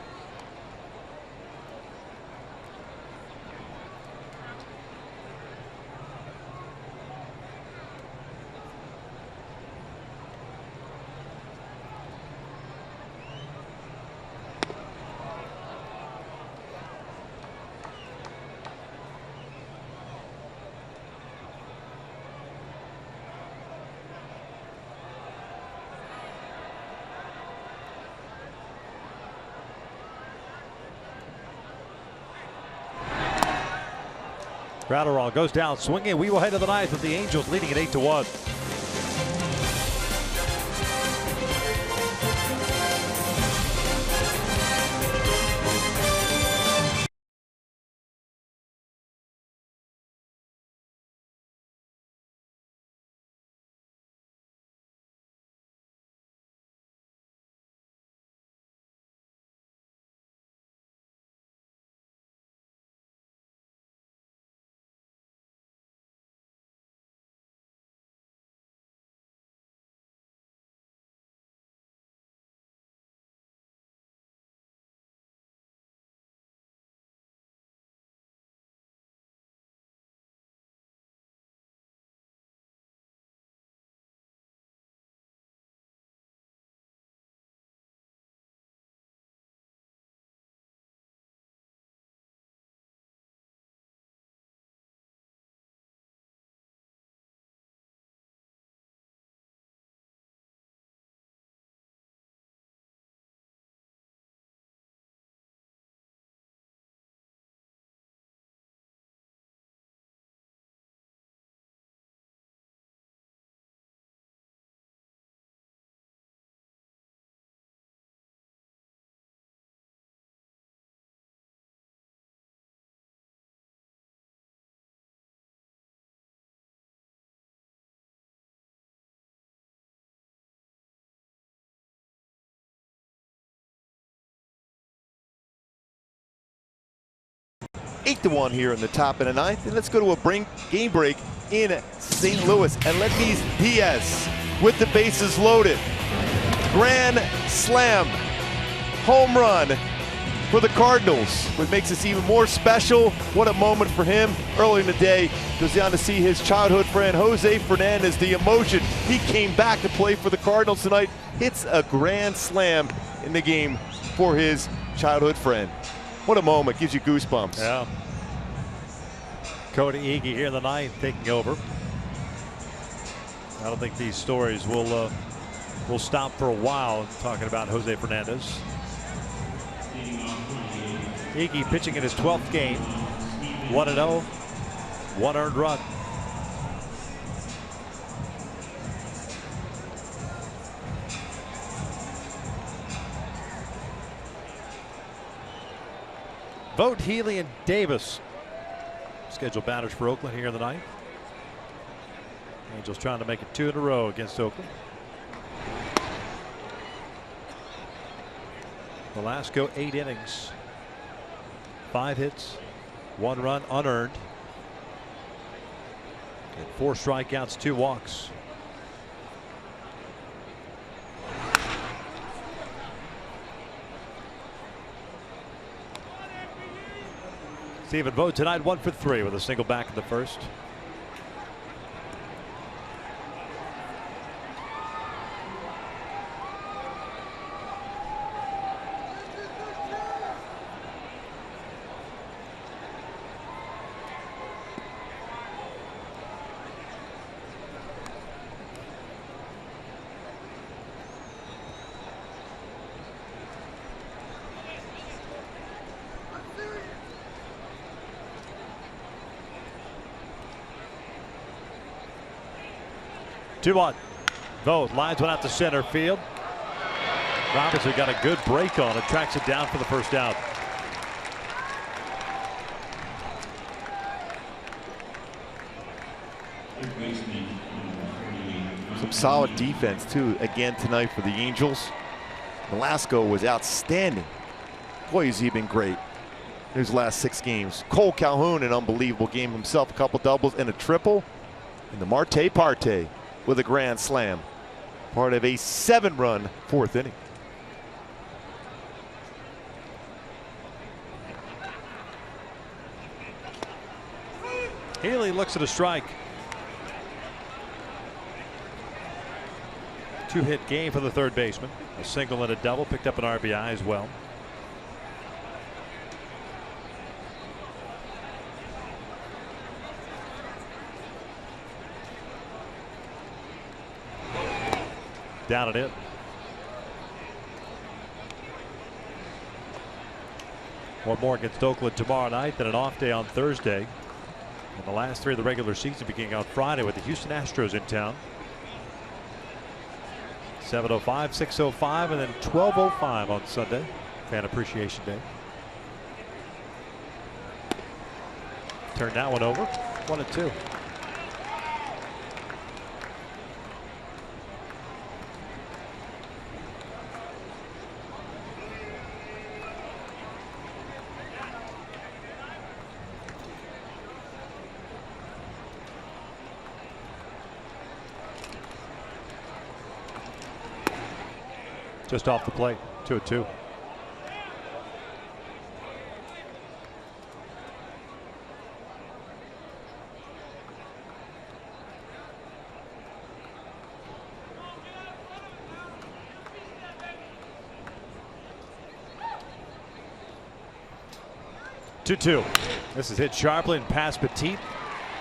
Gratterall goes down swinging. We will head to the 9th with the Angels leading at 8-1. Eight to 1 here in the top of the 9th. And let's go to a game break in St. Louis. And Aledmys Diaz with the bases loaded. Grand slam. Home run for the Cardinals. What makes this even more special, what a moment for him. Early in the day, goes down to see his childhood friend Jose Fernandez. The emotion. He came back to play for the Cardinals tonight. Hits a grand slam in the game for his childhood friend. What a moment, gives you goosebumps. Yeah. Cody Iggy here in the 9th taking over. I don't think these stories will stop for a while talking about Jose Fernandez. Iggy pitching in his 12th game. 1-0, 1 earned run. Vogt, Healy, and Davis scheduled batters for Oakland here in the 9th. Angels trying to make it 2 in a row against Oakland. Velasco 8 innings, 5 hits, 1 run unearned, and 4 strikeouts, 2 walks. Stephen Vogt tonight 1 for 3 with a single back in the first. 2-1. Vogt lines one out to center field. Robinson got a good break on it, tracks it down for the first out. Some solid defense too again tonight for the Angels. Velasco was outstanding. Boy, has he been great in his last 6 games. Cole Calhoun, an unbelievable game himself, a couple doubles and a triple. And the Marte Parte with a grand slam. Part of a 7-run 4th inning. Healy looks at a strike. 2-hit game for the third baseman. A single and a double, picked up an RBI as well. Down and in. One more against Oakland tomorrow night, then an off day on Thursday. And the last 3 of the regular season beginning on Friday with the Houston Astros in town. 7:05, 6:05, and then 12:05 on Sunday. Fan Appreciation Day. Turn that one over. 1-2. Just off the plate, 2-2. This is hit sharply and past Petit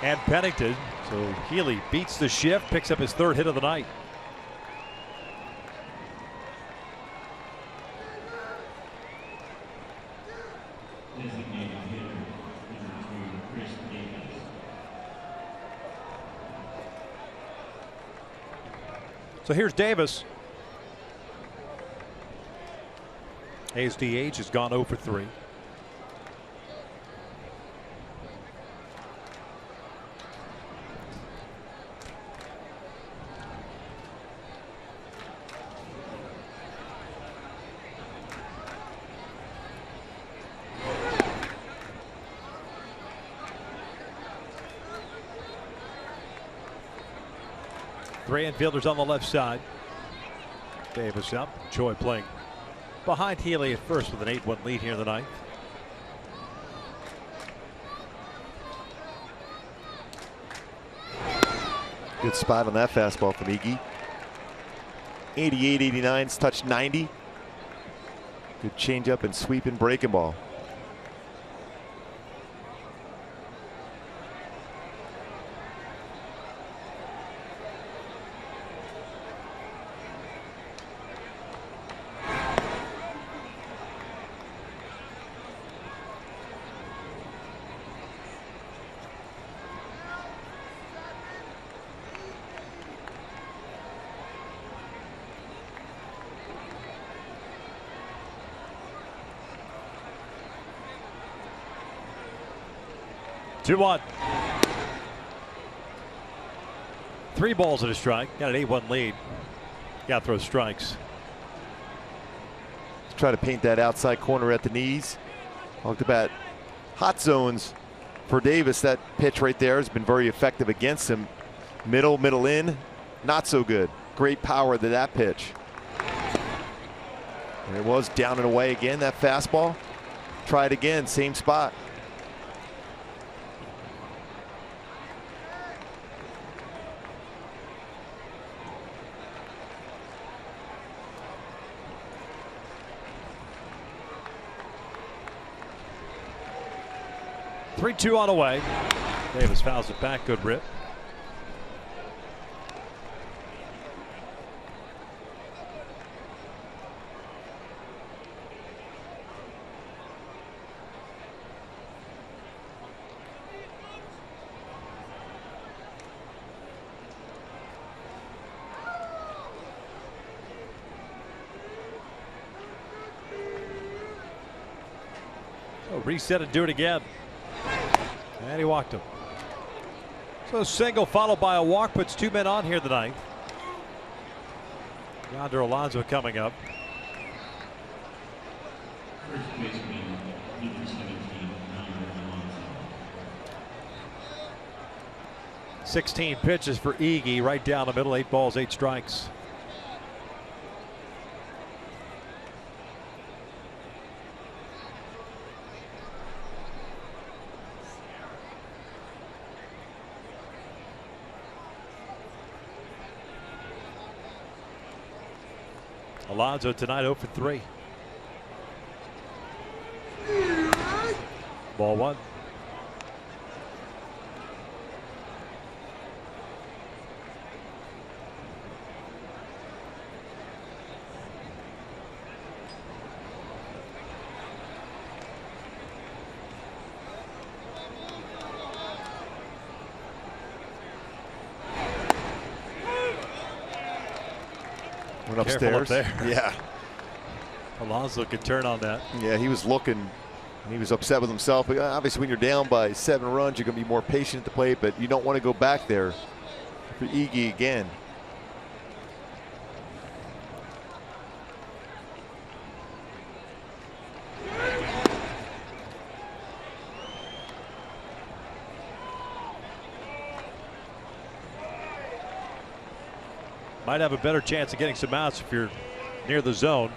and Pennington. So Healy beats the shift, picks up his 3rd hit of the night. So here's Davis. A's DH has gone 0 for 3. Three infielders on the left side. Davis up. Choi playing behind Healy at first with an 8-1 lead here in the ninth. Good spot on that fastball from Iggy. 88, 89's touched 90. Good changeup and sweep and breaking ball. Two one. 3 balls and a strike. Got an 8-1 lead. Got to throw strikes. Let's try to paint that outside corner at the knees. Talked about hot zones for Davis. That pitch right there has been very effective against him. Middle in, not so good. Great power to that pitch. And it was down and away again, that fastball. Try it again, same spot. Three-two on away. Davis fouls it back. Good rip. reset and do it again. And he walked him. So single followed by a walk puts 2 men on here in the ninth. Yonder Alonso coming up. First baseman, number 17, Alonso. 16 pitches for Iggy, right down the middle, 8 balls, 8 strikes. Alonso tonight 0 for 3. Ball 1. Went upstairs. Up there. Yeah. Alonso could turn on that. Yeah, he was looking. He was upset with himself. But obviously, when you're down by 7 runs, you're going to be more patient at the plate, but you don't want to go back there for Iggy again. Might have a better chance of getting some outs if you're near the zone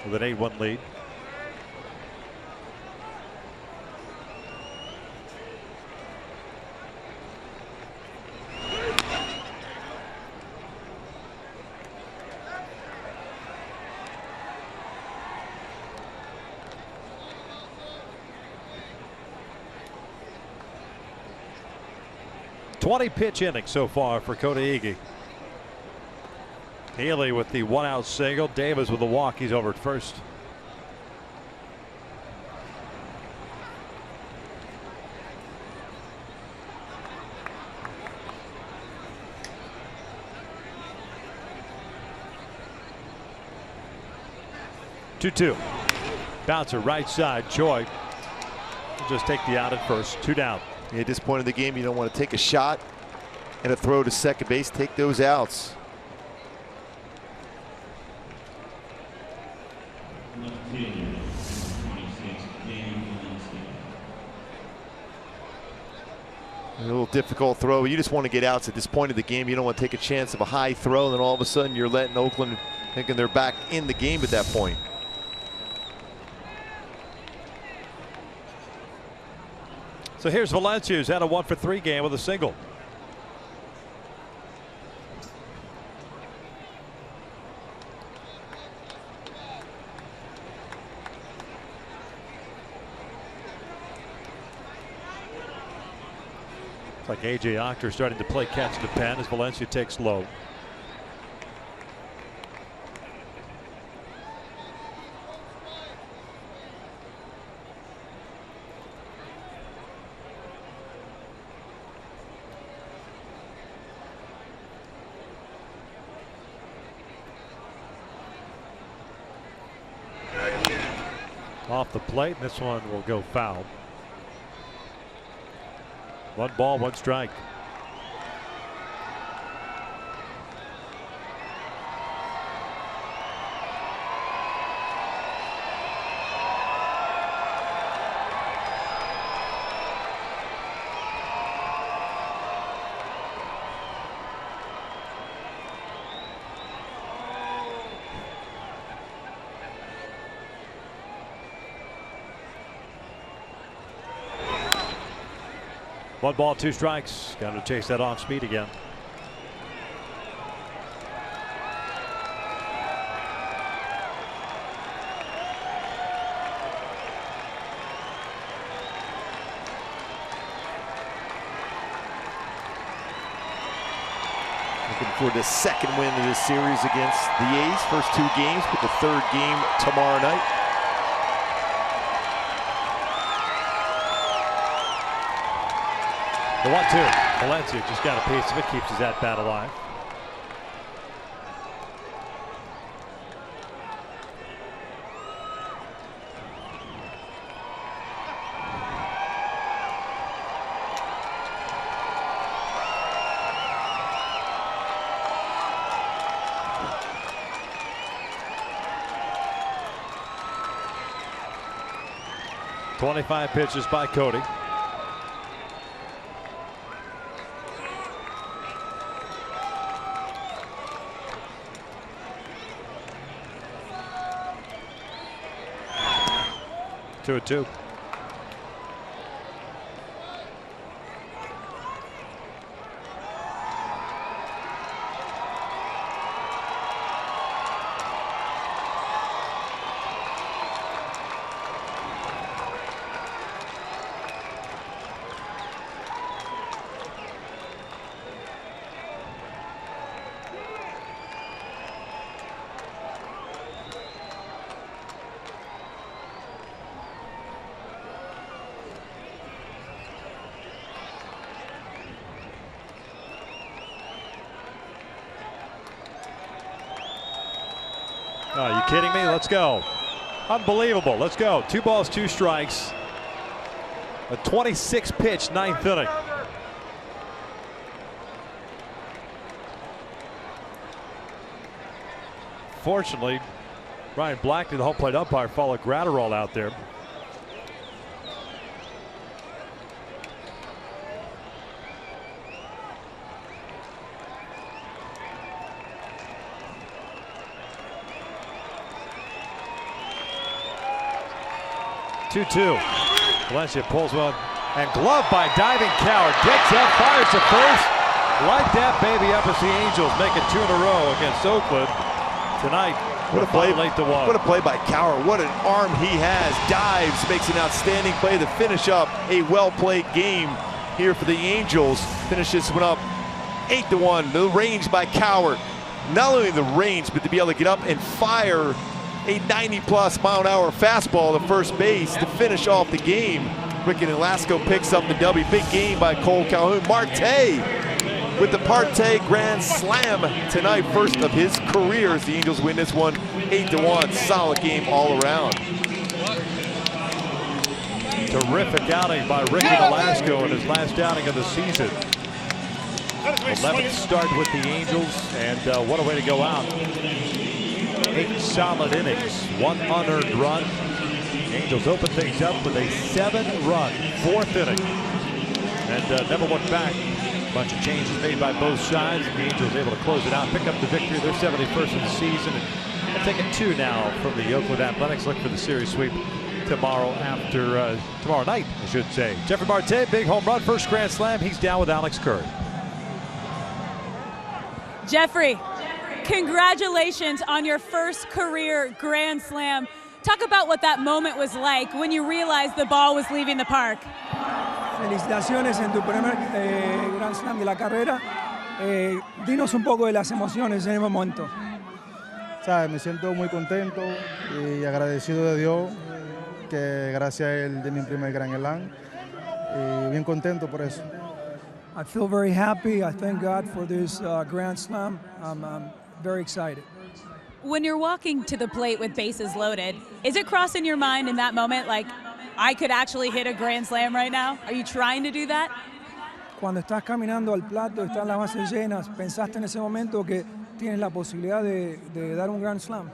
with an 8-1 lead. Pitch inning so far for Cody Iggy. Healy with the 1-out single. Davis with a walk. He's over at first. Two. Bouncer right side. Choi will just take the out at first. 2 down. At this point in the game, you don't want to take a shot and a throw to second base. Take those outs. A little difficult throw. You just want to get outs at this point of the game. You don't want to take a chance of a high throw, and then all of a sudden you're letting Oakland thinking they're back in the game at that point. So here's Valencia, who's had a 1 for 3 game with a single. It's like A.J. Octor starting to play catch the pen as Valencia takes low. Off the plate, and this one will go foul. 1 ball, 1 strike. One ball, 2 strikes. Got to chase that off speed again. Looking for the second win of this series against the A's. First 2 games, but the 3rd game tomorrow night. The 1-2. Valencia just got a piece of it, keeps his at-bat alive. 25 pitches by Cody. Two and two. Are you kidding me? Let's go. Unbelievable. Let's go. 2 balls, 2 strikes. A 26 pitch 9th inning. Fortunately, Ryan Blackney, the home plate umpire, followed Gratterall out there. Two. Valencia pulls one and glove by diving Coward. Gets up, fires to first. Light that baby up as the Angels make it 2 in a row against Oakland tonight. What a play! Late to 1. What a play by Coward! What an arm he has! Dives, makes an outstanding play to finish up a well-played game here for the Angels. Finishes one up 8-1. The range by Coward. Not only the range, but to be able to get up and fire a 90+ mile-an-hour fastball to first base to finish off the game. Ricky Nolasco picks up the W. Big game by Cole Calhoun. Marte with the Parte Grand Slam tonight, first of his career as the Angels win this one 8-1. Solid game all around. Terrific outing by Ricky Nolasco in his last outing of the season. 11th start with the Angels, and what a way to go out. 8 solid innings, 1 unearned run. Angels open things up with a 7-run 4th inning, and never looked back. A bunch of changes made by both sides. The Angels able to close it out, pick up the victory. They're 71st in the season, and take it 2 now from the Oakland Athletics. Look for the series sweep tomorrow tomorrow night, I should say. Jeffrey Marte, big home run, first grand slam. He's down with Alex Curry. Jeffrey, congratulations on your first career grand slam. Talk about what that moment was like when you realized the ball was leaving the park. Felicitaciones en tu primer grand slam de la carrera. Dinos un poco de las emociones en el momento. Me siento muy contento y agradecido de Dios que gracias a él de mi primer gran slam y bien contento por eso. I feel very happy. I thank God for this grand slam. I'm very excited. When you're walking to the plate with bases loaded, is it crossing your mind in that moment like, I could actually hit a grand slam right now? Are you trying to do that? Cuando estás caminando al plato, están las bases llenas, ¿pensaste en ese momento que tienes la posibilidad de dar un grand slam?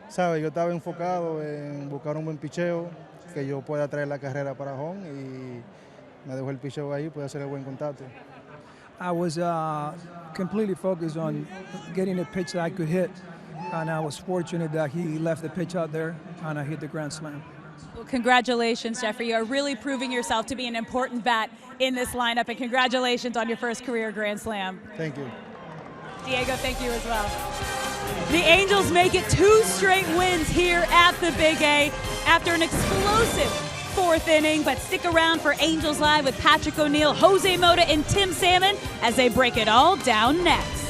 Yo estaba enfocado en buscar un buen picheo, que yo pueda traer la carrera para home y me dejó el picheo ahí, pude hacer el buen contacto. I was completely focused on getting a pitch that I could hit, and I was fortunate that he left the pitch out there and I hit the grand slam. Well, congratulations, Jeffrey. You are really proving yourself to be an important bat in this lineup, and congratulations on your first career grand slam. Thank you. Diego, thank you as well. The Angels make it 2 straight wins here at the Big A after an explosive 4th inning, but stick around for Angels Live with Patrick O'Neill, Jose Mota, and Tim Salmon as they break it all down next.